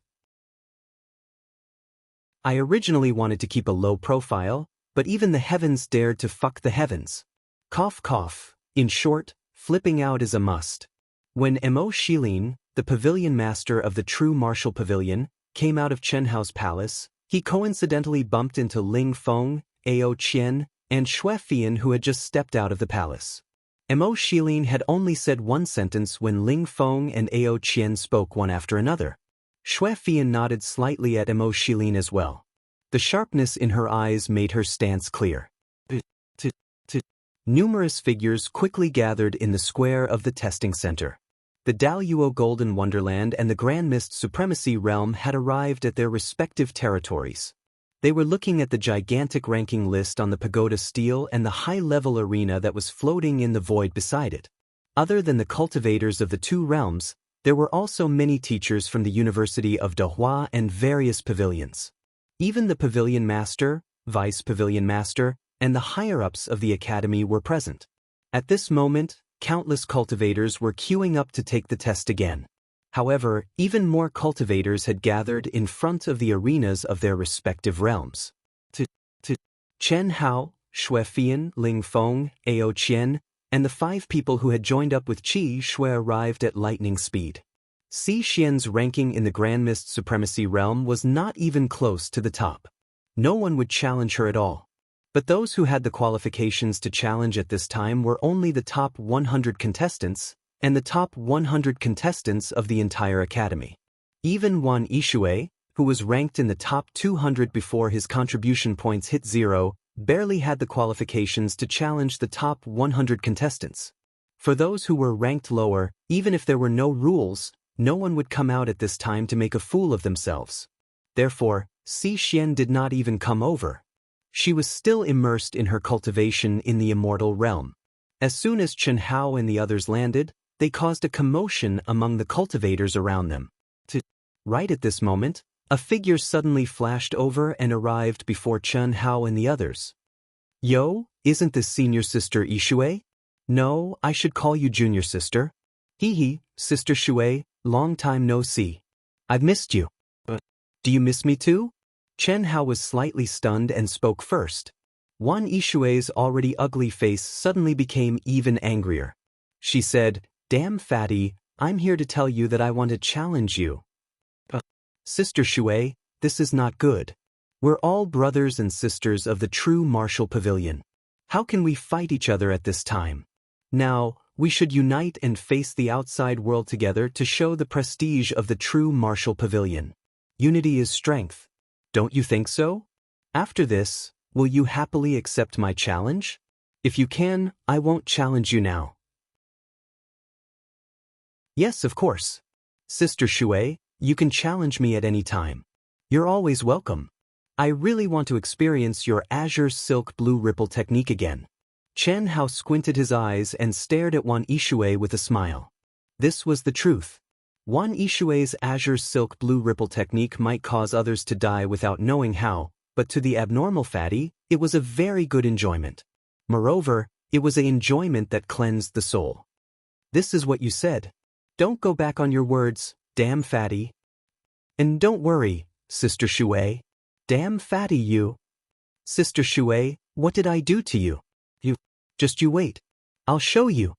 S1: I originally wanted to keep a low profile, but even the heavens dared to fuck the heavens. Cough cough. In short, flipping out is a must." When Mo Shilin, the pavilion master of the true martial pavilion, came out of Chen Hao's palace, he coincidentally bumped into Ling Feng, Ao Qian, and Xue Fian, who had just stepped out of the palace. Mo Shilin had only said one sentence when Ling Feng and Ao Qian spoke one after another. Xue Fian nodded slightly at Mo Shilin as well. The sharpness in her eyes made her stance clear. Numerous figures quickly gathered in the square of the testing center. The Daluo Golden Wonderland and the Grand Mist Supremacy Realm had arrived at their respective territories. They were looking at the gigantic ranking list on the pagoda stele and the high-level arena that was floating in the void beside it. Other than the cultivators of the two realms, there were also many teachers from the University of Dehua and various pavilions. Even the pavilion master, vice pavilion master, and the higher-ups of the academy were present. At this moment, countless cultivators were queuing up to take the test again. However, even more cultivators had gathered in front of the arenas of their respective realms. Chen Hao, Xue Fian, Ling Feng, Ao Qian, and the 5 people who had joined up with Qi Xue arrived at lightning speed. Xi Xian's ranking in the Grand Mist Supremacy Realm was not even close to the top. No one would challenge her at all. But those who had the qualifications to challenge at this time were only the top 100 contestants, and the top 100 contestants of the entire academy. Even Wan Yixue, who was ranked in the top 200 before his contribution points hit 0, barely had the qualifications to challenge the top 100 contestants. For those who were ranked lower, even if there were no rules, no one would come out at this time to make a fool of themselves. Therefore, Xi Xian did not even come over. She was still immersed in her cultivation in the immortal realm. As soon as Chen Hao and the others landed, they caused a commotion among the cultivators around them. Right at this moment, a figure suddenly flashed over and arrived before Chen Hao and the others. "Yo, isn't this senior sister Yixue? No, I should call you junior sister. Hee, Sister Xue, long time no see. I've missed you. Do you miss me too?" Chen Hao was slightly stunned and spoke first. Wan Yixue's already ugly face suddenly became even angrier. She said, "Damn fatty, I'm here to tell you that I want to challenge you." "Sister Xue, this is not good. We're all brothers and sisters of the true martial pavilion. How can we fight each other at this time? Now, we should unite and face the outside world together to show the prestige of the true martial pavilion. Unity is strength. Don't you think so? After this, will you happily accept my challenge? If you can, I won't challenge you now." "Yes, of course. Sister Xue, you can challenge me at any time. You're always welcome. I really want to experience your azure silk blue ripple technique again." Chen Hao squinted his eyes and stared at Wan Yixue with a smile. This was the truth. Wan Yixue's azure silk blue ripple technique might cause others to die without knowing how, but to the abnormal fatty, it was a very good enjoyment. Moreover, it was an enjoyment that cleansed the soul. "This is what you said. Don't go back on your words, damn fatty. And don't worry, Sister Xue. Damn fatty you. Sister Xue, what did I do to you? Just you wait. I'll show you."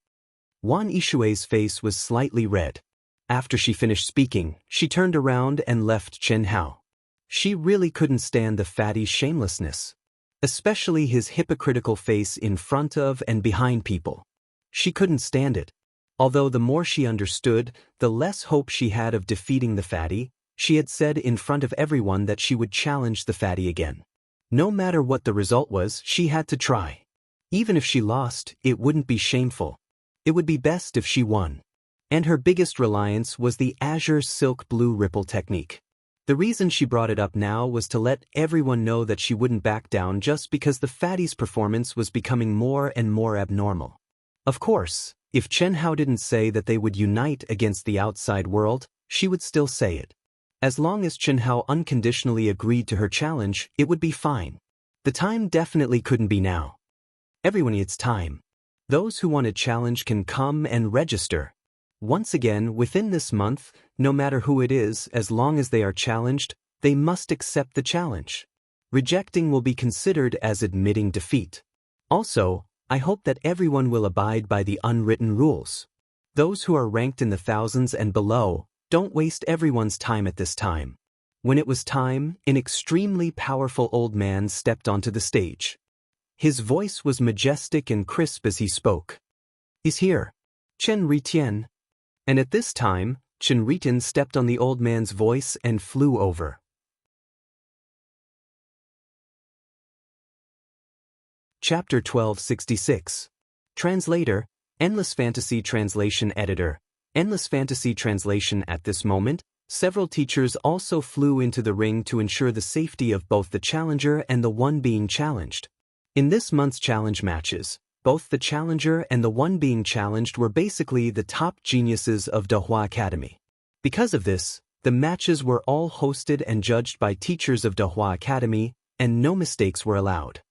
S1: Wan Yixue's face was slightly red. After she finished speaking, she turned around and left Chen Hao. She really couldn't stand the fatty's shamelessness, especially his hypocritical face in front of and behind people. She couldn't stand it. Although the more she understood, the less hope she had of defeating the fatty, she had said in front of everyone that she would challenge the fatty again. No matter what the result was, she had to try. Even if she lost, it wouldn't be shameful. It would be best if she won. And her biggest reliance was the azure silk blue ripple technique. The reason she brought it up now was to let everyone know that she wouldn't back down just because the fatty's performance was becoming more and more abnormal. Of course, if Chen Hao didn't say that they would unite against the outside world, she would still say it. As long as Chen Hao unconditionally agreed to her challenge, it would be fine. The time definitely couldn't be now. Everyone needs time. Those who want a challenge can come and register. Once again, within this month, no matter who it is, as long as they are challenged, they must accept the challenge. Rejecting will be considered as admitting defeat. Also, I hope that everyone will abide by the unwritten rules. Those who are ranked in the thousands and below, don't waste everyone's time at this time. When it was time, an extremely powerful old man stepped onto the stage. His voice was majestic and crisp as he spoke. "He's here. Chen Ritian." And at this time, Chen Ritian stepped on the old man's voice and flew over. Chapter 1266. Translator, Endless Fantasy Translation Editor, Endless Fantasy Translation. At this moment, several teachers also flew into the ring to ensure the safety of both the challenger and the one being challenged. In this month's challenge matches, both the challenger and the one being challenged were basically the top geniuses of Dehua Academy. Because of this, the matches were all hosted and judged by teachers of Dehua Academy, and no mistakes were allowed.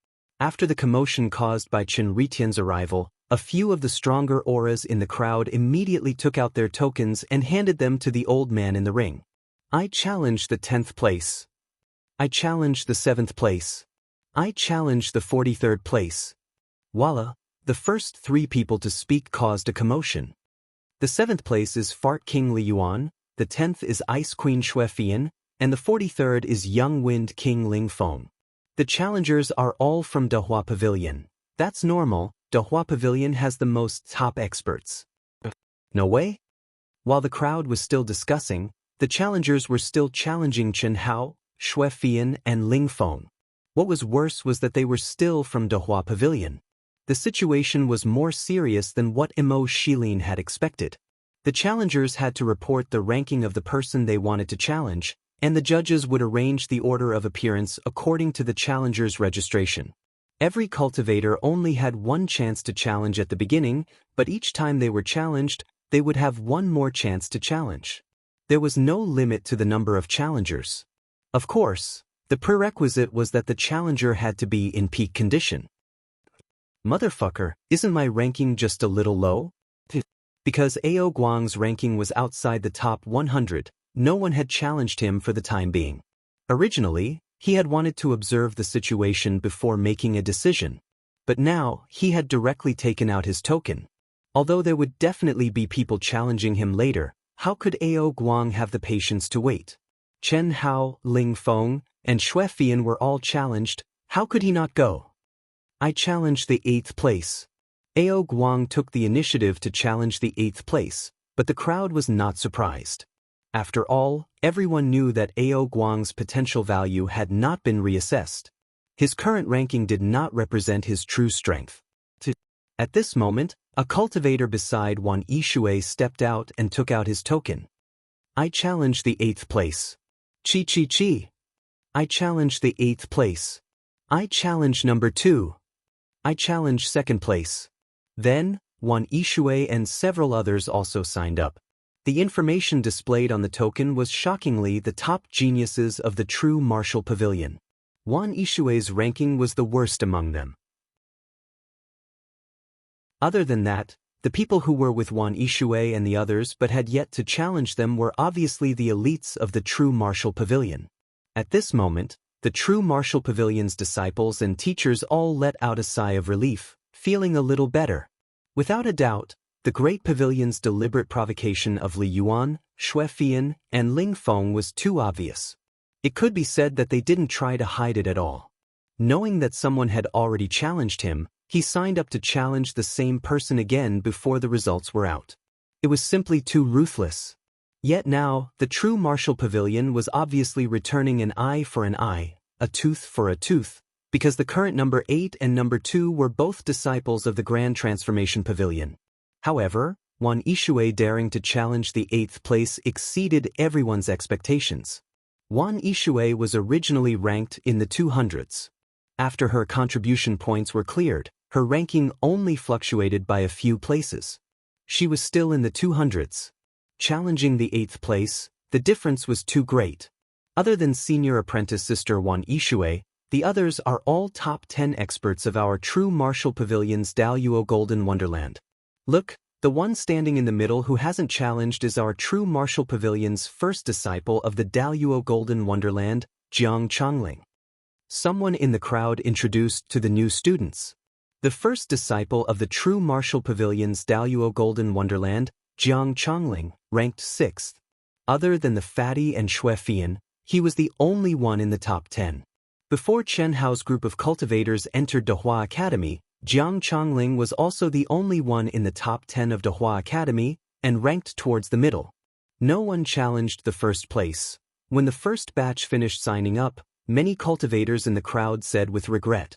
S1: After the commotion caused by Chen Ritian's arrival, a few of the stronger auras in the crowd immediately took out their tokens and handed them to the old man in the ring. "I challenge the 10th place. I challenge the 7th place. I challenge the 43rd place." Voila, the first 3 people to speak caused a commotion. The 7th place is Fart King Li Yuan, the 10th is Ice Queen Xue Fian, and the 43rd is Young Wind King Ling Feng. The challengers are all from Dehua Pavilion. That's normal, Dehua Pavilion has the most top experts. No way? While the crowd was still discussing, the challengers were still challenging Chen Hao, Xue Fian, and Ling Feng. What was worse was that they were still from Dehua Pavilion. The situation was more serious than what Mo Shilin had expected. The challengers had to report the ranking of the person they wanted to challenge, and the judges would arrange the order of appearance according to the challenger's registration. Every cultivator only had one chance to challenge at the beginning, but each time they were challenged, they would have one more chance to challenge. There was no limit to the number of challengers. Of course, the prerequisite was that the challenger had to be in peak condition. Motherfucker, isn't my ranking just a little low? Because Ao Guang's ranking was outside the top 100, no one had challenged him for the time being. Originally, he had wanted to observe the situation before making a decision. But now, he had directly taken out his token. Although there would definitely be people challenging him later, how could Ao Guang have the patience to wait? Chen Hao, Ling Feng, and Xue Fian were all challenged, how could he not go? "I challenge the 8th place." Ao Guang took the initiative to challenge the 8th place, but the crowd was not surprised. After all, everyone knew that Ao Guang's potential value had not been reassessed. His current ranking did not represent his true strength. At this moment, a cultivator beside Wan Yishui stepped out and took out his token. "I challenge the 8th place." "Chi chi chi." "I challenge the 8th place." "I challenge number 2. "I challenge 2nd place." Then, Wan Yishui and several others also signed up. The information displayed on the token was shockingly the top geniuses of the true martial pavilion. Wan Yishui's ranking was the worst among them. Other than that, the people who were with Wan Yishui and the others but had yet to challenge them were obviously the elites of the true martial pavilion. At this moment, the true martial pavilion's disciples and teachers all let out a sigh of relief, feeling a little better. Without a doubt, the great pavilion's deliberate provocation of Li Yuan, Xue Fian, and Ling Feng was too obvious. It could be said that they didn't try to hide it at all. Knowing that someone had already challenged him, he signed up to challenge the same person again before the results were out. It was simply too ruthless. Yet now, the true martial pavilion was obviously returning an eye for an eye, a tooth for a tooth, because the current number 8 and number 2 were both disciples of the Grand Transformation Pavilion. However, Wan Yishui daring to challenge the 8th place exceeded everyone's expectations. Wan Yishui was originally ranked in the 200s. After her contribution points were cleared, her ranking only fluctuated by a few places. She was still in the 200s. Challenging the 8th place, the difference was too great. Other than senior apprentice sister Wan Yishui, the others are all top 10 experts of our True Martial Pavilion's Daluo Golden Wonderland. Look, the one standing in the middle who hasn't challenged is our True Martial Pavilion's first disciple of the Daluo Golden Wonderland, Jiang Chongling. Someone in the crowd introduced to the new students. The first disciple of the True Martial Pavilion's Daluo Golden Wonderland, Jiang Chongling, ranked 6th. Other than the fatty and Xue Fian, he was the only one in the top 10. Before Chen Hao's group of cultivators entered Dehua Academy, Jiang Chongling was also the only one in the top 10 of Dehua Academy and ranked towards the middle. No one challenged the first place. When the first batch finished signing up, many cultivators in the crowd said with regret,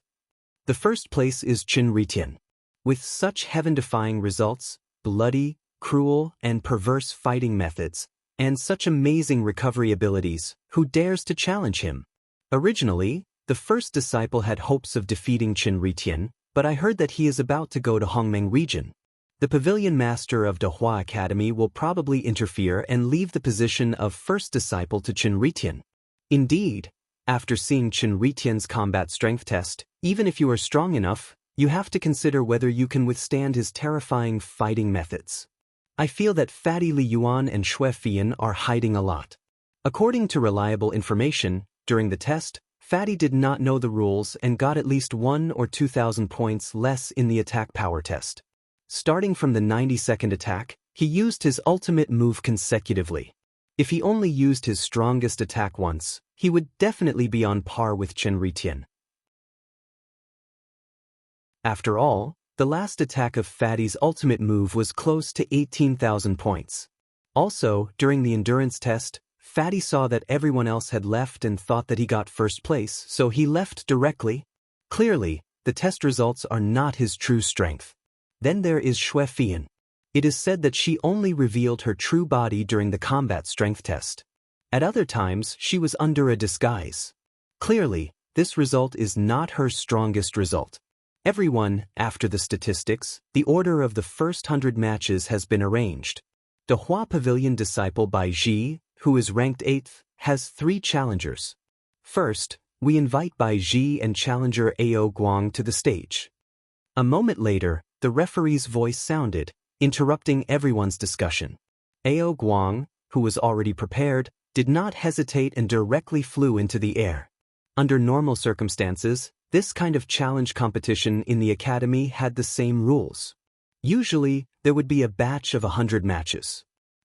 S1: "The first place is Qin Ritian. With such heaven-defying results, bloody, cruel, and perverse fighting methods, and such amazing recovery abilities, who dares to challenge him?" Originally, the first disciple had hopes of defeating Qin Ritian, but I heard that he is about to go to Hongmeng region. The pavilion master of Dehua Academy will probably interfere and leave the position of first disciple to Qin Ritian. Indeed, after seeing Qin Ritian's combat strength test, even if you are strong enough, you have to consider whether you can withstand his terrifying fighting methods. I feel that Fatty Li Yuan and Xue Fian are hiding a lot. According to reliable information, during the test, Fatty did not know the rules and got at least 1 or 2,000 points less in the attack power test. Starting from the 92nd attack, he used his ultimate move consecutively. If he only used his strongest attack once, he would definitely be on par with Qin Ritian. After all, the last attack of Fatty's ultimate move was close to 18,000 points. Also, during the endurance test, Fatty saw that everyone else had left and thought that he got first place, so he left directly. Clearly, the test results are not his true strength. Then there is Xue Fian. It is said that she only revealed her true body during the combat strength test. At other times, she was under a disguise. Clearly, this result is not her strongest result. Everyone, after the statistics, the order of the first 100 matches has been arranged. Dehua Pavilion disciple Bai Ji, who is ranked 8th, has 3 challengers. First, we invite Bai Ji and challenger Ao Guang to the stage. A moment later, the referee's voice sounded, interrupting everyone's discussion. Ao Guang, who was already prepared, did not hesitate and directly flew into the air. Under normal circumstances, this kind of challenge competition in the academy had the same rules. Usually, there would be a batch of 100 matches.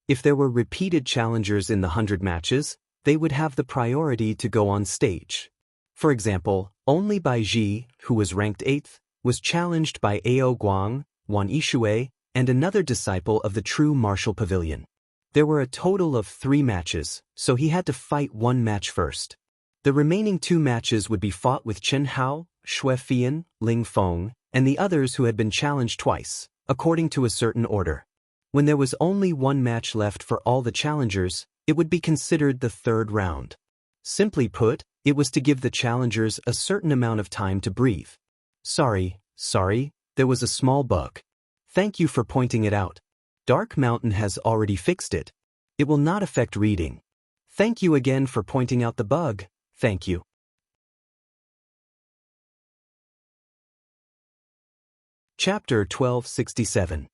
S1: If there were repeated challengers in the 100 matches, they would have the priority to go on stage. For example, only Bai Ji, who was ranked 8th, was challenged by Ao Guang, Wan Yishui, and another disciple of the True Martial Pavilion. There were a total of 3 matches, so he had to fight 1 match first. The remaining 2 matches would be fought with Chen Hao, Xue Fian, Ling Feng, and the others who had been challenged twice, according to a certain order. When there was only 1 match left for all the challengers, it would be considered the 3rd round. Simply put, it was to give the challengers a certain amount of time to breathe. Sorry, there was a small bug. Thank you for pointing it out. Dark Mountain has already fixed it. It will not affect reading. Thank you again for pointing out the bug. Thank you. Chapter 1267.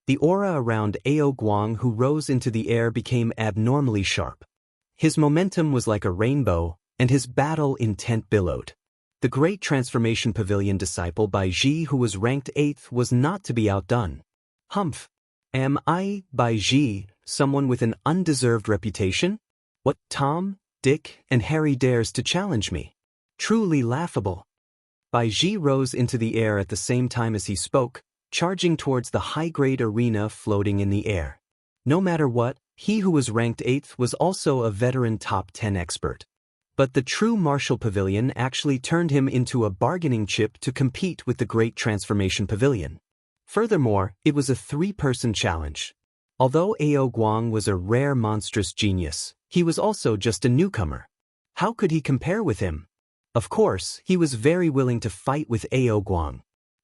S1: The aura around Ao Guang who rose into the air became abnormally sharp. His momentum was like a rainbow, and his battle intent billowed. The great transformation pavilion disciple Bai Ji who was ranked 8th was not to be outdone. Humph. Am I, Bai Ji, someone with an undeserved reputation? What, Tom, Dick, and Harry dares to challenge me? Truly laughable. Bai Ji rose into the air at the same time as he spoke, charging towards the high-grade arena floating in the air. No matter what, he who was ranked 8th was also a veteran top 10 expert. But the True Martial Pavilion actually turned him into a bargaining chip to compete with the Great Transformation Pavilion. Furthermore, it was a 3-person challenge. Although Ao Guang was a rare monstrous genius, he was also just a newcomer. How could he compare with him? Of course, he was very willing to fight with Ao Guang.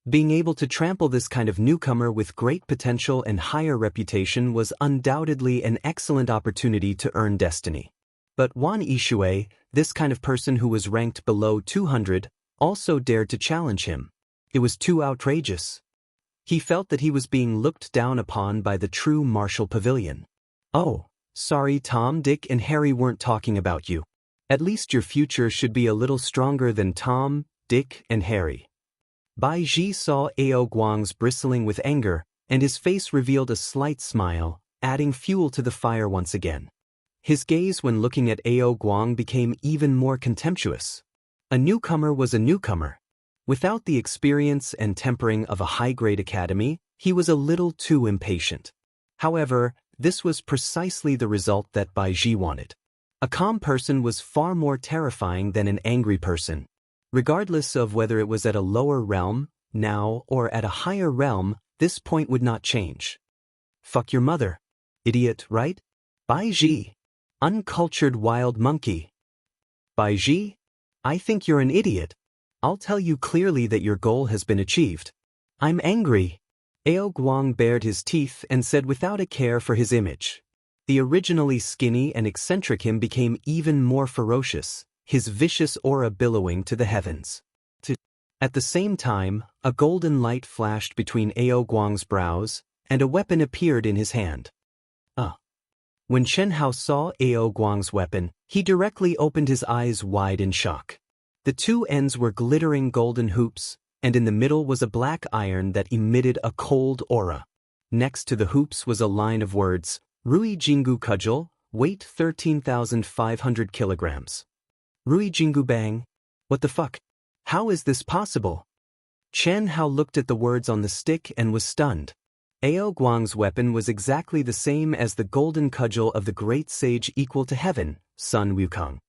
S1: Being able to trample this kind of newcomer with great potential and higher reputation was undoubtedly an excellent opportunity to earn destiny. But Wan Yishui, this kind of person who was ranked below 200, also dared to challenge him. It was too outrageous. He felt that he was being looked down upon by the true martial pavilion. Oh, sorry Tom, Dick and Harry weren't talking about you. At least your future should be a little stronger than Tom, Dick and Harry. Bai Ji saw Ao Guang's bristling with anger, and his face revealed a slight smile, adding fuel to the fire once again. His gaze when looking at Ao Guang became even more contemptuous. A newcomer was a newcomer. Without the experience and tempering of a high-grade academy, he was a little too impatient. However, this was precisely the result that Bai Ji wanted. A calm person was far more terrifying than an angry person. Regardless of whether it was at a lower realm, now, or at a higher realm, this point would not change. Fuck your mother. Idiot, right? Bai Ji. Uncultured wild monkey. Bai Ji? I think you're an idiot. I'll tell you clearly that your goal has been achieved. I'm angry. Ao Guang bared his teeth and said without a care for his image. The originally skinny and eccentric him became even more ferocious, his vicious aura billowing to the heavens. At the same time, a golden light flashed between Ao Guang's brows, and a weapon appeared in his hand. When Chen Hao saw Ao Guang's weapon, he directly opened his eyes wide in shock. The two ends were glittering golden hoops, and in the middle was a black iron that emitted a cold aura. Next to the hoops was a line of words, Rui Jingu Cudgel, weight 13,500 kilograms. Rui Jingu Bang? What the fuck? How is this possible? Chen Hao looked at the words on the stick and was stunned. Ao Guang's weapon was exactly the same as the golden cudgel of the great sage equal to heaven, Sun Wukong.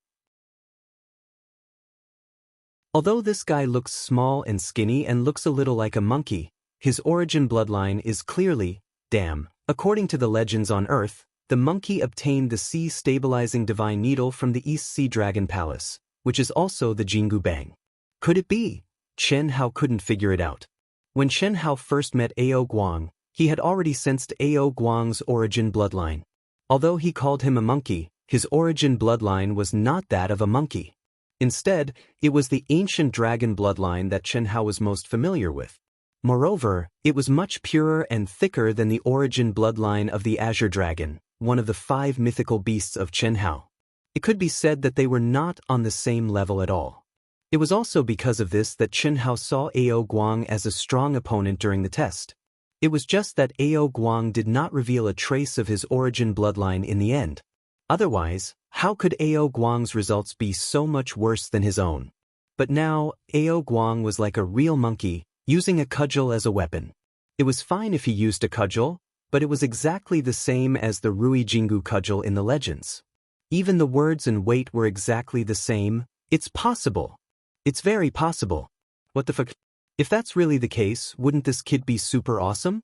S1: Although this guy looks small and skinny and looks a little like a monkey, his origin bloodline is clearly, damn, according to the legends on Earth, the monkey obtained the sea-stabilizing divine needle from the East Sea Dragon Palace, which is also the Jingu Bang. Could it be? Chen Hao couldn't figure it out. When Chen Hao first met Ao Guang, he had already sensed Ao Guang's origin bloodline. Although he called him a monkey, his origin bloodline was not that of a monkey. Instead, it was the ancient dragon bloodline that Chen Hao was most familiar with. Moreover, it was much purer and thicker than the origin bloodline of the Azure Dragon, one of the 5 mythical beasts of Chen Hao. It could be said that they were not on the same level at all. It was also because of this that Chen Hao saw Ao Guang as a strong opponent during the test. It was just that Ao Guang did not reveal a trace of his origin bloodline in the end. Otherwise, how could Ao Guang's results be so much worse than his own? But now, Ao Guang was like a real monkey, using a cudgel as a weapon. It was fine if he used a cudgel, but it was exactly the same as the Rui Jingu cudgel in the legends. Even the words and weight were exactly the same. It's possible. It's very possible. What the fuck? If that's really the case, wouldn't this kid be super awesome?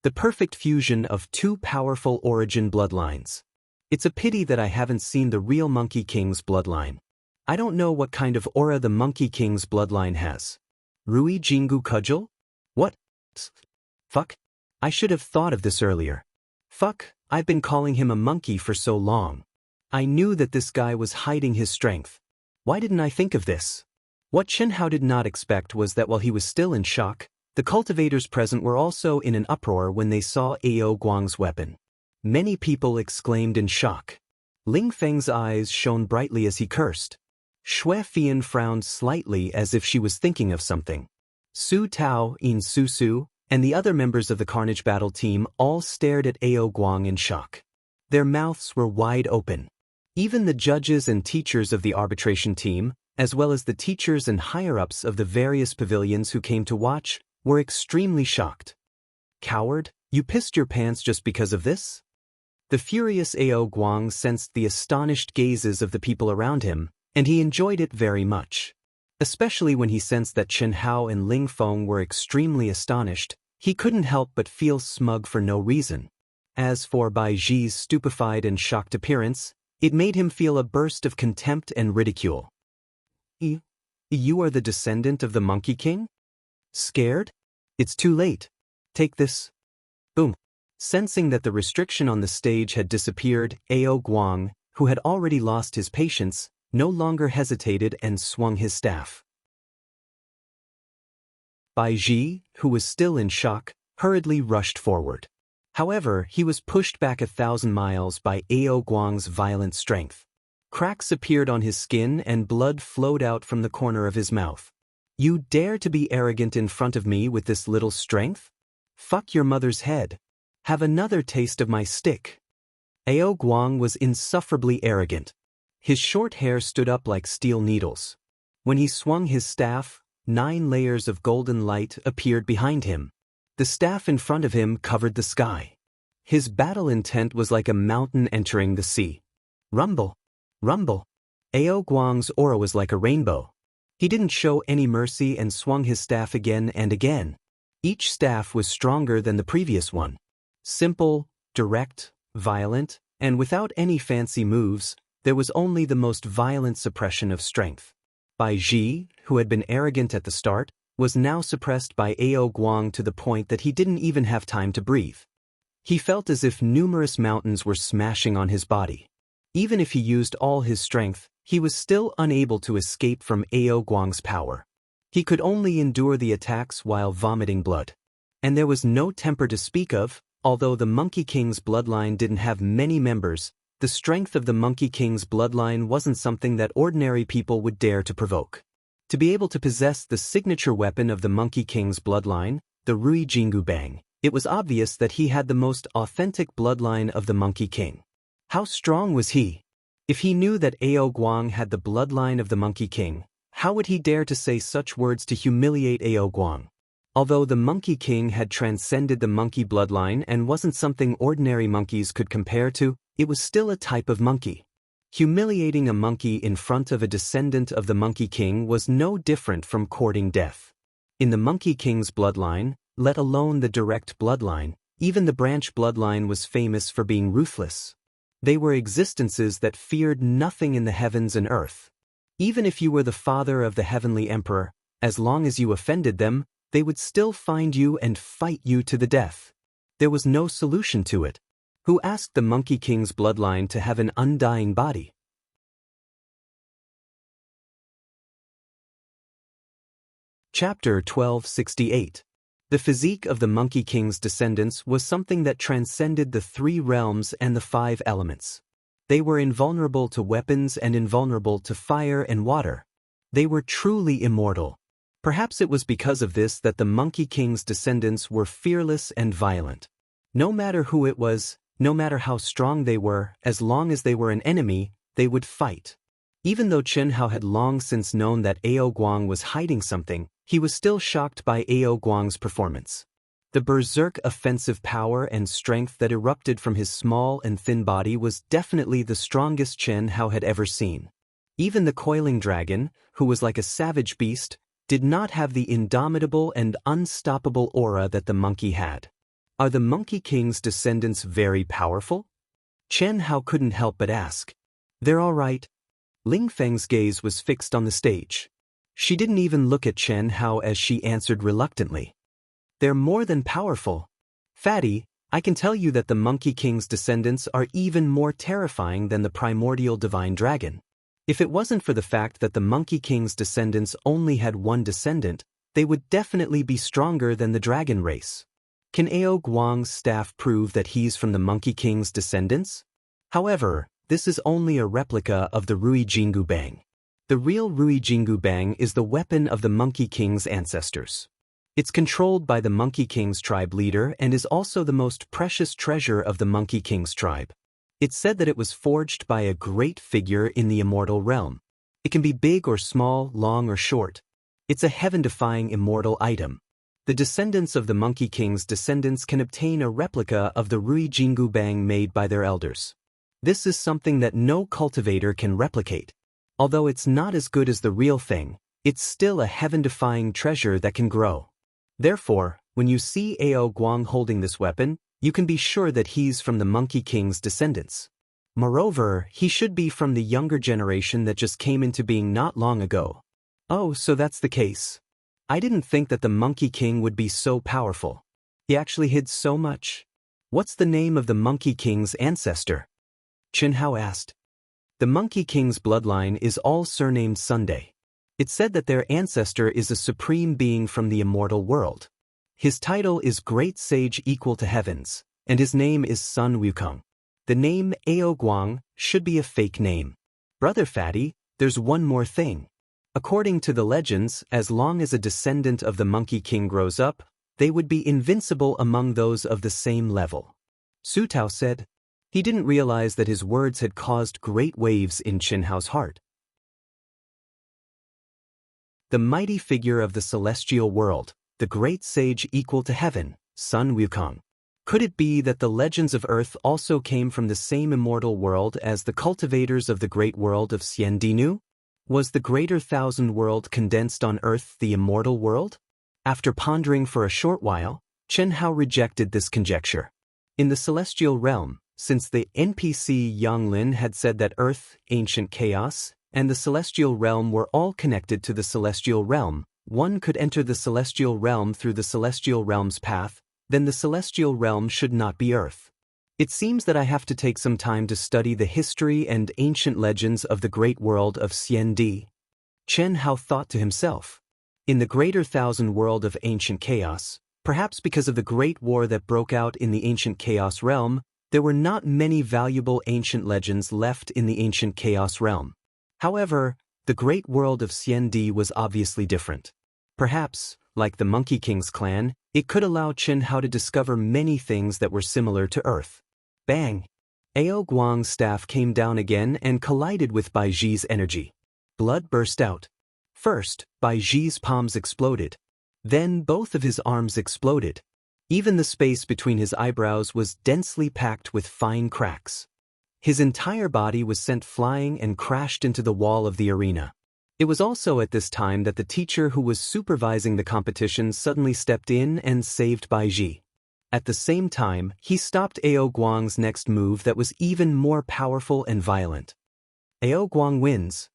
S1: The perfect fusion of 2 powerful origin bloodlines. It's a pity that I haven't seen the real Monkey King's bloodline. I don't know what kind of aura the Monkey King's bloodline has. Rui Jingu Cudgel? What? Fuck? I should have thought of this earlier. Fuck, I've been calling him a monkey for so long. I knew that this guy was hiding his strength. Why didn't I think of this? What Chen Hao did not expect was that while he was still in shock, the cultivators present were also in an uproar when they saw Ao Guang's weapon. Many people exclaimed in shock. Ling Feng's eyes shone brightly as he cursed. Xue Fian frowned slightly as if she was thinking of something. Su Tao, In Su Su, and the other members of the Carnage Battle team all stared at Ao Guang in shock. Their mouths were wide open. Even the judges and teachers of the arbitration team, as well as the teachers and higher-ups of the various pavilions who came to watch, were extremely shocked. Coward, you pissed your pants just because of this? The furious Ao Guang sensed the astonished gazes of the people around him, and he enjoyed it very much. Especially when he sensed that Chen Hao and Ling Feng were extremely astonished, he couldn't help but feel smug for no reason. As for Bai Ji's stupefied and shocked appearance, it made him feel a burst of contempt and ridicule. You are the descendant of the Monkey King? Scared? It's too late. Take this. Boom. Sensing that the restriction on the stage had disappeared, Ao Guang, who had already lost his patience, no longer hesitated and swung his staff. Bai Ji, who was still in shock, hurriedly rushed forward. However, he was pushed back 1,000 miles by Ao Guang's violent strength. Cracks appeared on his skin and blood flowed out from the corner of his mouth. You dare to be arrogant in front of me with this little strength? Fuck your mother's head. Have another taste of my stick. Ao Guang was insufferably arrogant. His short hair stood up like steel needles. When he swung his staff, 9 layers of golden light appeared behind him. The staff in front of him covered the sky. His battle intent was like a mountain entering the sea. Rumble. Rumble. Ao Guang's aura was like a rainbow. He didn't show any mercy and swung his staff again and again. Each staff was stronger than the previous one. Simple, direct, violent, and without any fancy moves, there was only the most violent suppression of strength. Bai Ji, who had been arrogant at the start, was now suppressed by Ao Guang to the point that he didn't even have time to breathe. He felt as if numerous mountains were smashing on his body. Even if he used all his strength, he was still unable to escape from Ao Guang's power. He could only endure the attacks while vomiting blood. And there was no temper to speak of. Although the Monkey King's bloodline didn't have many members, the strength of the Monkey King's bloodline wasn't something that ordinary people would dare to provoke. To be able to possess the signature weapon of the Monkey King's bloodline, the Rui Jingu Bang, it was obvious that he had the most authentic bloodline of the Monkey King. How strong was he? If he knew that Ao Guang had the bloodline of the Monkey King, how would he dare to say such words to humiliate Ao Guang? Although the Monkey King had transcended the monkey bloodline and wasn't something ordinary monkeys could compare to, it was still a type of monkey. Humiliating a monkey in front of a descendant of the Monkey King was no different from courting death. In the Monkey King's bloodline, let alone the direct bloodline, even the branch bloodline was famous for being ruthless. They were existences that feared nothing in the heavens and earth. Even if you were the father of the heavenly emperor, as long as you offended them, they would still find you and fight you to the death. There was no solution to it. Who asked the Monkey King's bloodline to have an undying body? Chapter 1268. The physique of the Monkey King's descendants was something that transcended the 3 realms and the 5 elements. They were invulnerable to weapons and invulnerable to fire and water. They were truly immortal. Perhaps it was because of this that the Monkey King's descendants were fearless and violent. No matter who it was, no matter how strong they were, as long as they were an enemy, they would fight. Even though Chen Hao had long since known that Ao Guang was hiding something, he was still shocked by Ao Guang's performance. The berserk offensive power and strength that erupted from his small and thin body was definitely the strongest Chen Hao had ever seen. Even the coiling dragon, who was like a savage beast, did not have the indomitable and unstoppable aura that the monkey had. Are the Monkey King's descendants very powerful? Chen Hao couldn't help but ask. They're all right. Ling Feng's gaze was fixed on the stage. She didn't even look at Chen Hao as she answered reluctantly. They're more than powerful. Fatty, I can tell you that the Monkey King's descendants are even more terrifying than the primordial divine dragon. If it wasn't for the fact that the Monkey King's descendants only had one descendant, they would definitely be stronger than the dragon race. Can Ao Guang's staff prove that he's from the Monkey King's descendants? However, this is only a replica of the Rui Jingu Bang. The real Rui Jingu Bang is the weapon of the Monkey King's ancestors. It's controlled by the Monkey King's tribe leader and is also the most precious treasure of the Monkey King's tribe. It's said that it was forged by a great figure in the immortal realm. It can be big or small, long or short. It's a heaven-defying immortal item. The descendants of the Monkey King's descendants can obtain a replica of the Rui Jingu Bang made by their elders. This is something that no cultivator can replicate. Although it's not as good as the real thing, it's still a heaven-defying treasure that can grow. Therefore, when you see Ao Guang holding this weapon, You can be sure that he's from the Monkey King's descendants. Moreover, he should be from the younger generation that just came into being not long ago. Oh, so that's the case. I didn't think that the Monkey King would be so powerful. He actually hid so much. What's the name of the Monkey King's ancestor? Chen Hao asked. The Monkey King's bloodline is all surnamed Sunday. It's said that their ancestor is a supreme being from the immortal world. His title is Great Sage Equal to Heavens, and his name is Sun Wukong. The name Ao Guang should be a fake name. Brother Fatty, there's one more thing. According to the legends, as long as a descendant of the Monkey King grows up, they would be invincible among those of the same level. Su Tao said. He didn't realize that his words had caused great waves in Chen Hao's heart. The mighty figure of the celestial world, the great sage equal to heaven, Sun Wukong. Could it be that the legends of Earth also came from the same immortal world as the cultivators of the great world of Xiandinu? Was the greater thousand world condensed on Earth the immortal world? After pondering for a short while, Chen Hao rejected this conjecture. In the celestial realm, since the NPC Yang Lin had said that Earth, ancient chaos, and the celestial realm were all connected to the celestial realm, one could enter the celestial realm through the celestial realm's path, then the celestial realm should not be Earth. It seems that I have to take some time to study the history and ancient legends of the great world of Xiandi. Chen Hao thought to himself. In the greater thousand world of ancient chaos, perhaps because of the great war that broke out in the ancient chaos realm, there were not many valuable ancient legends left in the ancient chaos realm. However, the great world of Xiandi was obviously different. Perhaps, like the Monkey King's clan, it could allow Chen Hao to discover many things that were similar to Earth. Bang! Ao Guang's staff came down again and collided with Bai Ji's energy. Blood burst out. First, Bai Ji's palms exploded. Then both of his arms exploded. Even the space between his eyebrows was densely packed with fine cracks. His entire body was sent flying and crashed into the wall of the arena. It was also at this time that the teacher who was supervising the competition suddenly stepped in and saved Bai Ji. At the same time, he stopped Ao Guang's next move that was even more powerful and violent. Ao Guang wins.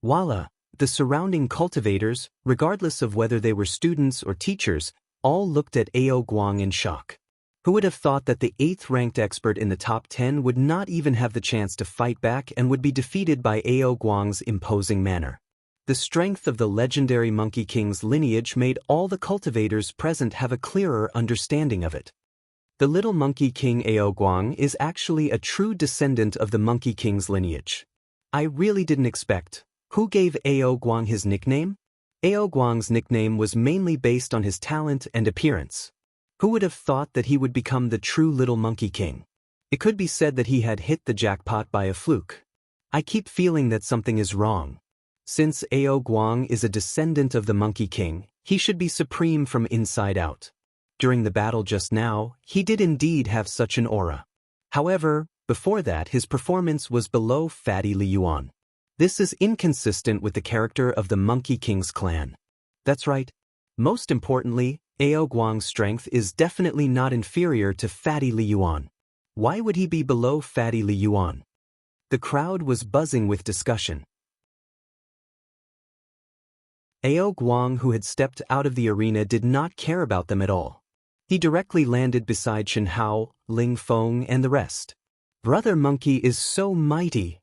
S1: Voila! The surrounding cultivators, regardless of whether they were students or teachers, all looked at Ao Guang in shock. Who would have thought that the 8th-ranked expert in the top 10 would not even have the chance to fight back and would be defeated by Ao Guang's imposing manner? The strength of the legendary Monkey King's lineage made all the cultivators present have a clearer understanding of it. The little Monkey King Ao Guang is actually a true descendant of the Monkey King's lineage. I really didn't expect. Who gave Ao Guang his nickname? Ao Guang's nickname was mainly based on his talent and appearance. Who would have thought that he would become the true little Monkey King? It could be said that he had hit the jackpot by a fluke. I keep feeling that something is wrong. Since Ao Guang is a descendant of the Monkey King, he should be supreme from inside out. During the battle just now, he did indeed have such an aura. However, before that his performance was below Fatty Li Yuan. This is inconsistent with the character of the Monkey King's clan. That's right. Most importantly, Ao Guang's strength is definitely not inferior to Fatty Li Yuan. Why would he be below Fatty Li Yuan? The crowd was buzzing with discussion. Ao Guang, who had stepped out of the arena, did not care about them at all. He directly landed beside Chen Hao, Ling Feng, and the rest. Brother Monkey is so mighty.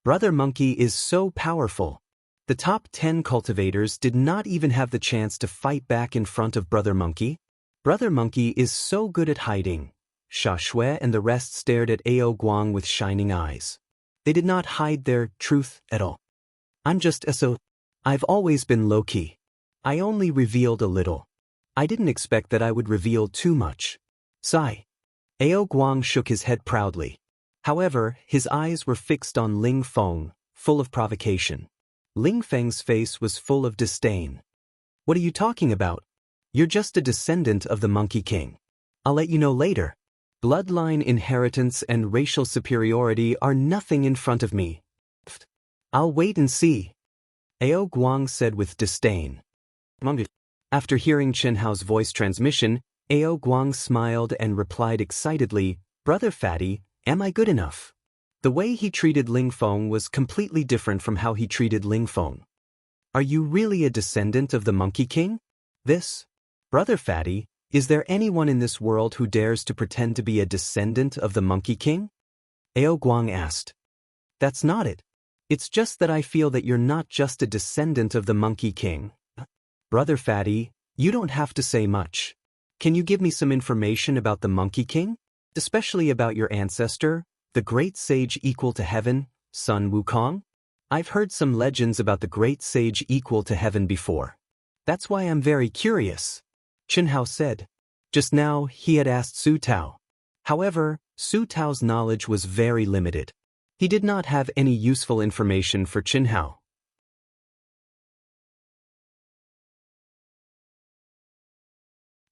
S1: Brother Monkey is so powerful. The top 10 cultivators did not even have the chance to fight back in front of Brother Monkey. Brother Monkey is so good at hiding. Sha Shui and the rest stared at Ao Guang with shining eyes. They did not hide their truth at all. I'm just so. I've always been low-key. I only revealed a little. I didn't expect that I would reveal too much. Sigh. Ao Guang shook his head proudly. However, his eyes were fixed on Ling Feng, full of provocation. Ling Feng's face was full of disdain. What are you talking about? You're just a descendant of the Monkey King. I'll let you know later. Bloodline inheritance and racial superiority are nothing in front of me. I'll wait and see. Ao Guang said with disdain. After hearing Chen Hao's voice transmission, Ao Guang smiled and replied excitedly, "Brother Fatty, am I good enough?" The way he treated Ling Feng was completely different from how he treated Ling Feng. "Are you really a descendant of the Monkey King?" "This? Brother Fatty, is there anyone in this world who dares to pretend to be a descendant of the Monkey King?" Ao Guang asked. "That's not it. It's just that I feel that you're not just a descendant of the Monkey King." "Brother Fatty, you don't have to say much. Can you give me some information about the Monkey King? Especially about your ancestor, the great sage equal to heaven, Sun Wukong? I've heard some legends about the great sage equal to heaven before. That's why I'm very curious," Chen Hao said. Just now, he had asked Su Tao. However, Su Tao's knowledge was very limited. He did not have any useful information for Chen Hao.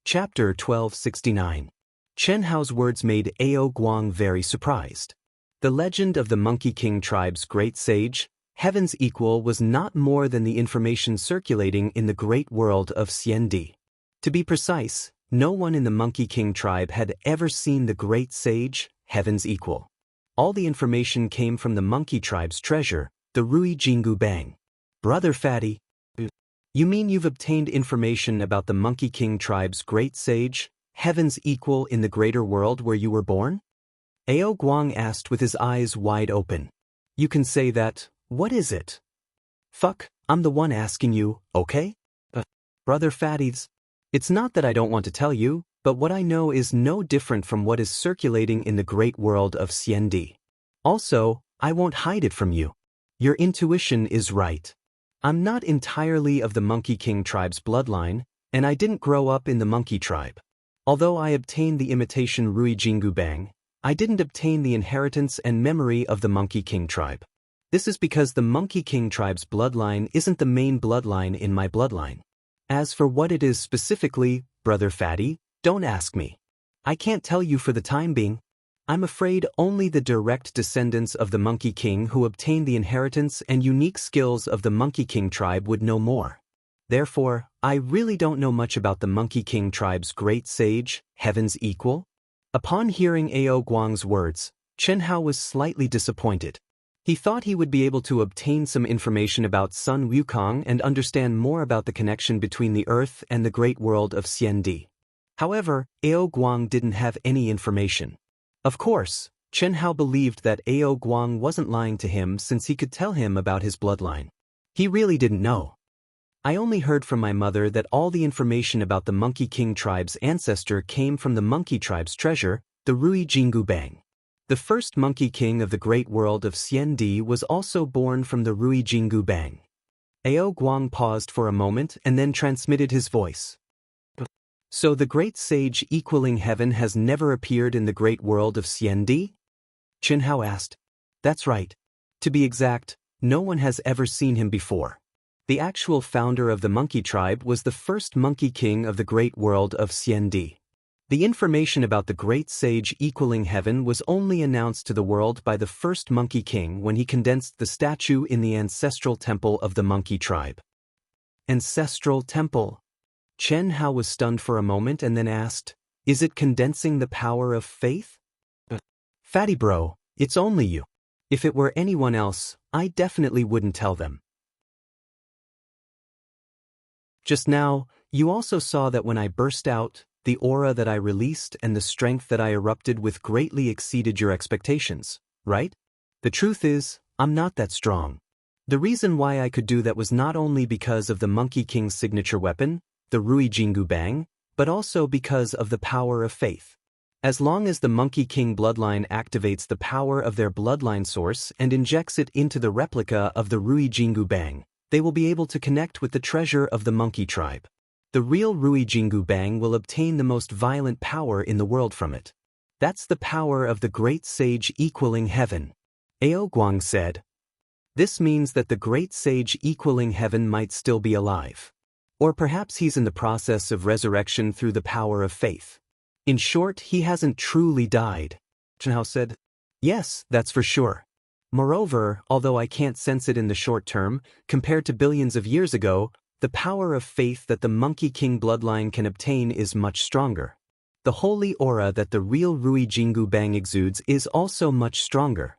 S1: Chapter 1269. Chen Hao's words made Ao Guang very surprised. The legend of the Monkey King tribe's great sage, heaven's equal, was not more than the information circulating in the great world of Xiandi. To be precise, no one in the Monkey King tribe had ever seen the great sage, heaven's equal. All the information came from the monkey tribe's treasure, the Rui Jingu Bang. "Brother Fatty, you mean you've obtained information about the Monkey King tribe's great sage, heaven's equal in the greater world where you were born?" Ao Guang asked with his eyes wide open. "You can say that. What is it?" "Fuck, I'm the one asking you, okay?" "Brother Fatties, it's not that I don't want to tell you, but what I know is no different from what is circulating in the great world of Xiandi. Also, I won't hide it from you. Your intuition is right. I'm not entirely of the Monkey King tribe's bloodline, and I didn't grow up in the monkey tribe. Although I obtained the imitation Rui Jingu Bang, I didn't obtain the inheritance and memory of the Monkey King tribe. This is because the Monkey King tribe's bloodline isn't the main bloodline in my bloodline. As for what it is specifically, Brother Fatty, don't ask me. I can't tell you for the time being. I'm afraid only the direct descendants of the Monkey King who obtained the inheritance and unique skills of the Monkey King tribe would know more. Therefore, I really don't know much about the Monkey King tribe's great sage, heaven's equal." Upon hearing Ao Guang's words, Chen Hao was slightly disappointed. He thought he would be able to obtain some information about Sun Wukong and understand more about the connection between the earth and the great world of Xiandi. However, Ao Guang didn't have any information. Of course, Chen Hao believed that Ao Guang wasn't lying to him since he could tell him about his bloodline. He really didn't know. "I only heard from my mother that all the information about the Monkey King tribe's ancestor came from the monkey tribe's treasure, the Rui Jingu Bang. The first Monkey King of the great world of Xiandi was also born from the Rui Jingu Bang." Ao Guang paused for a moment and then transmitted his voice. "So the great sage equaling heaven has never appeared in the great world of Xiandi?" Chen Hao asked. "That's right. To be exact, no one has ever seen him before. The actual founder of the monkey tribe was the first Monkey King of the great world of Xiandi. The information about the great sage equaling heaven was only announced to the world by the first Monkey King when he condensed the statue in the ancestral temple of the monkey tribe." Ancestral temple? Chen Hao was stunned for a moment and then asked, "Is it condensing the power of faith?" "Fatty bro, it's only you. If it were anyone else, I definitely wouldn't tell them." "Just now, you also saw that when I burst out, the aura that I released and the strength that I erupted with greatly exceeded your expectations, right? The truth is, I'm not that strong. The reason why I could do that was not only because of the Monkey King's signature weapon, the Rui Jingu Bang, but also because of the power of faith. As long as the Monkey King bloodline activates the power of their bloodline source and injects it into the replica of the Rui Jingu Bang, they will be able to connect with the treasure of the monkey tribe. The real Rui Jingu Bang will obtain the most violent power in the world from it. That's the power of the great sage equaling heaven," Ao Guang said. "This means that the great sage equaling heaven might still be alive. Or perhaps he's in the process of resurrection through the power of faith. In short, he hasn't truly died," Chen Hao said. "Yes, that's for sure. Moreover, although I can't sense it in the short term, compared to billions of years ago, the power of faith that the Monkey King bloodline can obtain is much stronger. The holy aura that the real Rui Jingu Bang exudes is also much stronger.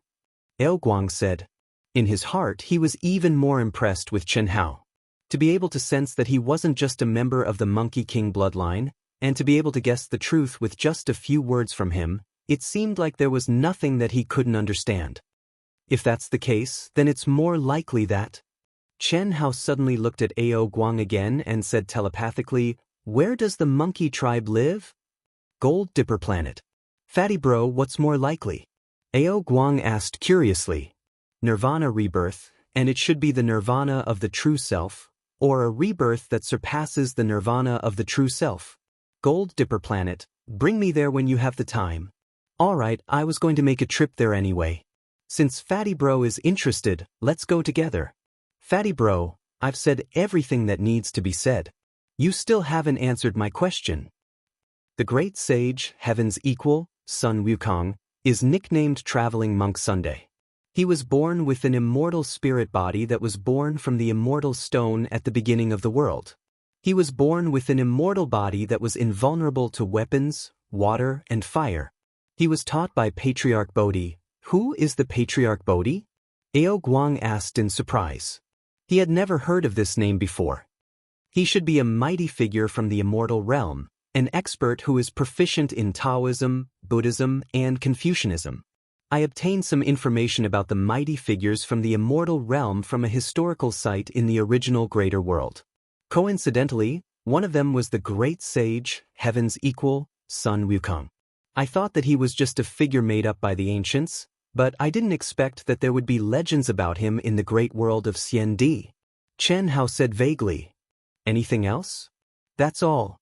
S1: Ao Guang said. In his heart, he was even more impressed with Chen Hao. To be able to sense that he wasn't just a member of the Monkey King bloodline, and to be able to guess the truth with just a few words from him, it seemed like there was nothing that he couldn't understand. If that's the case, then it's more likely that… Chen Hao suddenly looked at Ao Guang again and said telepathically, "Where does the monkey tribe live?" Gold Dipper Planet. Fatty bro, what's more likely? Ao Guang asked curiously. Nirvana rebirth, and it should be the nirvana of the true self, or a rebirth that surpasses the nirvana of the true self. Gold Dipper Planet, bring me there when you have the time. Alright, I was going to make a trip there anyway. Since Fatty bro is interested, let's go together. Fatty bro, I've said everything that needs to be said. You still haven't answered my question. The great sage, Heaven's equal, Sun Wukong, is nicknamed Traveling Monk Sunday. He was born with an immortal spirit body that was born from the immortal stone at the beginning of the world. He was born with an immortal body that was invulnerable to weapons, water, and fire. He was taught by Patriarch Bodhi. Who is the Patriarch Bodhi? Ao Guang asked in surprise. He had never heard of this name before. He should be a mighty figure from the immortal realm, an expert who is proficient in Taoism, Buddhism, and Confucianism. I obtained some information about the mighty figures from the immortal realm from a historical site in the original Greater World. Coincidentally, one of them was the great sage, Heaven's equal, Sun Wukong. I thought that he was just a figure made up by the ancients, but I didn't expect that there would be legends about him in the great world of Xian Di. Chen Hao said vaguely. Anything else? That's all.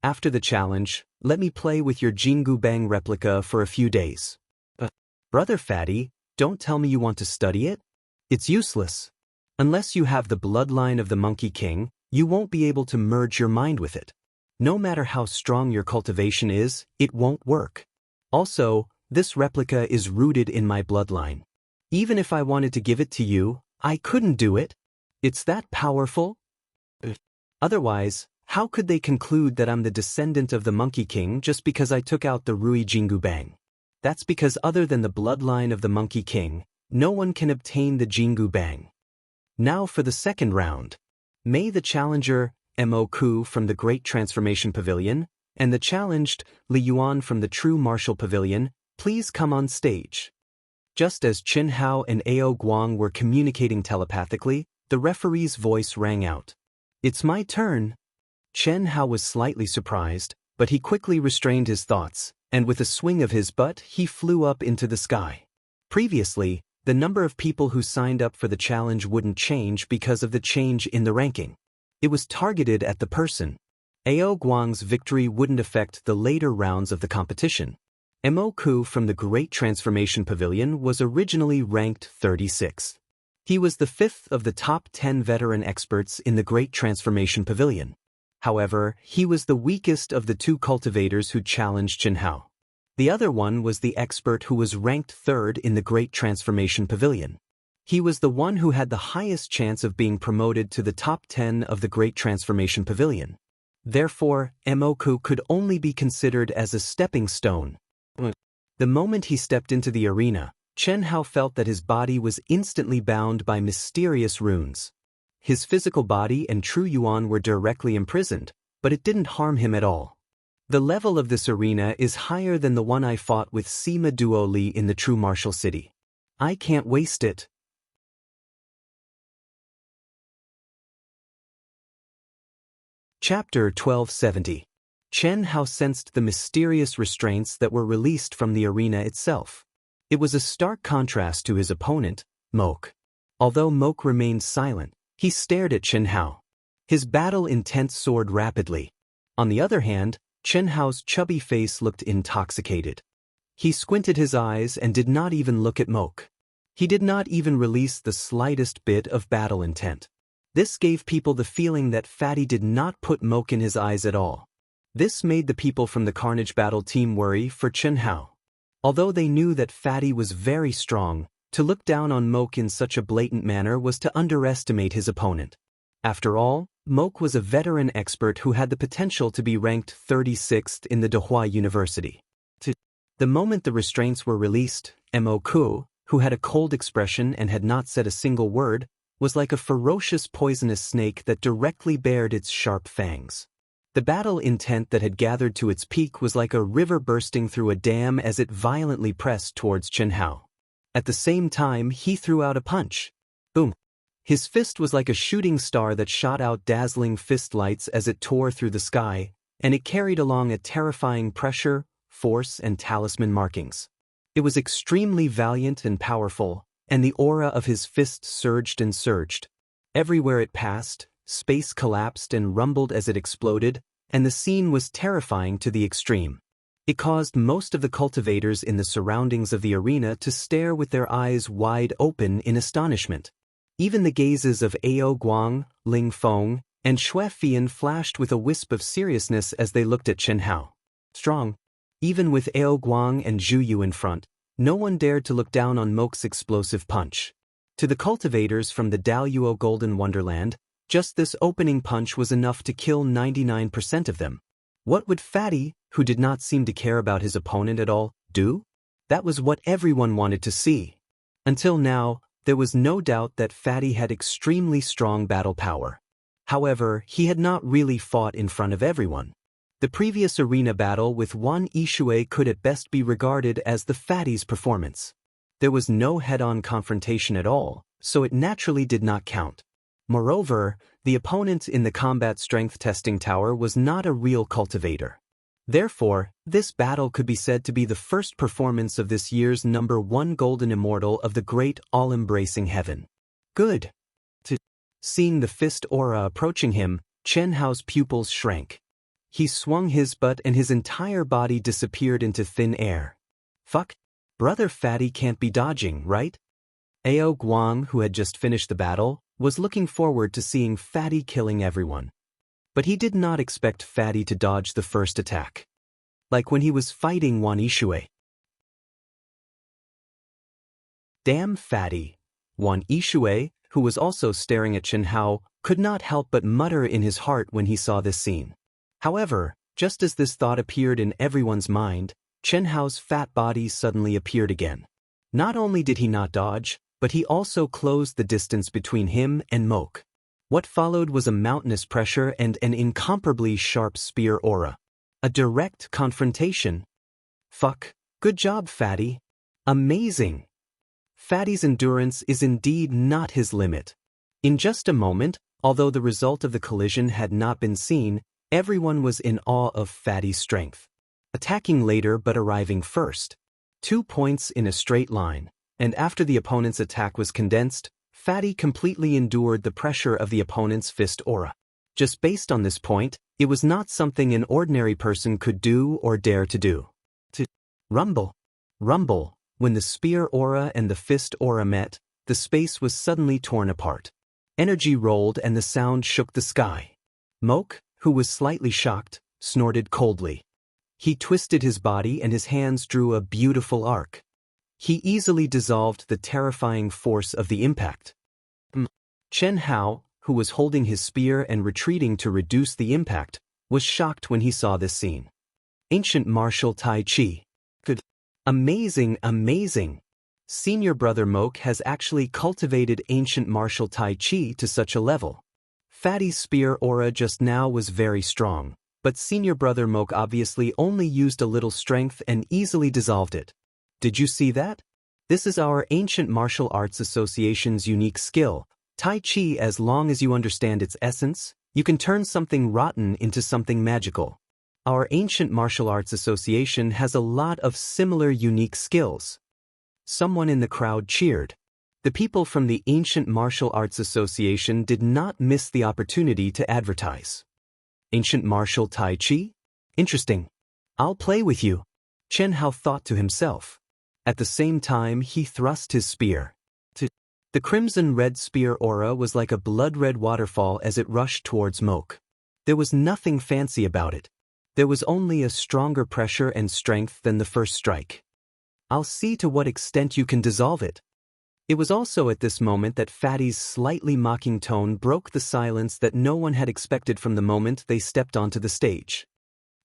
S1: After the challenge, let me play with your Jingu Bang replica for a few days. Brother Fatty, don't tell me you want to study it? It's useless. Unless you have the bloodline of the Monkey King, you won't be able to merge your mind with it. No matter how strong your cultivation is, it won't work. Also, this replica is rooted in my bloodline. Even if I wanted to give it to you, I couldn't do it. It's that powerful. Otherwise, how could they conclude that I'm the descendant of the Monkey King just because I took out the Rui Jingu Bang? That's because other than the bloodline of the Monkey King, no one can obtain the Jingu Bang. Now for the second round. May the challenger, Mo Ku from the Great Transformation Pavilion, and the challenged, Li Yuan from the True Martial Pavilion, please come on stage. Just as Chen Hao and Ao Guang were communicating telepathically, the referee's voice rang out. It's my turn. Chen Hao was slightly surprised, but he quickly restrained his thoughts, and with a swing of his butt, he flew up into the sky. Previously, the number of people who signed up for the challenge wouldn't change because of the change in the ranking. It was targeted at the person. Ao Guang's victory wouldn't affect the later rounds of the competition. Mo Ku from the Great Transformation Pavilion was originally ranked 36th. He was the 5th of the top 10 veteran experts in the Great Transformation Pavilion. However, he was the weakest of the two cultivators who challenged Chen Hao. The other one was the expert who was ranked 3rd in the Great Transformation Pavilion. He was the one who had the highest chance of being promoted to the top 10 of the Great Transformation Pavilion. Therefore, Mo Ku could only be considered as a stepping stone. The moment he stepped into the arena, Chen Hao felt that his body was instantly bound by mysterious runes. His physical body and True Yuan were directly imprisoned, but it didn't harm him at all. The level of this arena is higher than the one I fought with Sima Duo Li in the True Martial City. I can't waste it. Chapter 1270. Chen Hao sensed the mysterious restraints that were released from the arena itself. It was a stark contrast to his opponent, Moke. Although Moke remained silent, he stared at Chen Hao. His battle intent soared rapidly. On the other hand, Chen Hao's chubby face looked intoxicated. He squinted his eyes and did not even look at Moke. He did not even release the slightest bit of battle intent. This gave people the feeling that Fatty did not put Moke in his eyes at all. This made the people from the Carnage Battle team worry for Chen Hao. Although they knew that Fatty was very strong, to look down on Moke in such a blatant manner was to underestimate his opponent. After all, Moke was a veteran expert who had the potential to be ranked 36th in the Dehua University. The moment the restraints were released, Moku, who had a cold expression and had not said a single word, was like a ferocious poisonous snake that directly bared its sharp fangs. The battle intent that had gathered to its peak was like a river bursting through a dam as it violently pressed towards Chen Hao. At the same time, he threw out a punch. Boom! His fist was like a shooting star that shot out dazzling fist lights as it tore through the sky, and it carried along a terrifying pressure, force, and talisman markings. It was extremely valiant and powerful, and the aura of his fist surged and surged. Everywhere it passed, space collapsed and rumbled as it exploded, and the scene was terrifying to the extreme. It caused most of the cultivators in the surroundings of the arena to stare with their eyes wide open in astonishment. Even the gazes of Ao Guang, Ling Feng, and Xue Fian flashed with a wisp of seriousness as they looked at Chen Hao. Strong. Even with Ao Guang and Zhu Yu in front, no one dared to look down on Moke's explosive punch. To the cultivators from the Daoyuo Golden Wonderland, just this opening punch was enough to kill 99% of them. What would Fatty, who did not seem to care about his opponent at all, do? That was what everyone wanted to see. Until now, there was no doubt that Fatty had extremely strong battle power. However, he had not really fought in front of everyone. The previous arena battle with Wan Yishui could at best be regarded as the Fatty's performance. There was no head-on confrontation at all, so it naturally did not count. Moreover, the opponent in the combat strength testing tower was not a real cultivator. Therefore, this battle could be said to be the first performance of this year's #1 Golden Immortal of the Great All-Embracing Heaven. Good. Seeing the fist aura approaching him, Chen Hao's pupils shrank. He swung his butt and his entire body disappeared into thin air. Fuck. Brother Fatty can't be dodging, right? Ao Guang, who had just finished the battle, was looking forward to seeing Fatty killing everyone. But he did not expect Fatty to dodge the first attack. Like when he was fighting Wan Yishui. Damn Fatty. Wan Yishui, who was also staring at Chen Hao, could not help but mutter in his heart when he saw this scene. However, just as this thought appeared in everyone's mind, Chen Hao's fat body suddenly appeared again. Not only did he not dodge, but he also closed the distance between him and Moke. What followed was a mountainous pressure and an incomparably sharp spear aura. A direct confrontation. Fuck. Good job, Fatty. Amazing. Fatty's endurance is indeed not his limit. In just a moment, although the result of the collision had not been seen, everyone was in awe of Fatty's strength. Attacking later but arriving first. 2 points in a straight line, and after the opponent's attack was condensed, Fatty completely endured the pressure of the opponent's fist aura. Just based on this point, it was not something an ordinary person could do or dare to do. Rumble. Rumble. When the spear aura and the fist aura met, the space was suddenly torn apart. Energy rolled and the sound shook the sky. Moke, who was slightly shocked, snorted coldly. He twisted his body and his hands drew a beautiful arc. He easily dissolved the terrifying force of the impact. Chen Hao, who was holding his spear and retreating to reduce the impact, was shocked when he saw this scene. Ancient martial Tai Chi. Good. Amazing, amazing. Senior brother Moke has actually cultivated ancient martial Tai Chi to such a level. Fatty's spear aura just now was very strong, but senior brother Moke obviously only used a little strength and easily dissolved it. Did you see that? This is our Ancient Martial Arts Association's unique skill, Tai Chi. As long as you understand its essence, you can turn something rotten into something magical. Our Ancient Martial Arts Association has a lot of similar unique skills. Someone in the crowd cheered. The people from the Ancient Martial Arts Association did not miss the opportunity to advertise. Ancient Martial Tai Chi? Interesting. I'll play with you. Chen Hao thought to himself. At the same time, he thrust his spear. The crimson-red spear aura was like a blood-red waterfall as it rushed towards Moke. There was nothing fancy about it. There was only a stronger pressure and strength than the first strike. I'll see to what extent you can dissolve it. It was also at this moment that Fatty's slightly mocking tone broke the silence that no one had expected from the moment they stepped onto the stage.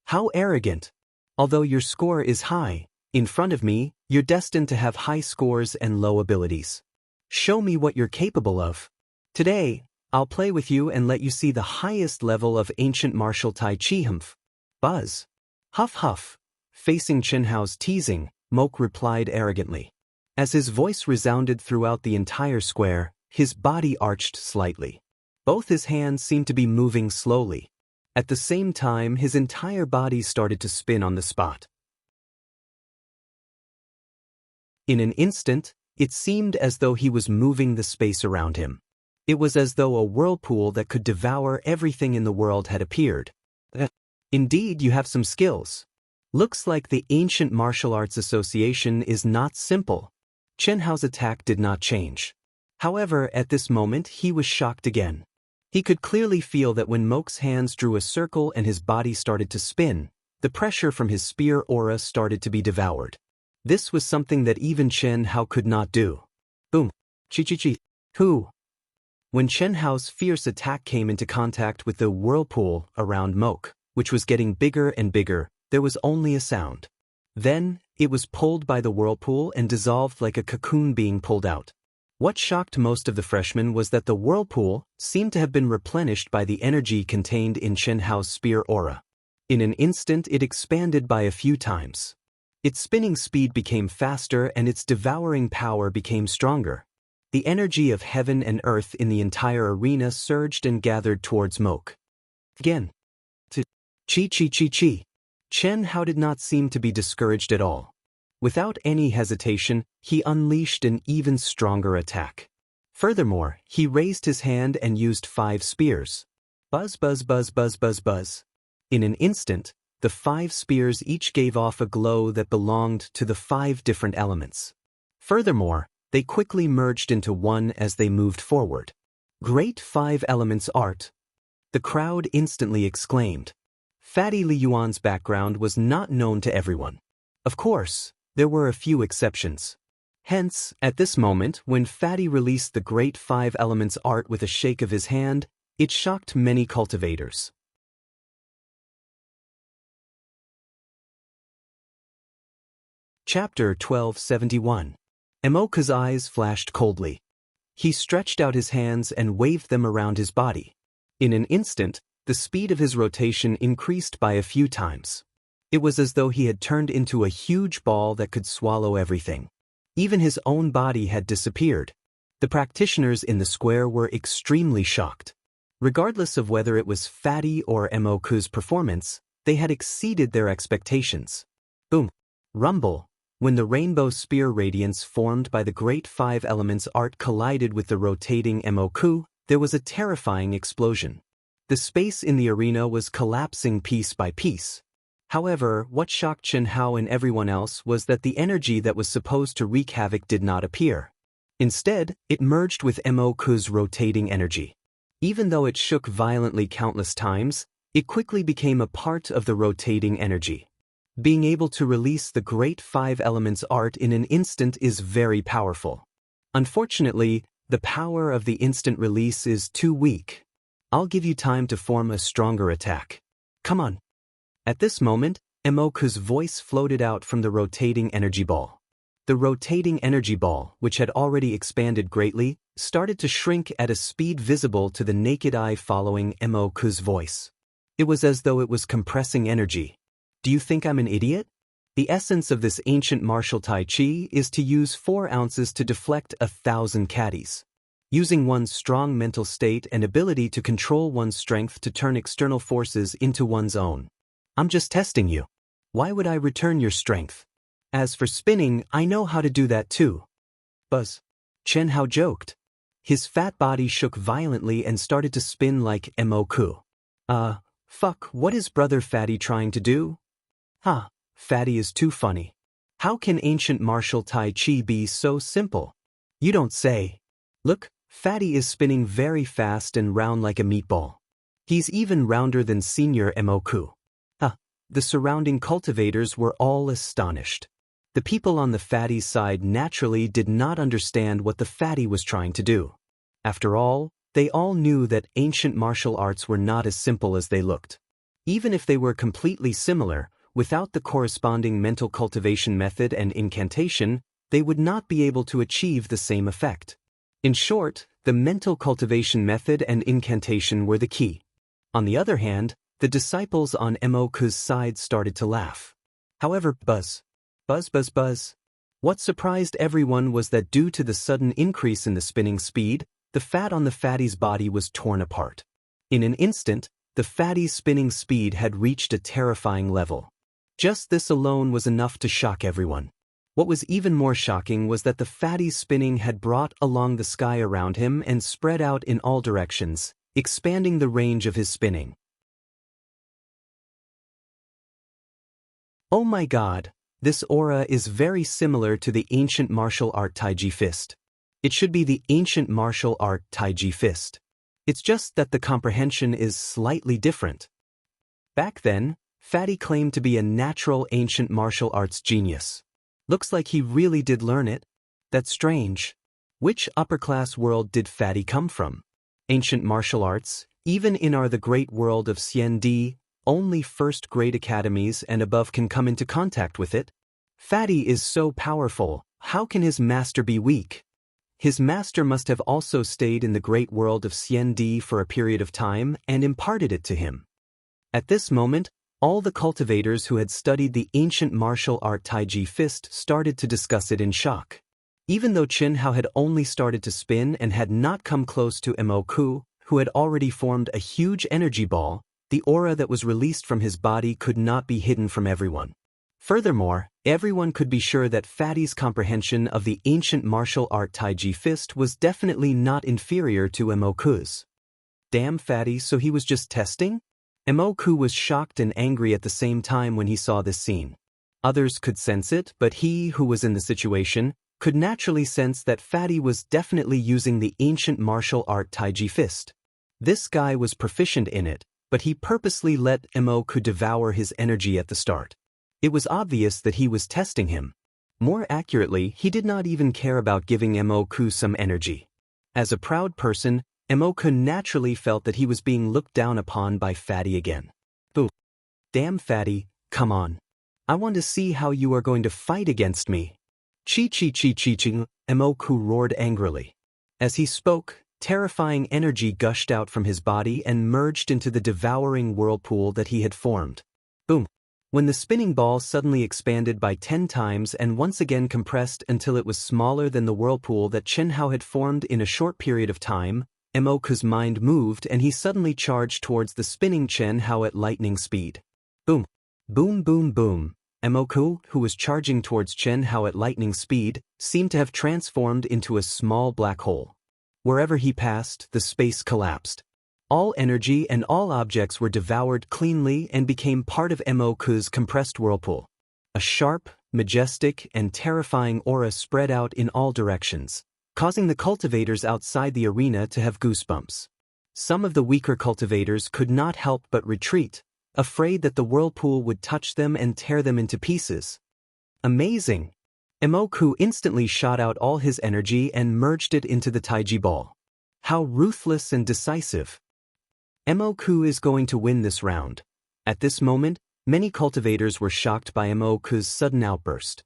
S1: How arrogant! Although your score is high, in front of me, you're destined to have high scores and low abilities. Show me what you're capable of. Today, I'll play with you and let you see the highest level of ancient martial Tai Chi. Humph. Buzz. Huff huff. Facing Chenhao's teasing, Moke replied arrogantly. As his voice resounded throughout the entire square, his body arched slightly. Both his hands seemed to be moving slowly. At the same time, his entire body started to spin on the spot. In an instant, it seemed as though he was moving the space around him. It was as though a whirlpool that could devour everything in the world had appeared. Indeed, you have some skills. Looks like the Ancient Martial Arts Association is not simple. Chenhao's attack did not change. However, at this moment he was shocked again. He could clearly feel that when Moke's hands drew a circle and his body started to spin, the pressure from his spear aura started to be devoured. This was something that even Chenhao could not do. Boom. Chi-chi-chi. Who? When Chenhao's fierce attack came into contact with the whirlpool around Moke, which was getting bigger and bigger, there was only a sound. Then, it was pulled by the whirlpool and dissolved like a cocoon being pulled out. What shocked most of the freshmen was that the whirlpool seemed to have been replenished by the energy contained in Chenhao's spear aura. In an instant it expanded by a few times. Its spinning speed became faster and its devouring power became stronger. The energy of heaven and earth in the entire arena surged and gathered towards Moke. Again. Chi-chi-chi-chi. Chenhao did not seem to be discouraged at all. Without any hesitation, he unleashed an even stronger attack. Furthermore, he raised his hand and used 5 spears. Buzz buzz buzz buzz buzz buzz. In an instant, the 5 spears each gave off a glow that belonged to the 5 different elements. Furthermore, they quickly merged into one as they moved forward. Great 5 elements art! The crowd instantly exclaimed. Fatty Li Yuan's background was not known to everyone. Of course, there were a few exceptions. Hence, at this moment, when Fatty released the Great 5 Elements art with a shake of his hand, it shocked many cultivators. Chapter 1271. Emoka's eyes flashed coldly. He stretched out his hands and waved them around his body. In an instant, the speed of his rotation increased by a few times. It was as though he had turned into a huge ball that could swallow everything. Even his own body had disappeared. The practitioners in the square were extremely shocked. Regardless of whether it was Fatty or Emoku's performance, they had exceeded their expectations. Boom. Rumble. When the rainbow spear radiance formed by the Great 5 Elements art collided with the rotating Emoku, there was a terrifying explosion. The space in the arena was collapsing piece by piece. However, what shocked Chenhao and everyone else was that the energy that was supposed to wreak havoc did not appear. Instead, it merged with Emoku's rotating energy. Even though it shook violently countless times, it quickly became a part of the rotating energy. Being able to release the Great 5 Elements art in an instant is very powerful. Unfortunately, the power of the instant release is too weak. I'll give you time to form a stronger attack. Come on. At this moment, Emoku's voice floated out from the rotating energy ball. The rotating energy ball, which had already expanded greatly, started to shrink at a speed visible to the naked eye following Emoku's voice. It was as though it was compressing energy. Do you think I'm an idiot? The essence of this ancient martial Tai Chi is to use 4 ounces to deflect 1,000 caddies. Using one's strong mental state and ability to control one's strength to turn external forces into one's own. I'm just testing you. Why would I return your strength? As for spinning, I know how to do that too. Buzz. Chenhao joked. His fat body shook violently and started to spin like Emoku. Fuck, what is Brother Fatty trying to do? Huh, Fatty is too funny. How can ancient martial Tai Chi be so simple? You don't say. Look, Fatty is spinning very fast and round like a meatball. He's even rounder than Senior Emoku. The surrounding cultivators were all astonished. The people on the fatty's side naturally did not understand what the fatty was trying to do. After all, they all knew that ancient martial arts were not as simple as they looked. Even if they were completely similar, without the corresponding mental cultivation method and incantation, they would not be able to achieve the same effect. In short, the mental cultivation method and incantation were the key. On the other hand, the disciples on Emoku's side started to laugh. However, buzz. What surprised everyone was that due to the sudden increase in the spinning speed, the fat on the fatty's body was torn apart. In an instant, the fatty's spinning speed had reached a terrifying level. Just this alone was enough to shock everyone. What was even more shocking was that the fatty's spinning had brought along the sky around him and spread out in all directions, expanding the range of his spinning. Oh my God, this aura is very similar to the ancient martial art Taiji fist. It should be the ancient martial art Taiji fist. It's just that the comprehension is slightly different. Back then, Fatty claimed to be a natural ancient martial arts genius. Looks like he really did learn it. That's strange. Which upper-class world did Fatty come from? Ancient martial arts, even in the great world of CND, only first-grade academies and above can come into contact with it. Fatty is so powerful, how can his master be weak? His master must have also stayed in the great world of CND for a period of time and imparted it to him. At this moment, all the cultivators who had studied the ancient martial art Taiji fist started to discuss it in shock. Even though Chen Hao had only started to spin and had not come close to Emoku, who had already formed a huge energy ball, the aura that was released from his body could not be hidden from everyone. Furthermore, everyone could be sure that Fatty's comprehension of the ancient martial art Taiji fist was definitely not inferior to Emoku's. Damn Fatty, so he was just testing? Emoku was shocked and angry at the same time when he saw this scene. Others could sense it, but he, who was in the situation, could naturally sense that Fatty was definitely using the ancient martial art Taiji fist. This guy was proficient in it, but he purposely let Emoku devour his energy at the start. It was obvious that he was testing him. More accurately, he did not even care about giving Emoku some energy. As a proud person, Emoku naturally felt that he was being looked down upon by Fatty again. Boo. Damn Fatty, come on. I want to see how you are going to fight against me. Chi, Emoku roared angrily. As he spoke, terrifying energy gushed out from his body and merged into the devouring whirlpool that he had formed. Boom. When the spinning ball suddenly expanded by 10 times and once again compressed until it was smaller than the whirlpool that Chen Hao had formed in a short period of time, Emoku's mind moved and he suddenly charged towards the spinning Chen Hao at lightning speed. Boom. Boom boom boom. Emoku, who was charging towards Chen Hao at lightning speed, seemed to have transformed into a small black hole. Wherever he passed, the space collapsed. All energy and all objects were devoured cleanly and became part of Emoku's compressed whirlpool. A sharp, majestic, and terrifying aura spread out in all directions, causing the cultivators outside the arena to have goosebumps. Some of the weaker cultivators could not help but retreat, afraid that the whirlpool would touch them and tear them into pieces. Amazing! Emoku instantly shot out all his energy and merged it into the Taiji ball. How ruthless and decisive! Emoku is going to win this round. At this moment, many cultivators were shocked by Emoku's sudden outburst.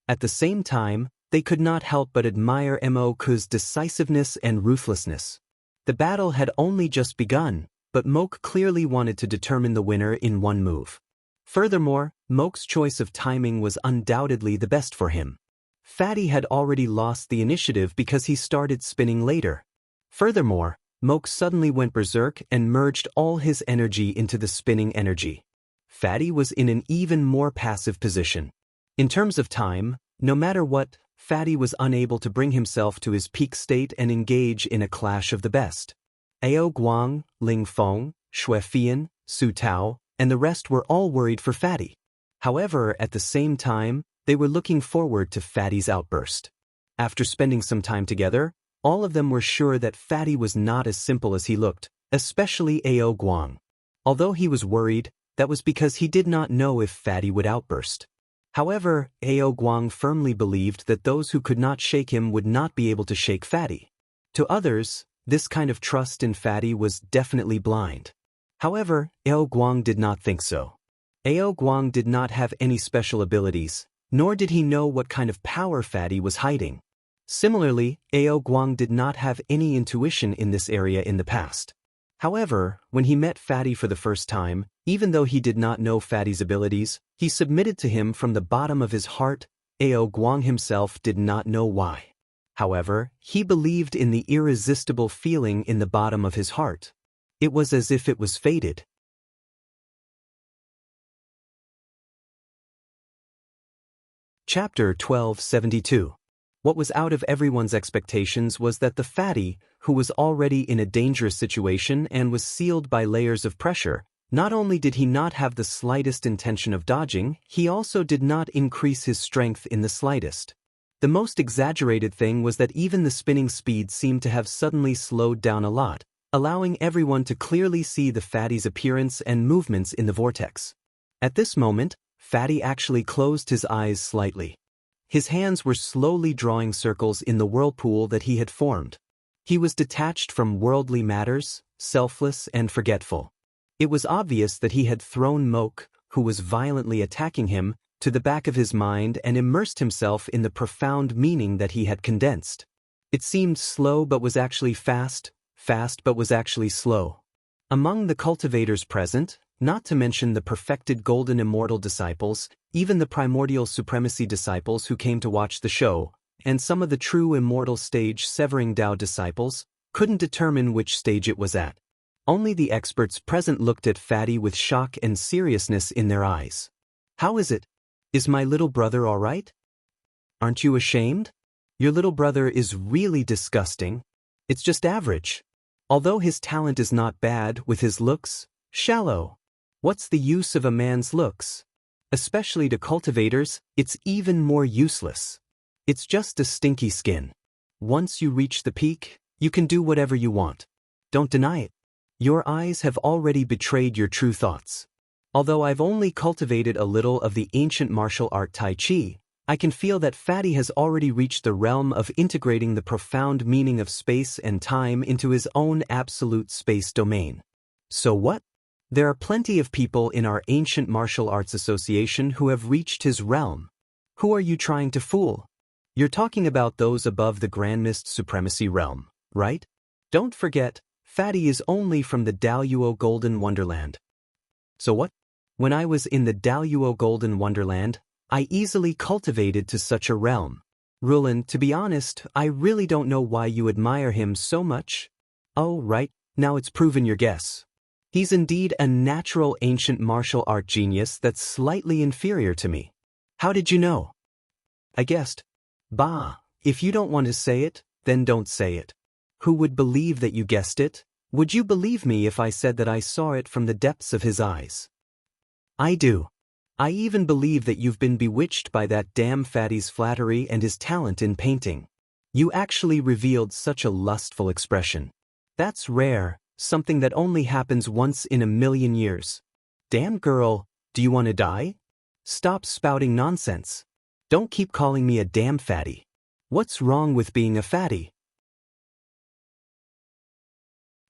S1: At the same time, they could not help but admire Emoku's decisiveness and ruthlessness. The battle had only just begun, but Moke clearly wanted to determine the winner in one move. Furthermore, Moke's choice of timing was undoubtedly the best for him. Fatty had already lost the initiative because he started spinning later. Furthermore, Moke suddenly went berserk and merged all his energy into the spinning energy. Fatty was in an even more passive position. In terms of time, no matter what, Fatty was unable to bring himself to his peak state and engage in a clash of the best. Ao Guang, Ling Feng, Xue Fian, Su Tao, and the rest were all worried for Fatty. However, at the same time, they were looking forward to Fatty's outburst. After spending some time together, all of them were sure that Fatty was not as simple as he looked, especially Ao Guang. Although he was worried, That was because he did not know if Fatty would outburst. However, Ao Guang firmly believed that those who could not shake him would not be able to shake Fatty. To others, this kind of trust in Fatty was definitely blind. However, Ao Guang did not think so. Ao Guang did not have any special abilities, nor did he know what kind of power Fatty was hiding. Similarly, Ao Guang did not have any intuition in this area in the past. However, when he met Fatty for the first time, even though he did not know Fatty's abilities, he submitted to him from the bottom of his heart. Ao Guang himself did not know why. However, he believed in the irresistible feeling in the bottom of his heart. It was as if it was fated. Chapter 1272. What was out of everyone's expectations was that the Fatty, who was already in a dangerous situation and was sealed by layers of pressure, not only did he not have the slightest intention of dodging, he also did not increase his strength in the slightest. The most exaggerated thing was that even the spinning speed seemed to have suddenly slowed down a lot, allowing everyone to clearly see the Fatty's appearance and movements in the vortex. At this moment, Fatty actually closed his eyes slightly. His hands were slowly drawing circles in the whirlpool that he had formed. He was detached from worldly matters, selfless and forgetful. It was obvious that he had thrown Moke, who was violently attacking him, to the back of his mind and immersed himself in the profound meaning that he had condensed. It seemed slow but was actually fast, fast but was actually slow. Among the cultivators present, not to mention the perfected golden immortal disciples, even the primordial supremacy disciples who came to watch the show, and some of the true immortal stage severing Tao disciples, couldn't determine which stage it was at. Only the experts present looked at Fatty with shock and seriousness in their eyes. How is it? Is my little brother all right? Aren't you ashamed? Your little brother is really disgusting. It's just average. Although his talent is not bad with his looks, shallow. What's the use of a man's looks? Especially to cultivators, it's even more useless. It's just a stinky skin. Once you reach the peak, you can do whatever you want. Don't deny it. Your eyes have already betrayed your true thoughts. Although I've only cultivated a little of the ancient martial art Tai Chi, I can feel that Fatty has already reached the realm of integrating the profound meaning of space and time into his own absolute space domain. So what? There are plenty of people in our ancient martial arts association who have reached his realm. Who are you trying to fool? You're talking about those above the Grand Mist Supremacy realm, right? Don't forget, Fatty is only from the Daluo Golden Wonderland. So what? When I was in the Daluo Golden Wonderland, I easily cultivated to such a realm. Rulin, to be honest, I really don't know why you admire him so much. Oh, right, now it's proven your guess. He's indeed a natural ancient martial art genius that's slightly inferior to me. How did you know? I guessed. Bah, if you don't want to say it, then don't say it. Who would believe that you guessed it? Would you believe me if I said that I saw it from the depths of his eyes? I do. I even believe that you've been bewitched by that damn Fatty's flattery and his talent in painting. You actually revealed such a lustful expression. That's rare. Something that only happens once in a million years. Damn girl, do you want to die? Stop spouting nonsense. Don't keep calling me a damn fatty. What's wrong with being a fatty?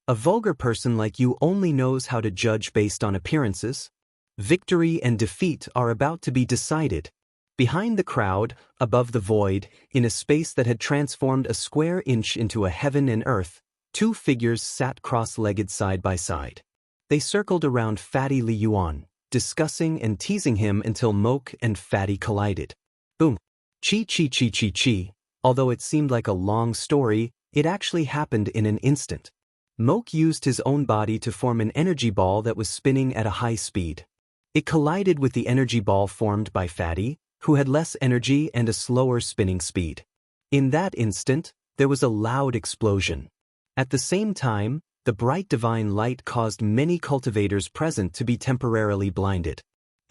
S1: A vulgar person like you only knows how to judge based on appearances. Victory and defeat are about to be decided. Behind the crowd, above the void, in a space that had transformed a square inch into a heaven and earth, two figures sat cross-legged side by side. They circled around Fatty Li Yuan, discussing and teasing him until Moke and Fatty collided. Boom. Chi chi chi chi chi. Although it seemed like a long story, it actually happened in an instant. Moke used his own body to form an energy ball that was spinning at a high speed. It collided with the energy ball formed by Fatty, who had less energy and a slower spinning speed. In that instant, there was a loud explosion. At the same time, the bright divine light caused many cultivators present to be temporarily blinded.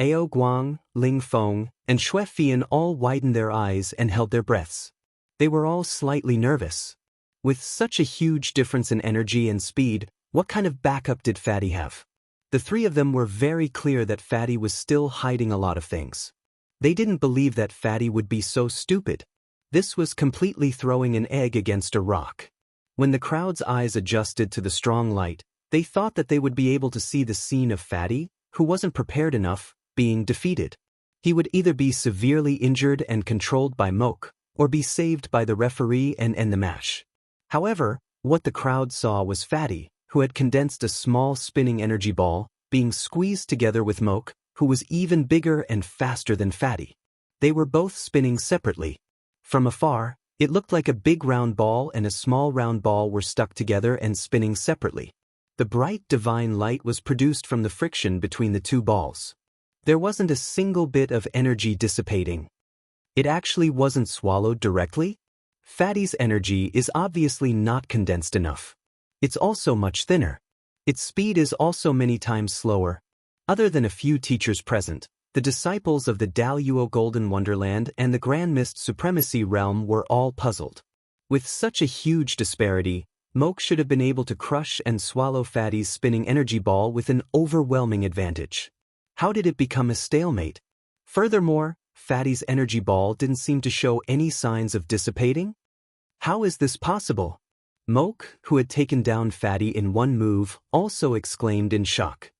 S1: Ao Guang, Ling Feng, and Xue Fian all widened their eyes and held their breaths. They were all slightly nervous. With such a huge difference in energy and speed, what kind of backup did Fatty have? The three of them were very clear that Fatty was still hiding a lot of things. They didn't believe that Fatty would be so stupid. This was completely throwing an egg against a rock. When the crowd's eyes adjusted to the strong light, they thought that they would be able to see the scene of Fatty, who wasn't prepared enough, being defeated. He would either be severely injured and controlled by Moke, or be saved by the referee and end the match. However, what the crowd saw was Fatty, who had condensed a small spinning energy ball, being squeezed together with Moke, who was even bigger and faster than Fatty. They were both spinning separately. From afar, it looked like a big round ball and a small round ball were stuck together and spinning separately. The bright divine light was produced from the friction between the two balls. There wasn't a single bit of energy dissipating. It actually wasn't swallowed directly. Fatty's energy is obviously not condensed enough. It's also much thinner. Its speed is also many times slower. Other than a few teachers present, the disciples of the Daluo Golden Wonderland and the Grand Mist Supremacy Realm were all puzzled. With such a huge disparity, Moke should have been able to crush and swallow Fatty's spinning energy ball with an overwhelming advantage. How did it become a stalemate? Furthermore, Fatty's energy ball didn't seem to show any signs of dissipating. How is this possible? Moke, who had taken down Fatty in one move, also exclaimed in shock.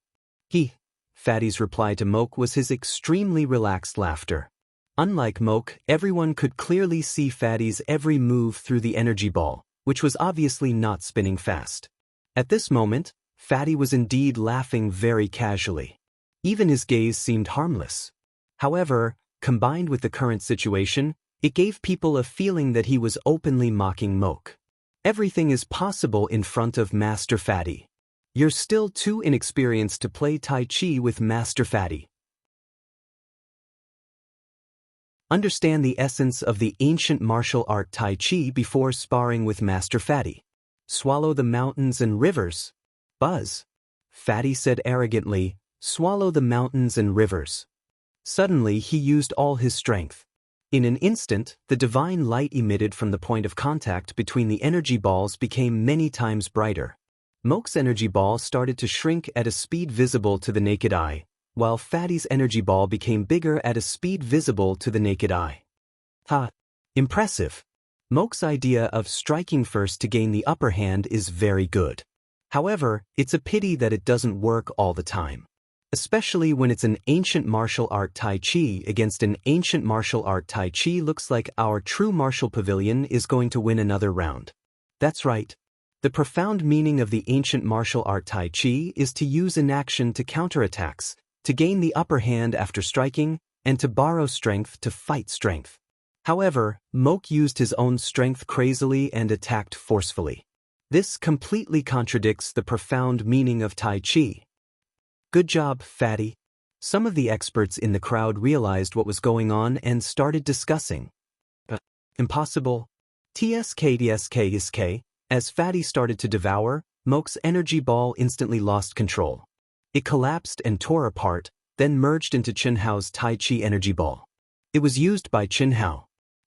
S1: Fatty's reply to Moke was his extremely relaxed laughter. Unlike Moke, everyone could clearly see Fatty's every move through the energy ball, which was obviously not spinning fast. At this moment, Fatty was indeed laughing very casually. Even his gaze seemed harmless. However, combined with the current situation, it gave people a feeling that he was openly mocking Moke. Everything is possible in front of Master Fatty. You're still too inexperienced to play Tai Chi with Master Fatty. Understand the essence of the ancient martial art Tai Chi before sparring with Master Fatty. Swallow the mountains and rivers. Buzz. Fatty said arrogantly, swallow the mountains and rivers. Suddenly he used all his strength. In an instant, the divine light emitted from the point of contact between the energy balls became many times brighter. Moke's energy ball started to shrink at a speed visible to the naked eye, while Fatty's energy ball became bigger at a speed visible to the naked eye. Impressive. Moke's idea of striking first to gain the upper hand is very good. However, it's a pity that it doesn't work all the time. Especially when it's an ancient martial art Tai Chi against an ancient martial art Tai Chi. Looks like our true martial pavilion is going to win another round. That's right. The profound meaning of the ancient martial art Tai Chi is to use inaction to counterattacks, to gain the upper hand after striking, and to borrow strength to fight strength. However, Moke used his own strength crazily and attacked forcefully. This completely contradicts the profound meaning of Tai Chi. Good job, Fatty. Some of the experts in the crowd realized what was going on and started discussing. Impossible. TSK. As Fatty started to devour, Moke's energy ball instantly lost control. It collapsed and tore apart, then merged into Chenhao's Tai Chi energy ball. It was used by Chenhao.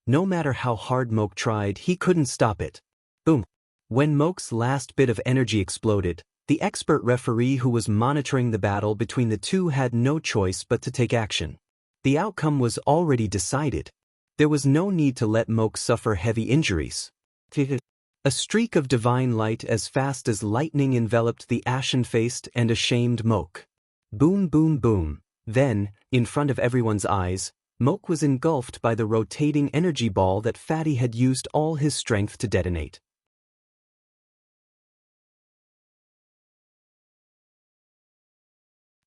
S1: No matter how hard Moke tried, he couldn't stop it. Boom. When Moke's last bit of energy exploded, the expert referee who was monitoring the battle between the two had no choice but to take action. The outcome was already decided. There was no need to let Moke suffer heavy injuries. A streak of divine light as fast as lightning enveloped the ashen-faced and ashamed Moke. Boom, boom, boom. Then, in front of everyone's eyes, Moke was engulfed by the rotating energy ball that Fatty had used all his strength to detonate.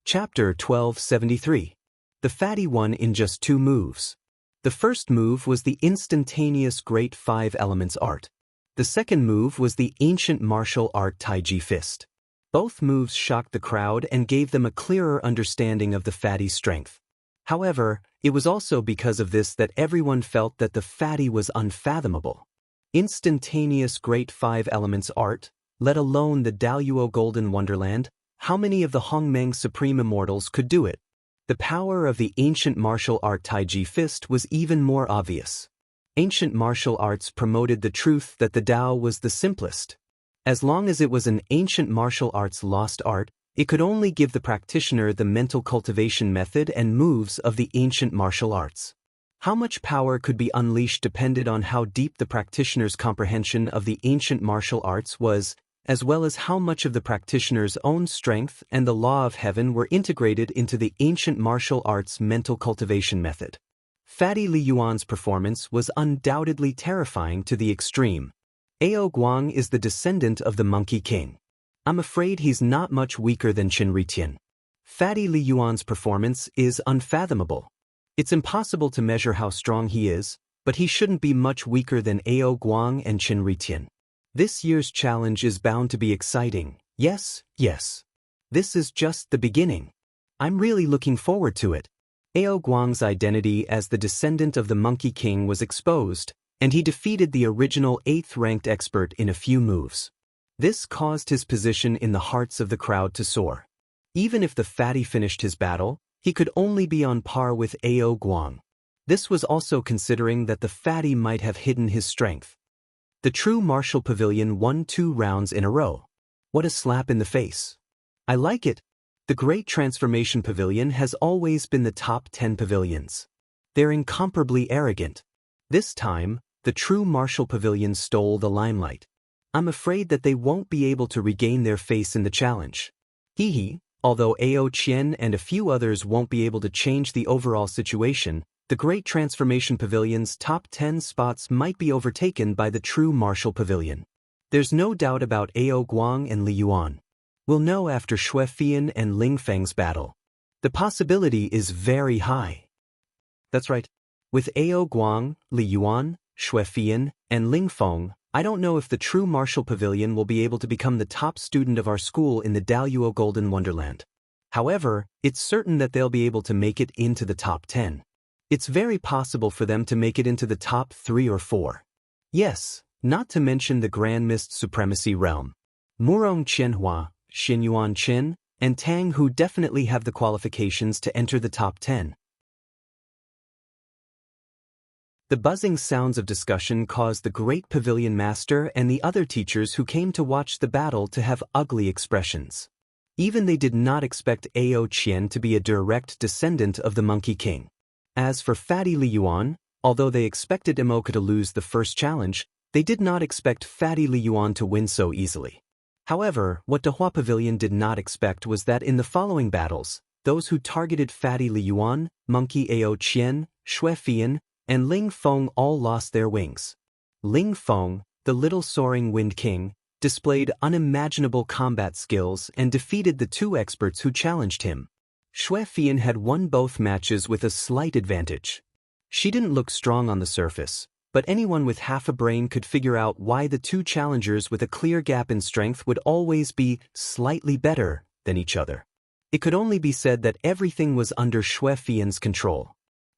S1: Chapter 1273. The Fatty won in just 2 moves. The first move was the instantaneous Great 5 Elements art. The second move was the ancient martial art Taiji Fist. Both moves shocked the crowd and gave them a clearer understanding of the Fatty's strength. However, it was also because of this that everyone felt that the Fatty was unfathomable. Instantaneous Great 5 Elements art, let alone the Daluo Golden Wonderland, how many of the Hongmeng Supreme Immortals could do it? The power of the ancient martial art Taiji Fist was even more obvious. Ancient martial arts promoted the truth that the Tao was the simplest. As long as it was an ancient martial arts lost art, It could only give the practitioner the mental cultivation method and moves of the ancient martial arts. How much power could be unleashed depended on how deep the practitioner's comprehension of the ancient martial arts was, as well as how much of the practitioner's own strength and the law of heaven were integrated into the ancient martial arts mental cultivation method. Fatty Li Yuan's performance was undoubtedly terrifying to the extreme. Ao Guang is the descendant of the Monkey King. I'm afraid he's not much weaker than Qin Ritian. Fatty Li Yuan's performance is unfathomable. It's impossible to measure how strong he is, but he shouldn't be much weaker than Ao Guang and Qin Ritian. This year's challenge is bound to be exciting. Yes. This is just the beginning. I'm really looking forward to it. Ao Guang's identity as the descendant of the Monkey King was exposed, and he defeated the original 8th-ranked expert in a few moves. This caused his position in the hearts of the crowd to soar. Even if the fatty finished his battle, he could only be on par with Ao Guang. This was also considering that the fatty might have hidden his strength. The true martial pavilion won 2 rounds in a row. What a slap in the face. I like it. The Great Transformation Pavilion has always been the top 10 pavilions. They're incomparably arrogant. This time, the true martial pavilion stole the limelight. I'm afraid that they won't be able to regain their face in the challenge. Although Ao Qian and a few others won't be able to change the overall situation, the Great Transformation Pavilion's top 10 spots might be overtaken by the true martial pavilion. There's no doubt about Ao Guang and Li Yuan. We'll know after Xue Fian and Ling Feng's battle. The possibility is very high. That's right. With Ao Guang, Li Yuan, Xue Fian, and Ling Feng, I don't know if the true martial pavilion will be able to become the top student of our school in the Daluo Golden Wonderland. However, it's certain that they'll be able to make it into the top 10. It's very possible for them to make it into the top 3 or 4. Yes, not to mention the Grand Mist Supremacy Realm. Murong Qianhua, Xinyuan Qin, and Tang Hu definitely have the qualifications to enter the top 10. The buzzing sounds of discussion caused the great pavilion master and the other teachers who came to watch the battle to have ugly expressions. Even they did not expect Ao Qian to be a direct descendant of the Monkey King. As for Fatty Li Yuan, although they expected Imoka to lose the first challenge, they did not expect Fatty Li Yuan to win so easily. However, what Dehua Pavilion did not expect was that in the following battles, those who targeted Fatty Li Yuan, Monkey Ao Qian, Xue Fian, and Ling Feng all lost their wings. Ling Feng, the little soaring Wind King, displayed unimaginable combat skills and defeated the 2 experts who challenged him. Xue Fian had won both matches with a slight advantage. She didn't look strong on the surface, but anyone with half a brain could figure out why the 2 challengers with a clear gap in strength would always be slightly better than each other. It could only be said that everything was under Xue Fian's control.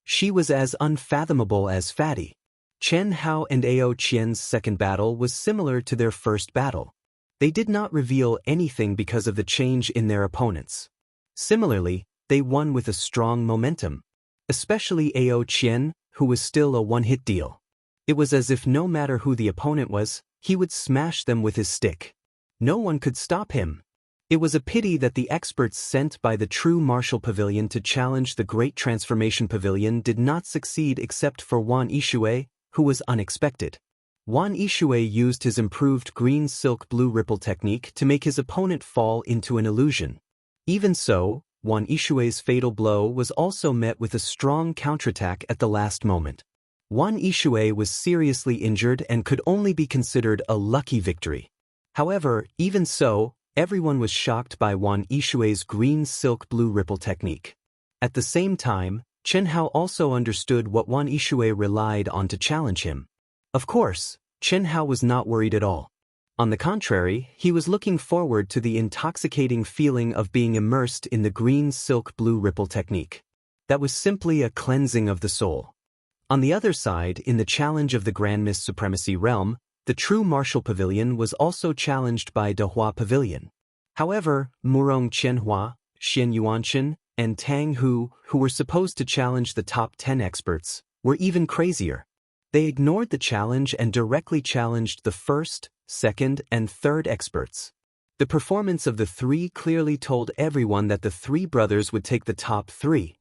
S1: She was as unfathomable as Fatty. Chen Hao and Ao Qian's second battle was similar to their first battle. They did not reveal anything because of the change in their opponents. Similarly, they won with a strong momentum. Especially Ao Qian, who was still a one-hit deal. It was as if no matter who the opponent was, he would smash them with his stick. No one could stop him. It was a pity that the experts sent by the True Martial Pavilion to challenge the Great Transformation Pavilion did not succeed except for Wan Yixue, who was unexpected. Wan Yixue used his improved green silk blue ripple technique to make his opponent fall into an illusion. Even so, Wan Yixue's fatal blow was also met with a strong counterattack at the last moment. Wan Yixue was seriously injured and could only be considered a lucky victory. However, even so, everyone was shocked by Wan Yixue's green silk blue ripple technique. At the same time, Chen Hao also understood what Wan Yixue relied on to challenge him. Of course, Chen Hao was not worried at all. On the contrary, he was looking forward to the intoxicating feeling of being immersed in the green silk blue ripple technique. That was simply a cleansing of the soul. On the other side, in the challenge of the Grand Mist Supremacy Realm, the True Martial Pavilion was also challenged by Dehua Pavilion. However, Murong Qianhua, Xian Yuanchen, and Tang Hu, who were supposed to challenge the top 10 experts, were even crazier. They ignored the challenge and directly challenged the first, second, and third experts. The performance of the three clearly told everyone that the three brothers would take the top three.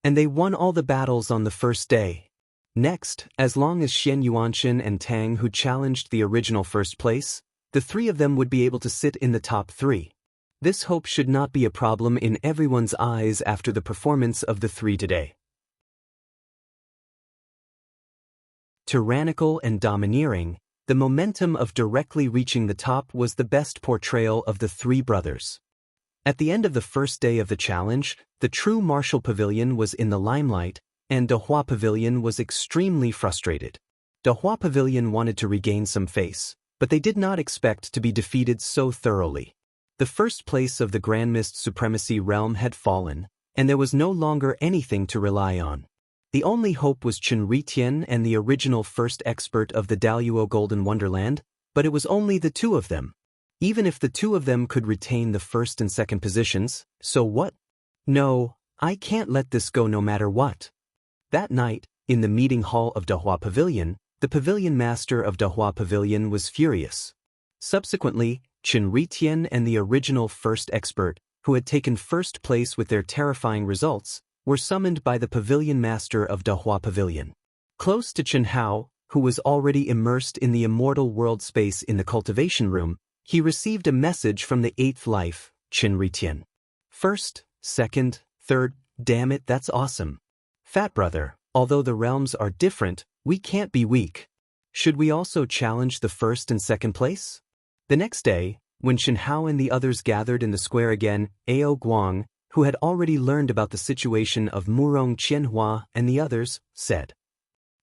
S1: And they won all the battles on the first day. Next, as long as Xian Yuanchen and Tang who challenged the original first place, the three of them would be able to sit in the top three. This hope should not be a problem in everyone's eyes after the performance of the three today. Tyrannical and domineering, the momentum of directly reaching the top was the best portrayal of the three brothers. At the end of the first day of the challenge, the true martial pavilion was in the limelight, and Dehua Pavilion was extremely frustrated. Dehua Pavilion wanted to regain some face, but they did not expect to be defeated so thoroughly. The first place of the Grand Mist Supremacy realm had fallen, and there was no longer anything to rely on. The only hope was Chen Ritian and the original first expert of the Daluo Golden Wonderland, but it was only the two of them. Even if the two of them could retain the first and second positions, so what? No, I can't let this go no matter what. That night, in the meeting hall of Dehua Pavilion, the pavilion master of Dehua Pavilion was furious. Subsequently, Chen Ritian and the original first expert, who had taken first place with their terrifying results, were summoned by the pavilion master of Dehua Pavilion. Close to Chen Hao, who was already immersed in the immortal world space in the cultivation room, he received a message from the eighth life, Chen Ritian. First, second, third, damn it, that's awesome. Fat brother, although the realms are different, we can't be weak. Should we also challenge the first and second place? The next day, when Chen Hao and the others gathered in the square again, Ao Guang, who had already learned about the situation of Murong Qianhua and the others, said,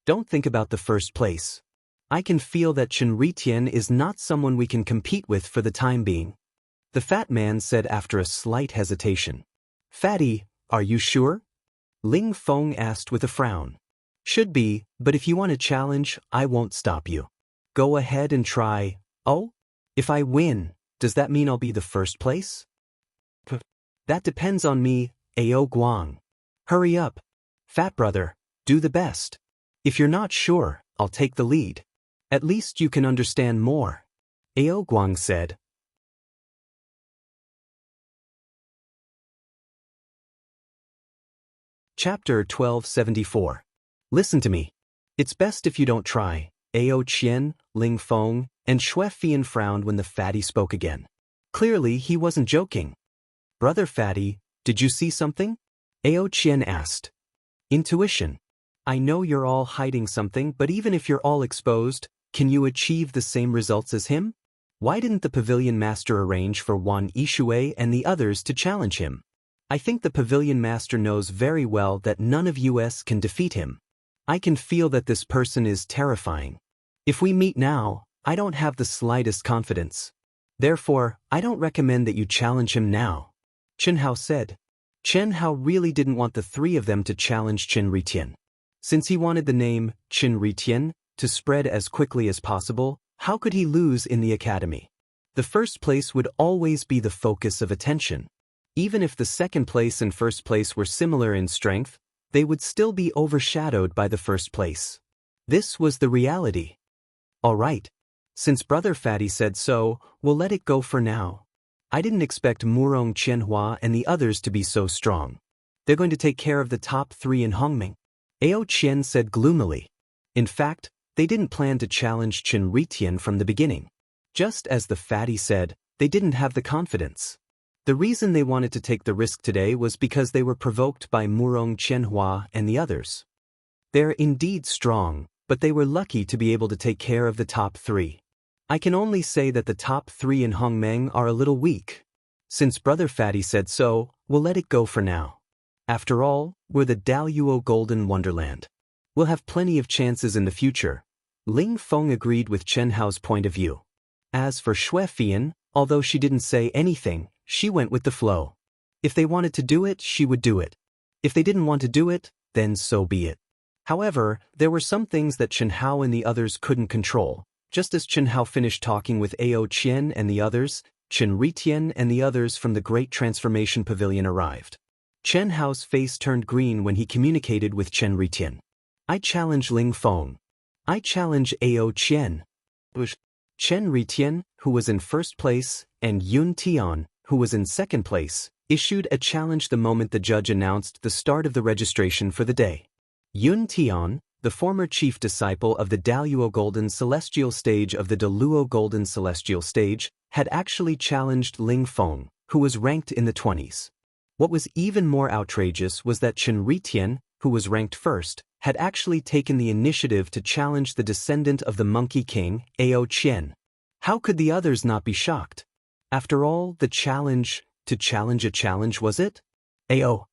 S1: "Don't think about the first place. I can feel that Chen Ritian is not someone we can compete with for the time being." The fat man said after a slight hesitation. "Fatty, are you sure?" Ling Feng asked with a frown. "Should be, but if you want a challenge, I won't stop you. Go ahead and try." "Oh? If I win, does that mean I'll be the first place?" "That depends on me, Ao Guang. Hurry up. Fat brother, do the best. If you're not sure, I'll take the lead. At least you can understand more," Ao Guang said. Chapter 1274. Listen to me. It's best if you don't try. Ao Qian, Ling Feng, and Xue Fian frowned when the fatty spoke again. Clearly, he wasn't joking. "Brother Fatty, did you see something?" Ao Qian asked. "Intuition. I know you're all hiding something, but even if you're all exposed, can you achieve the same results as him? Why didn't the pavilion master arrange for Wan Yishui and the others to challenge him? I think the pavilion master knows very well that none of us can defeat him. I can feel that this person is terrifying. If we meet now, I don't have the slightest confidence. Therefore, I don't recommend that you challenge him now," Chen Hao said. Chen Hao really didn't want the three of them to challenge Chen Ritian. Since he wanted the name, Chen Ritian, to spread as quickly as possible, how could he lose in the academy? The first place would always be the focus of attention. Even if the second place and first place were similar in strength, they would still be overshadowed by the first place. This was the reality. "All right. Since Brother Fatty said so, we'll let it go for now. I didn't expect Murong Qianhua and the others to be so strong. They're going to take care of the top three in Hongming," Ao Qian said gloomily. In fact, they didn't plan to challenge Chen Ritian from the beginning. Just as the fatty said, they didn't have the confidence. The reason they wanted to take the risk today was because they were provoked by Murong Qianhua and the others. They're indeed strong, but they were lucky to be able to take care of the top three. I can only say that the top three in Hongmeng are a little weak. Since Brother Fatty said so, we'll let it go for now. After all, we're the Daluo Golden Wonderland. We'll have plenty of chances in the future. Ling Feng agreed with Chen Hao's point of view. As for Xue Fian, although she didn't say anything, she went with the flow. If they wanted to do it, she would do it. If they didn't want to do it, then so be it. However, there were some things that Chen Hao and the others couldn't control. Just as Chen Hao finished talking with Ao Qian and the others, Chen Ritian and the others from the Great Transformation Pavilion arrived. Chen Hao's face turned green when he communicated with Chen Ritian. "I challenge Ling Feng. I challenge Ao Qian." Chen Ritian, who was in first place, and Yun Tian, who was in second place, issued a challenge the moment the judge announced the start of the registration for the day. Yun Tian, the former chief disciple of the Daluo Golden Celestial Stage of the Daluo Golden Celestial Stage, had actually challenged Ling Feng, who was ranked in the 20s. What was even more outrageous was that Chen Ritian, who was ranked first, had actually taken the initiative to challenge the descendant of the Monkey King, Ao Qian. How could the others not be shocked? After all, the challenge, to challenge a challenge, was it? Ao.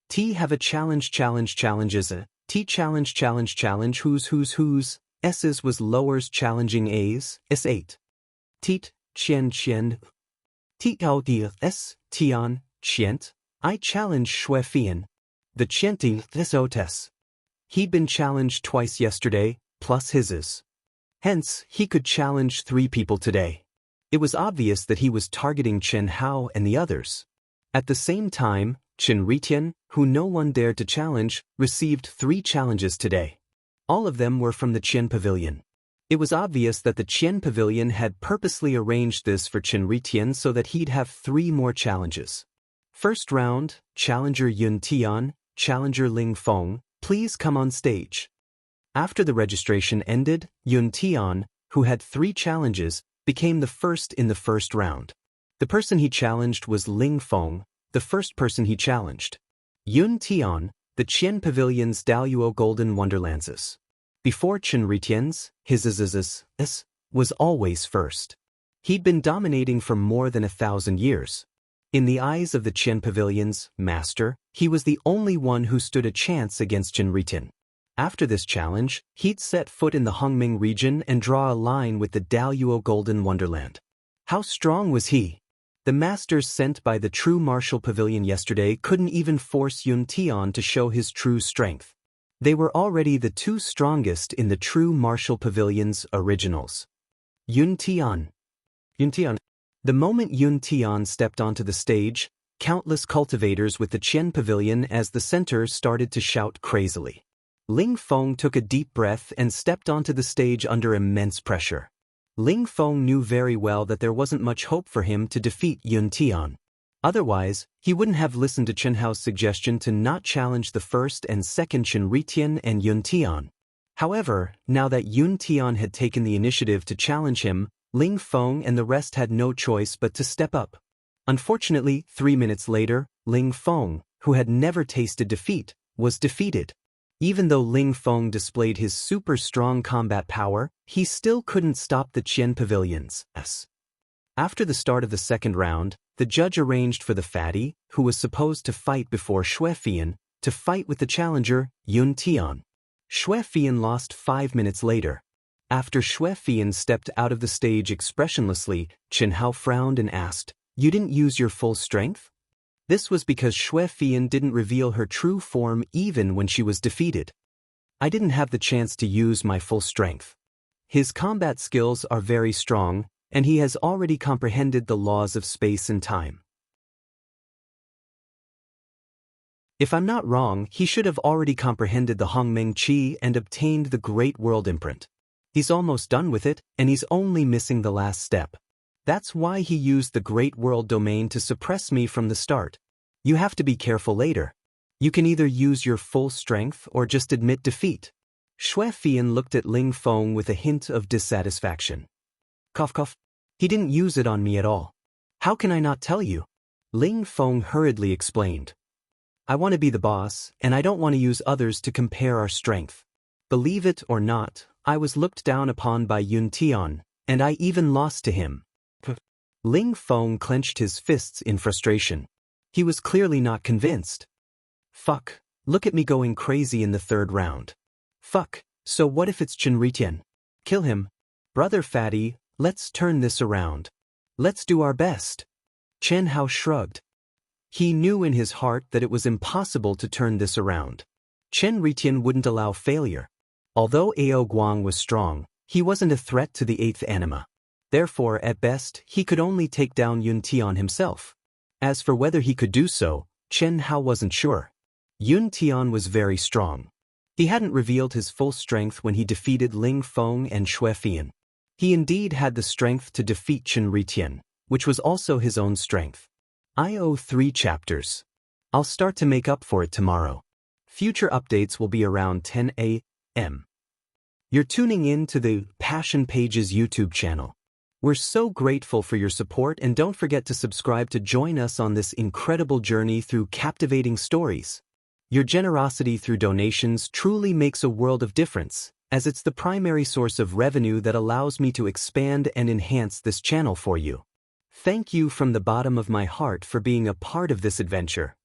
S1: T have a challenge is a T challenge whose S's was lowers challenging A's, S8. Teet, Qian. Teet Ao Dia S, Tian, Qiant. I challenge Xue Fian. The Qianting Thesotes. He'd been challenged twice yesterday, plus his's. Hence, he could challenge 3 people today. It was obvious that he was targeting Chen Hao and the others. At the same time, Chen Ritian, who no one dared to challenge, received 3 challenges today. All of them were from the Qian Pavilion. It was obvious that the Qian Pavilion had purposely arranged this for Chen Ritian so that he'd have 3 more challenges. First round, Challenger Yun Tian, Challenger Ling Feng, please come on stage. After the registration ended, Yun Tian, who had 3 challenges, became the first in the first round. The person he challenged was Ling Feng, the first person he challenged. Yun Tian, the Qian Pavilion's Daluo Golden Wonderlands. Before Chen Ritian's, his was always first. He'd been dominating for more than 1,000 years. In the eyes of the Qian Pavilion's master, he was the only one who stood a chance against Chen Ritian. After this challenge, he'd set foot in the Hongming region and draw a line with the Daluo Golden Wonderland. How strong was he? The masters sent by the True Martial Pavilion yesterday couldn't even force Yun Tian to show his true strength. They were already the 2 strongest in the True Martial Pavilion's originals. Yun Tian. The moment Yun Tian stepped onto the stage, countless cultivators with the Qian Pavilion as the center started to shout crazily. Ling Feng took a deep breath and stepped onto the stage under immense pressure. Ling Feng knew very well that there wasn't much hope for him to defeat Yun Tian. Otherwise, he wouldn't have listened to Chen Hao's suggestion to not challenge the first and second Chen Ritian and Yun Tian. However, now that Yun Tian had taken the initiative to challenge him, Ling Feng and the rest had no choice but to step up. Unfortunately, 3 minutes later, Ling Feng, who had never tasted defeat, was defeated. Even though Ling Feng displayed his super strong combat power, he still couldn't stop the Qian Pavilion's S. After the start of the second round, the judge arranged for the fatty, who was supposed to fight before Xue Fian, to fight with the challenger, Yun Tian. Xue Fian lost 5 minutes later. After Xue Fian stepped out of the stage expressionlessly, Chen Hao frowned and asked, "You didn't use your full strength?" This was because Xue Fian didn't reveal her true form even when she was defeated. "I didn't have the chance to use my full strength. His combat skills are very strong, and he has already comprehended the laws of space and time. If I'm not wrong, he should have already comprehended the Hongmeng Qi and obtained the Great World Imprint. He's almost done with it, and he's only missing the last step. That's why he used the Great World Domain to suppress me from the start. You have to be careful later. You can either use your full strength or just admit defeat." Xue Fian looked at Ling Feng with a hint of dissatisfaction. Cough cough. "He didn't use it on me at all. How can I not tell you?" Ling Feng hurriedly explained. "I want to be the boss, and I don't want to use others to compare our strength. Believe it or not, I was looked down upon by Yun Tian, and I even lost to him." Ling Feng clenched his fists in frustration. He was clearly not convinced. "Fuck, look at me going crazy in the third round. Fuck, so what if it's Chen Ritian? Kill him. Brother Fatty, let's turn this around. Let's do our best." Chen Hao shrugged. He knew in his heart that it was impossible to turn this around. Chen Ritian wouldn't allow failure. Although Ao Guang was strong, he wasn't a threat to the 8th anima. Therefore, at best, he could only take down Yun Tian himself. As for whether he could do so, Chen Hao wasn't sure. Yun Tian was very strong. He hadn't revealed his full strength when he defeated Ling Feng and Xue Fian. He indeed had the strength to defeat Chen Ritian, which was also his own strength. I owe 3 chapters. I'll start to make up for it tomorrow. Future updates will be around 10 a.m. You're tuning in to the Passion Pages YouTube channel. We're so grateful for your support, and don't forget to subscribe to join us on this incredible journey through captivating stories. Your generosity through donations truly makes a world of difference, as it's the primary source of revenue that allows me to expand and enhance this channel for you. Thank you from the bottom of my heart for being a part of this adventure.